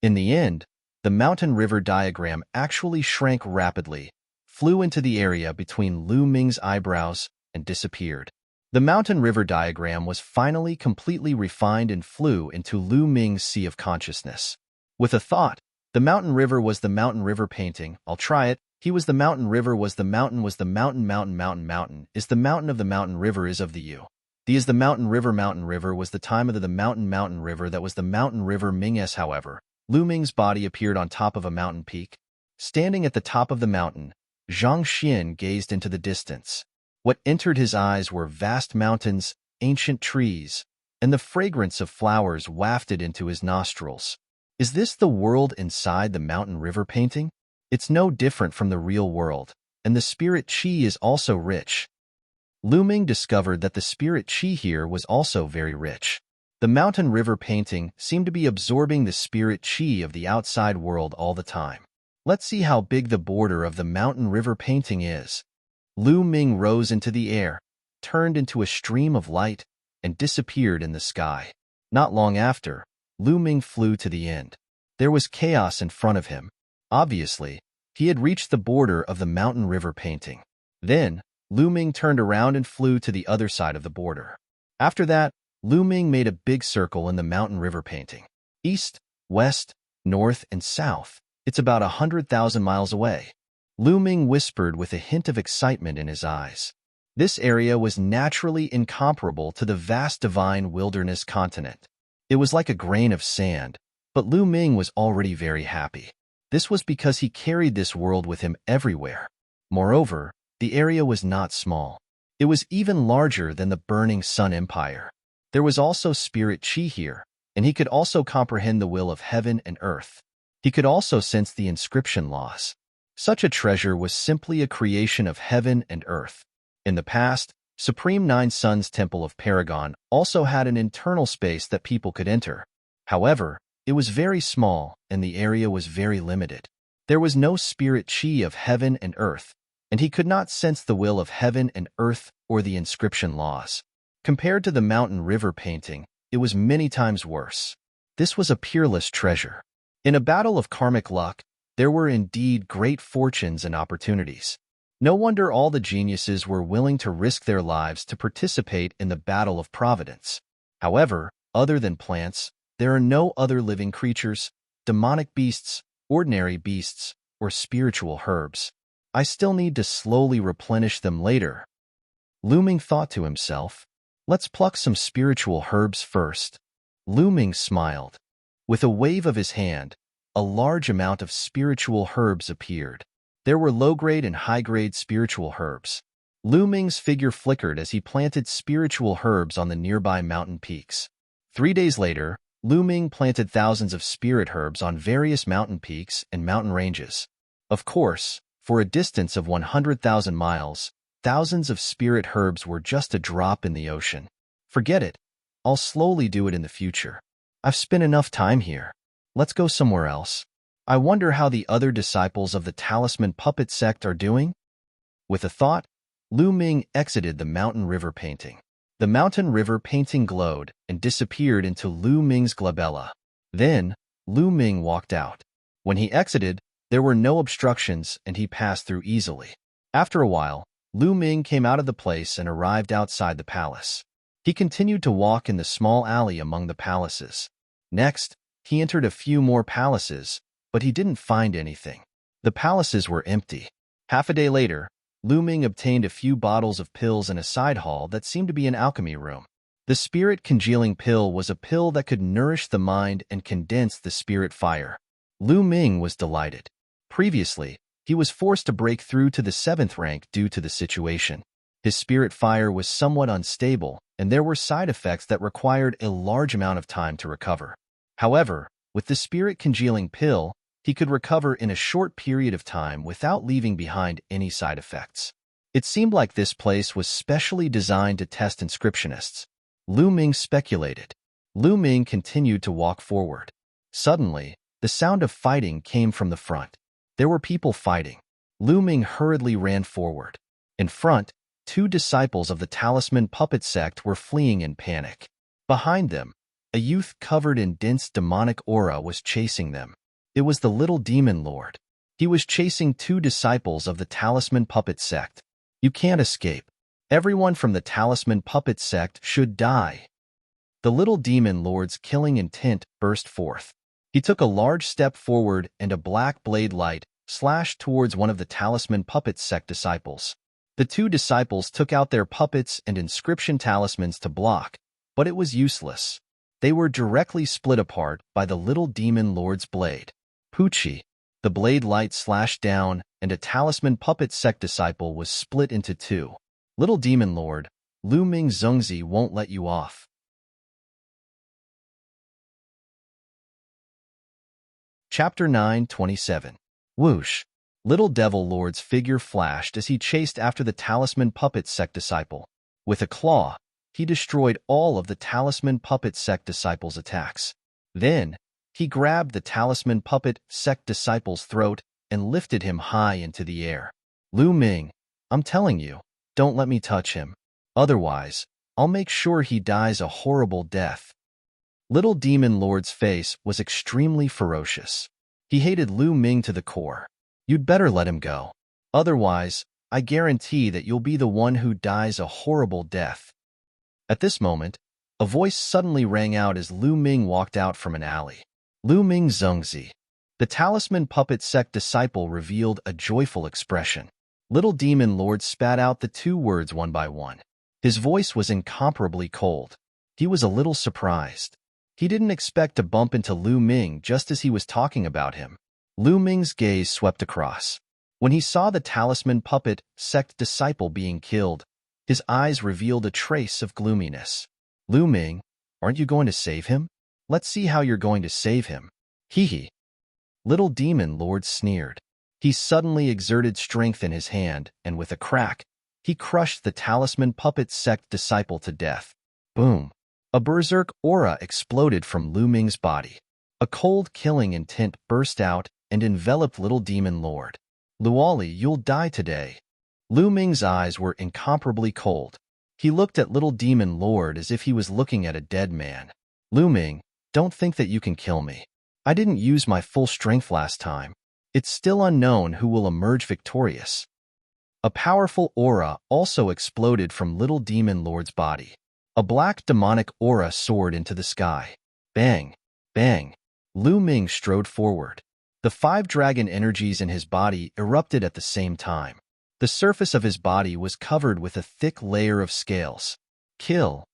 In the end, the mountain river diagram actually shrank rapidly, flew into the area between Lu Ming's eyebrows, and disappeared. The mountain river diagram was finally completely refined and flew into Lu Ming's sea of consciousness. With a thought, the mountain river was the mountain river painting. I'll try it. He was the mountain river was the mountain is the mountain of the mountain river is of the you. The is the mountain river was the time of the mountain river that was the mountain river Ming-s. However, Lu Ming's body appeared on top of a mountain peak. Standing at the top of the mountain, Zhang Xian gazed into the distance. What entered his eyes were vast mountains, ancient trees, and the fragrance of flowers wafted into his nostrils. Is this the world inside the mountain river painting? It's no different from the real world, and the spirit qi is also rich. Lu Ming discovered that the spirit qi here was also very rich. The mountain river painting seemed to be absorbing the spirit qi of the outside world all the time. Let's see how big the border of the mountain river painting is. Lu Ming rose into the air, turned into a stream of light, and disappeared in the sky. Not long after, Lu Ming flew to the end. There was chaos in front of him. Obviously, he had reached the border of the mountain river painting. Then, Lu Ming turned around and flew to the other side of the border. After that, Lu Ming made a big circle in the mountain river painting. East, west, north, and south. It's about 100,000 miles away. Lu Ming whispered with a hint of excitement in his eyes. This area was naturally incomparable to the vast divine wilderness continent. It was like a grain of sand, but Lu Ming was already very happy. This was because he carried this world with him everywhere. Moreover, the area was not small. It was even larger than the burning sun empire. There was also spirit qi here, and he could also comprehend the will of heaven and earth. He could also sense the inscription laws. Such a treasure was simply a creation of heaven and earth. In the past, Supreme Nine Suns Temple of Paragon also had an internal space that people could enter. However, it was very small and the area was very limited. There was no spirit qi of heaven and earth, and he could not sense the will of heaven and earth or the inscription laws. Compared to the mountain river painting, it was many times worse. This was a peerless treasure. In a battle of karmic luck, there were indeed great fortunes and opportunities. No wonder all the geniuses were willing to risk their lives to participate in the battle of providence. However, other than plants, there are no other living creatures, demonic beasts, ordinary beasts, or spiritual herbs. I still need to slowly replenish them later. Lu Ming thought to himself, let's pluck some spiritual herbs first. Lu Ming smiled. With a wave of his hand, a large amount of spiritual herbs appeared. There were low-grade and high-grade spiritual herbs. Lu Ming's figure flickered as he planted spiritual herbs on the nearby mountain peaks. 3 days later, Lu Ming planted thousands of spirit herbs on various mountain peaks and mountain ranges. Of course, for a distance of 100,000 miles, thousands of spirit herbs were just a drop in the ocean. Forget it. I'll slowly do it in the future. I've spent enough time here. Let's go somewhere else. I wonder how the other disciples of the Talisman Puppet sect are doing? With a thought, Lu Ming exited the mountain river painting. The mountain river painting glowed and disappeared into Lu Ming's glabella. Then, Lu Ming walked out. When he exited, there were no obstructions and he passed through easily. After a while, Lu Ming came out of the place and arrived outside the palace. He continued to walk in the small alley among the palaces. Next, he entered a few more palaces, but he didn't find anything. The palaces were empty. Half a day later, Lu Ming obtained a few bottles of pills in a side hall that seemed to be an alchemy room. The spirit congealing pill was a pill that could nourish the mind and condense the spirit fire. Lu Ming was delighted. Previously, he was forced to break through to the 7th rank due to the situation. His spirit fire was somewhat unstable, and there were side effects that required a large amount of time to recover. However, with the spirit congealing pill, he could recover in a short period of time without leaving behind any side effects. It seemed like this place was specially designed to test inscriptionists. Lu Ming speculated. Lu Ming continued to walk forward. Suddenly, the sound of fighting came from the front. There were people fighting. Lu Ming hurriedly ran forward. In front, 2 disciples of the Talisman Puppet sect were fleeing in panic. Behind them, a youth covered in dense demonic aura was chasing them. It was the little demon lord. He was chasing 2 disciples of the Talisman Puppet sect. You can't escape. Everyone from the Talisman Puppet sect should die. The little demon lord's killing intent burst forth. He took a large step forward and a black blade light slashed towards one of the Talisman Puppet sect disciples. The 2 disciples took out their puppets and inscription talismans to block, but it was useless. They were directly split apart by the little demon lord's blade. Poochie. The blade light slashed down, and a Talisman Puppet sect disciple was split into 2. Little demon lord, Lu Ming Zhongzi won't let you off. Chapter 9:27. Whoosh. Little Devil Lord's figure flashed as he chased after the Talisman Puppet sect disciple. With a claw, he destroyed all of the Talisman Puppet sect disciple's attacks. Then, he grabbed the Talisman Puppet sect disciple's throat and lifted him high into the air. Lu Ming, I'm telling you, don't let me touch him. Otherwise, I'll make sure he dies a horrible death. Little Demon Lord's face was extremely ferocious. He hated Lu Ming to the core. You'd better let him go. Otherwise, I guarantee that you'll be the one who dies a horrible death. At this moment, a voice suddenly rang out as Lu Ming walked out from an alley. Lu Ming Zhongzi. The Talisman Puppet sect disciple revealed a joyful expression. Little Demon Lord spat out the 2 words one by one. His voice was incomparably cold. He was a little surprised. He didn't expect to bump into Lu Ming just as he was talking about him. Lu Ming's gaze swept across. When he saw the Talisman Puppet sect disciple being killed, his eyes revealed a trace of gloominess. Lu Ming, aren't you going to save him? Let's see how you're going to save him. Hee hee. Little Demon Lord sneered. He suddenly exerted strength in his hand, and with a crack, he crushed the Talisman Puppet sect disciple to death. Boom. A berserk aura exploded from Lu Ming's body. A cold killing intent burst out and enveloped Little Demon Lord. Luoli, you'll die today. Lu Ming's eyes were incomparably cold. He looked at Little Demon Lord as if he was looking at a dead man. Lu Ming, don't think that you can kill me. I didn't use my full strength last time. It's still unknown who will emerge victorious. A powerful aura also exploded from Little Demon Lord's body. A black demonic aura soared into the sky. Bang! Bang! Lu Ming strode forward. The 5 dragon energies in his body erupted at the same time. The surface of his body was covered with a thick layer of scales. Kill!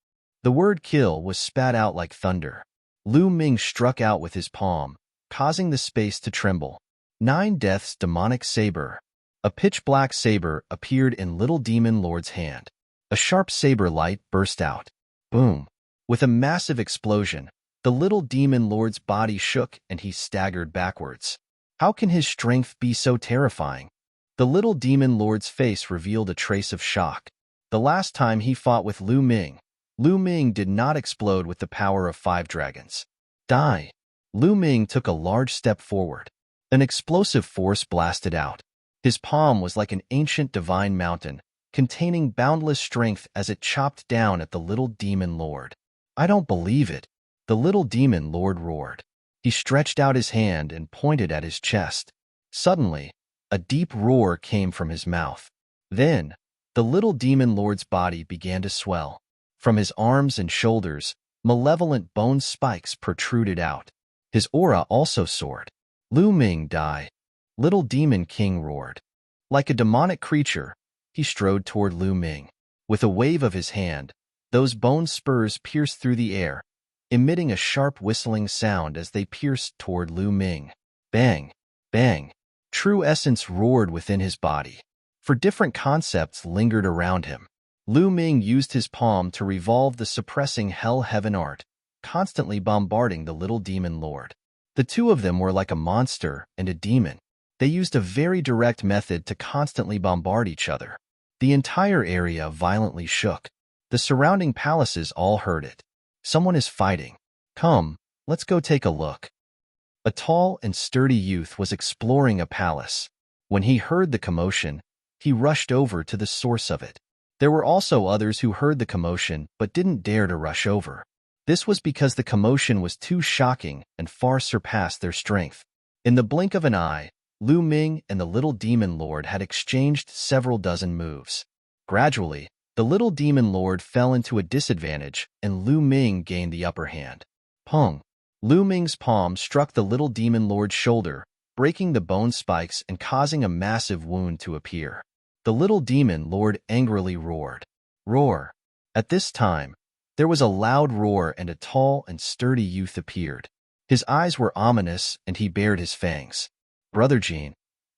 The word kill was spat out like thunder. Lu Ming struck out with his palm, causing the space to tremble. 9 Death's demonic saber. A pitch-black saber appeared in Little Demon Lord's hand. A sharp saber light burst out. Boom! With a massive explosion, the Little Demon Lord's body shook and he staggered backwards. How can his strength be so terrifying? The Little Demon Lord's face revealed a trace of shock. The last time he fought with Lu Ming did not explode with the power of 5 dragons. Die! Lu Ming took a large step forward. An explosive force blasted out. His palm was like an ancient divine mountain, containing boundless strength as it chopped down at the Little Demon Lord. I don't believe it. The Little Demon Lord roared. He stretched out his hand and pointed at his chest. Suddenly, a deep roar came from his mouth. Then, the Little Demon Lord's body began to swell. From his arms and shoulders, malevolent bone spikes protruded out. His aura also soared. Lu Ming, die! Little Demon King roared. Like a demonic creature, he strode toward Lu Ming. With a wave of his hand, those bone spurs pierced through the air, emitting a sharp whistling sound as they pierced toward Lu Ming. Bang! Bang! True essence roared within his body. For different concepts lingered around him. Lu Ming used his palm to revolve the suppressing hell-heaven art, constantly bombarding the little demon lord. The two of them were like a monster and a demon. They used a very direct method to constantly bombard each other. The entire area violently shook. The surrounding palaces all heard it. Someone is fighting. Come, let's go take a look. A tall and sturdy youth was exploring a palace. When he heard the commotion, he rushed over to the source of it. There were also others who heard the commotion but didn't dare to rush over. This was because the commotion was too shocking and far surpassed their strength. In the blink of an eye, Lu Ming and the little demon lord had exchanged several dozen moves. Gradually, the little demon lord fell into a disadvantage and Lu Ming gained the upper hand. Pong! Lu Ming's palm struck the little demon lord's shoulder, breaking the bone spikes and causing a massive wound to appear. The little demon lord angrily roared. Roar! At this time, there was a loud roar and a tall and sturdy youth appeared. His eyes were ominous and he bared his fangs. Brother Jean,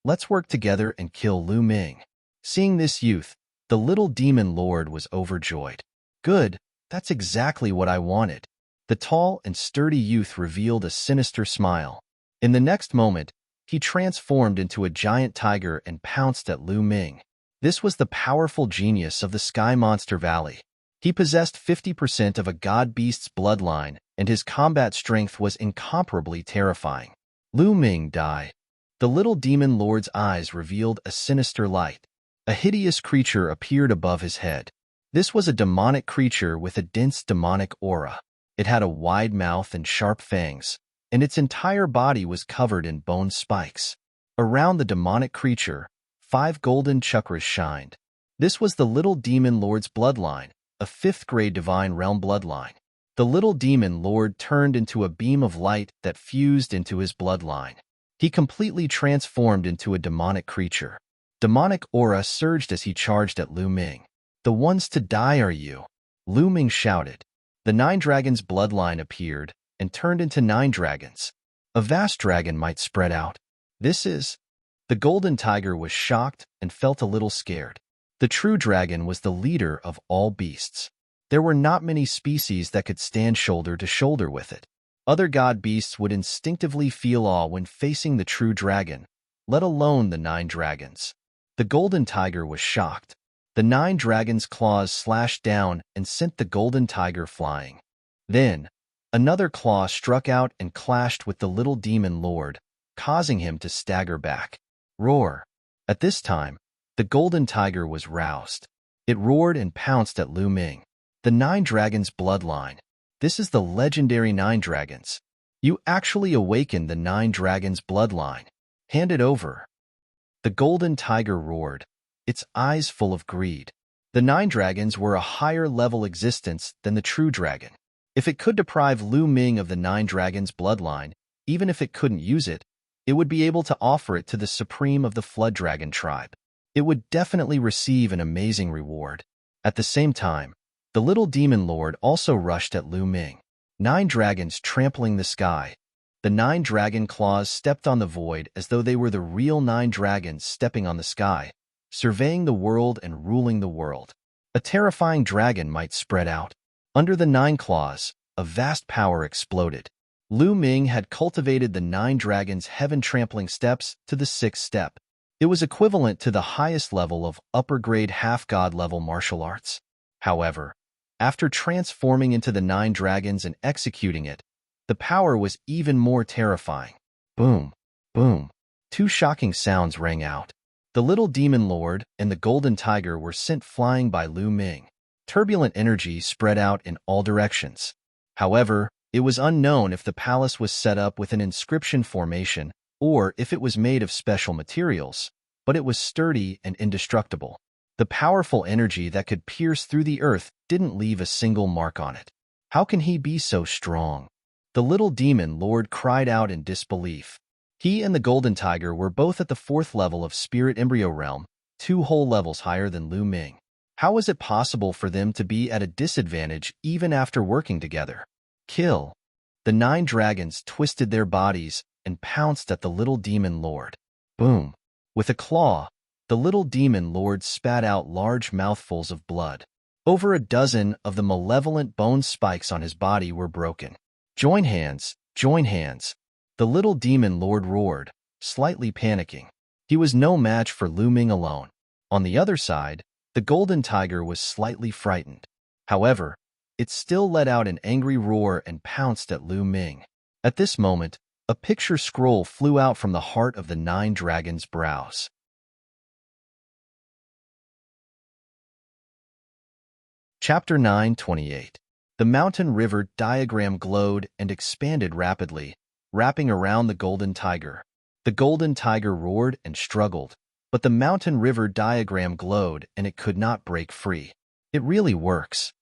let's work together and kill Lu Ming. Seeing this youth, the little demon lord was overjoyed. Good, that's exactly what I wanted. The tall and sturdy youth revealed a sinister smile. In the next moment, he transformed into a giant tiger and pounced at Lu Ming. This was the powerful genius of the Sky Monster Valley. He possessed 50% of a god beast's bloodline, and his combat strength was incomparably terrifying. Lu Ming died. The little demon lord's eyes revealed a sinister light. A hideous creature appeared above his head. This was a demonic creature with a dense demonic aura. It had a wide mouth and sharp fangs, and its entire body was covered in bone spikes. Around the demonic creature, 5 golden chakras shined. This was the little demon lord's bloodline, a 5th-grade divine realm bloodline. The little demon lord turned into a beam of light that fused into his bloodline. He completely transformed into a demonic creature. Demonic aura surged as he charged at Lu Ming. The ones to die are you, Lu Ming shouted. The 9 dragons' bloodline appeared and turned into 9 dragons. A vast dragon might spread out. This is... The golden tiger was shocked and felt a little scared. The true dragon was the leader of all beasts. There were not many species that could stand shoulder to shoulder with it. Other god beasts would instinctively feel awe when facing the true dragon, let alone the 9 dragons. The golden tiger was shocked. The 9 dragons' claws slashed down and sent the golden tiger flying. Then, another claw struck out and clashed with the little demon lord, causing him to stagger back. Roar! At this time, the golden tiger was roused. It roared and pounced at Lu Ming. The 9 dragons' bloodline. This is the legendary 9 dragons. You actually awakened the 9 dragons' bloodline. Hand it over. The golden tiger roared, its eyes full of greed. The 9 dragons were a higher-level existence than the true dragon. If it could deprive Lu Ming of the 9 dragons' bloodline, even if it couldn't use it, it would be able to offer it to the supreme of the Flood Dragon tribe. It would definitely receive an amazing reward. At the same time, the little demon lord also rushed at Lu Ming. 9 dragons trampling the sky. The 9 dragon claws stepped on the void as though they were the real 9 dragons stepping on the sky, surveying the world and ruling the world. A terrifying dragon might spread out. Under the 9 claws, a vast power exploded. Lu Ming had cultivated the 9 dragons' heaven-trampling steps to the 6th step. It was equivalent to the highest level of upper-grade half-god level martial arts. However, after transforming into the 9 dragons and executing it, the power was even more terrifying. Boom, boom. 2 shocking sounds rang out. The little demon lord and the golden tiger were sent flying by Lu Ming. Turbulent energy spread out in all directions. However, it was unknown if the palace was set up with an inscription formation or if it was made of special materials, but it was sturdy and indestructible. The powerful energy that could pierce through the earth didn't leave a single mark on it. How can he be so strong? The little demon lord cried out in disbelief. He and the golden tiger were both at the 4th level of spirit embryo realm, 2 whole levels higher than Lu Ming. How was it possible for them to be at a disadvantage even after working together? Kill. The 9 dragons twisted their bodies and pounced at the little demon lord. Boom. With a claw, the little demon lord spat out large mouthfuls of blood. Over a dozen of the malevolent bone spikes on his body were broken. Join hands, join hands. The little demon lord roared, slightly panicking. He was no match for Lu Ming alone. On the other side, the golden tiger was slightly frightened. However, it still let out an angry roar and pounced at Lu Ming. At this moment, a picture scroll flew out from the heart of the 9 dragons' brows. Chapter 9:28. The mountain river diagram glowed and expanded rapidly, wrapping around the golden tiger. The golden tiger roared and struggled, but the mountain river diagram glowed and it could not break free. It really works.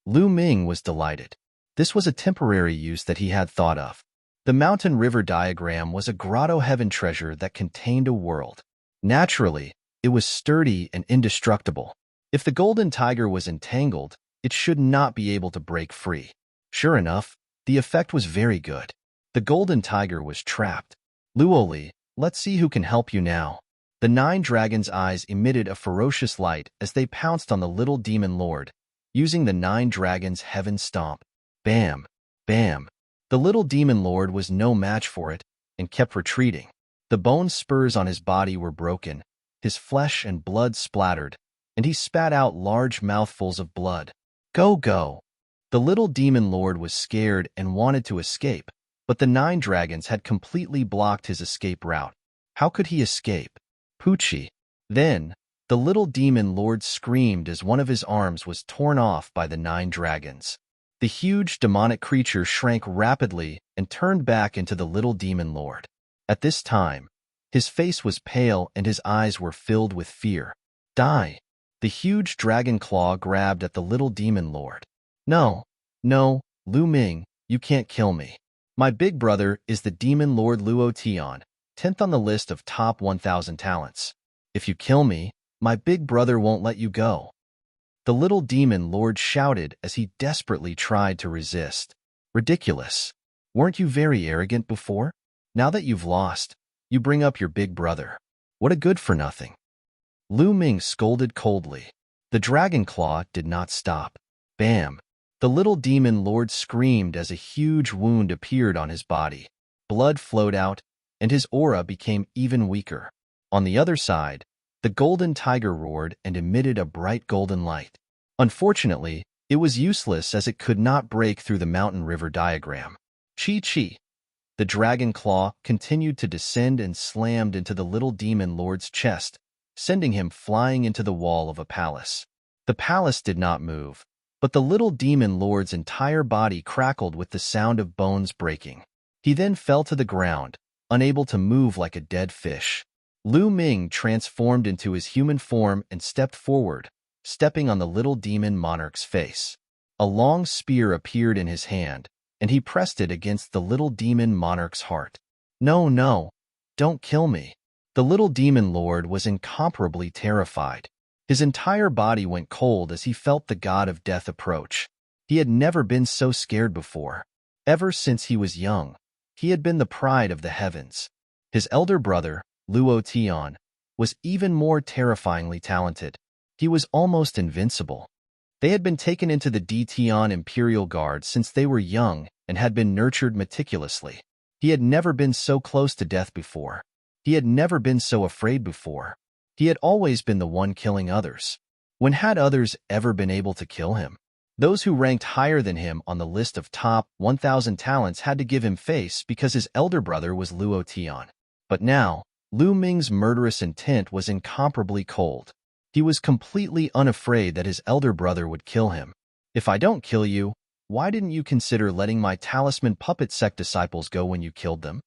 Lu Ming was delighted. This was a temporary use that he had thought of. The mountain river diagram was a grotto heaven treasure that contained a world. Naturally, it was sturdy and indestructible. If the golden tiger was entangled, it should not be able to break free. Sure enough, the effect was very good. The golden tiger was trapped. Luoli, let's see who can help you now. The 9 dragons' eyes emitted a ferocious light as they pounced on the little demon lord, using the 9 dragons' heaven stomp. Bam! Bam! The little demon lord was no match for it and kept retreating. The bone spurs on his body were broken, his flesh and blood splattered, and he spat out large mouthfuls of blood. Go, go! The little demon lord was scared and wanted to escape, but the 9 dragons had completely blocked his escape route. How could he escape? Poochie. Then, the little demon lord screamed as one of his arms was torn off by the 9 dragons. The huge demonic creature shrank rapidly and turned back into the little demon lord. At this time, his face was pale and his eyes were filled with fear. Die! The huge dragon claw grabbed at the little demon lord. No, no, Lu Ming, you can't kill me. My big brother is the demon lord Luo Tian, 10th on the list of top 1,000 talents. If you kill me, my big brother won't let you go. The little demon lord shouted as he desperately tried to resist. Ridiculous. Weren't you very arrogant before? Now that you've lost, you bring up your big brother. What a good-for-nothing. Lu Ming scolded coldly. The dragon claw did not stop. Bam! The little demon lord screamed as a huge wound appeared on his body. Blood flowed out, and his aura became even weaker. On the other side, the golden tiger roared and emitted a bright golden light. Unfortunately, it was useless as it could not break through the mountain river diagram. Chi-chi! The dragon claw continued to descend and slammed into the little demon lord's chest, sending him flying into the wall of a palace. The palace did not move, but the little demon lord's entire body crackled with the sound of bones breaking. He then fell to the ground, unable to move like a dead fish. Lu Ming transformed into his human form and stepped forward, stepping on the little demon monarch's face. A long spear appeared in his hand, and he pressed it against the little demon monarch's heart. No, no, don't kill me. The little demon lord was incomparably terrified. His entire body went cold as he felt the god of death approach. He had never been so scared before. Ever since he was young, he had been the pride of the heavens. His elder brother, Luo Tian, was even more terrifyingly talented. He was almost invincible. They had been taken into the Tian Imperial Guard since they were young and had been nurtured meticulously. He had never been so close to death before. He had never been so afraid before. He had always been the one killing others. When had others ever been able to kill him? Those who ranked higher than him on the list of top 1,000 talents had to give him face because his elder brother was Luo Tian. But now, Lu Ming's murderous intent was incomparably cold. He was completely unafraid that his elder brother would kill him. If I don't kill you, why didn't you consider letting my talisman puppet sect disciples go when you killed them?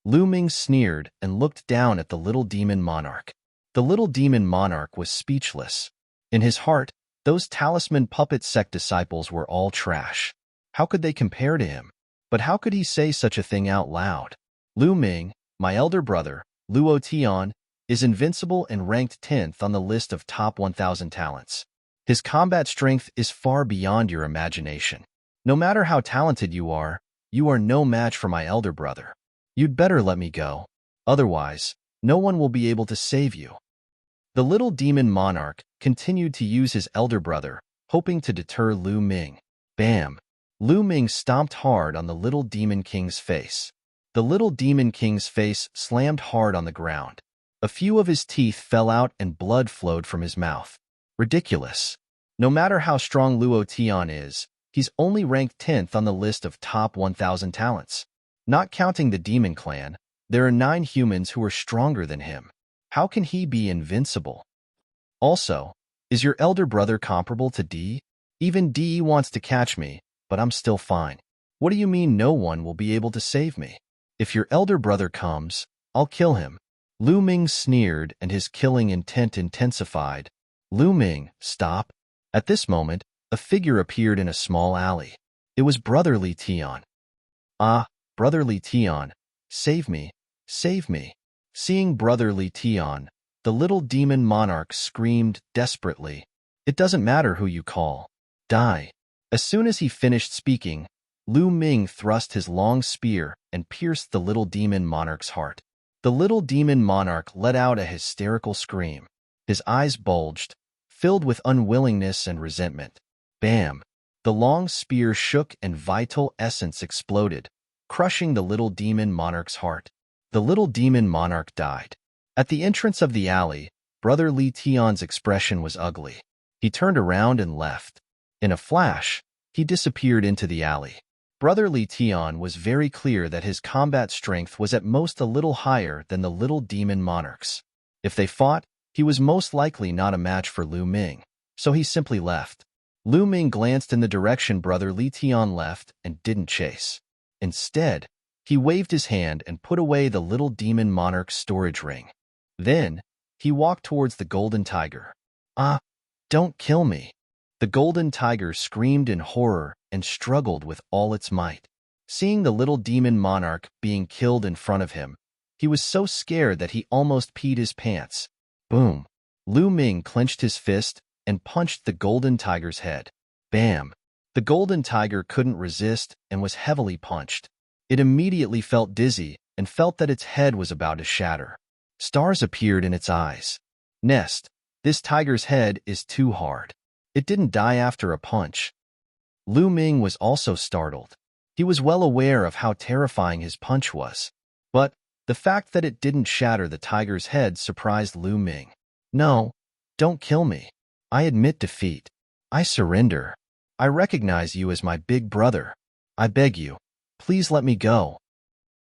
Lu Ming sneered and looked down at the little demon monarch. The little demon monarch was speechless. In his heart, those talisman puppet sect disciples were all trash. How could they compare to him? But how could he say such a thing out loud? Lu Ming, my elder brother, Luo Tian, is invincible and ranked 10th on the list of top 1,000 talents. His combat strength is far beyond your imagination. No matter how talented you are no match for my elder brother. You'd better let me go. Otherwise, no one will be able to save you. The little demon monarch continued to use his elder brother, hoping to deter Lu Ming. Bam! Lu Ming stomped hard on the little demon king's face. The little demon king's face slammed hard on the ground. A few of his teeth fell out and blood flowed from his mouth. Ridiculous. No matter how strong Luo Tian is, he's only ranked 10th on the list of top 1,000 talents. Not counting the demon clan, there are 9 humans who are stronger than him. How can he be invincible? Also, is your elder brother comparable to D? Even D wants to catch me, but I'm still fine. What do you mean no one will be able to save me? If your elder brother comes, I'll kill him. Lu Ming sneered and his killing intent intensified. Lu Ming, stop. At this moment, a figure appeared in a small alley. It was Brotherly Tian. Ah, Brotherly Tian, save me, save me. Seeing Brotherly Tian, the little demon monarch screamed desperately. It doesn't matter who you call. Die. As soon as he finished speaking, Lu Ming thrust his long spear and pierced the little demon monarch's heart. The little demon monarch let out a hysterical scream. His eyes bulged, filled with unwillingness and resentment. Bam! The long spear shook and vital essence exploded, crushing the little demon monarch's heart. The little demon monarch died. At the entrance of the alley, Brother Li Tian's expression was ugly. He turned around and left. In a flash, he disappeared into the alley. Brother Li Tian was very clear that his combat strength was at most a little higher than the little demon monarch's. If they fought, he was most likely not a match for Lu Ming, so he simply left. Lu Ming glanced in the direction Brother Li Tian left and didn't chase. Instead, he waved his hand and put away the little demon monarch's storage ring. Then, he walked towards the golden tiger. Ah, don't kill me. The golden tiger screamed in horror and struggled with all its might. Seeing the little demon monarch being killed in front of him, he was so scared that he almost peed his pants. Boom! Lu Ming clenched his fist and punched the golden tiger's head. Bam! The golden tiger couldn't resist and was heavily punched. It immediately felt dizzy and felt that its head was about to shatter. Stars appeared in its eyes. Nest, this tiger's head is too hard. It didn't die after a punch. Lu Ming was also startled. He was well aware of how terrifying his punch was. But the fact that it didn't shatter the tiger's head surprised Lu Ming. No, don't kill me. I admit defeat. I surrender. I recognize you as my big brother. I beg you, please let me go.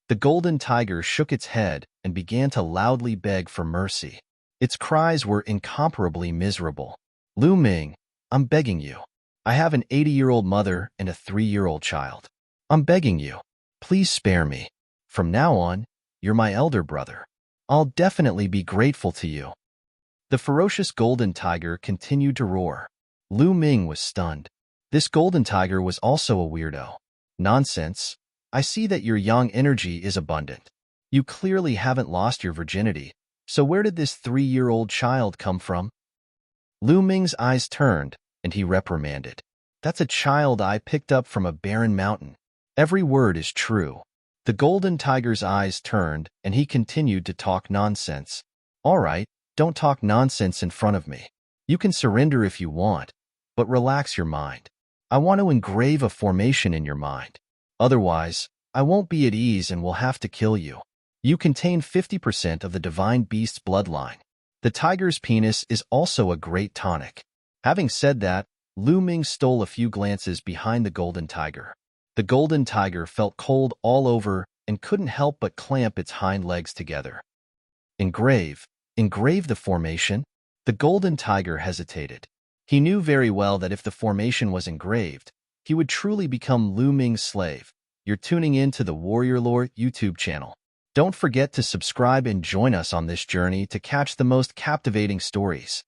The golden tiger shook its head and began to loudly beg for mercy. Its cries were incomparably miserable. Lu Ming, I'm begging you. I have an 80-year-old mother and a 3-year-old child. I'm begging you. Please spare me. From now on, you're my elder brother. I'll definitely be grateful to you. The ferocious golden tiger continued to roar. Lu Ming was stunned. This golden tiger was also a weirdo. Nonsense. I see that your yang energy is abundant. You clearly haven't lost your virginity, so where did this 3-year-old child come from? Lu Ming's eyes turned, and he reprimanded. That's a child I picked up from a barren mountain. Every word is true. The golden tiger's eyes turned, and he continued to talk nonsense. All right, don't talk nonsense in front of me. You can surrender if you want, but relax your mind. I want to engrave a formation in your mind. Otherwise, I won't be at ease and will have to kill you. You contain 50% of the divine beast's bloodline. The tiger's penis is also a great tonic. Having said that, Lu Ming stole a few glances behind the golden tiger. The golden tiger felt cold all over and couldn't help but clamp its hind legs together. Engrave the formation? The golden tiger hesitated. He knew very well that if the formation was engraved, he would truly become Lu Ming's slave. You're tuning in to the Warrior Lore YouTube channel. Don't forget to subscribe and join us on this journey to catch the most captivating stories.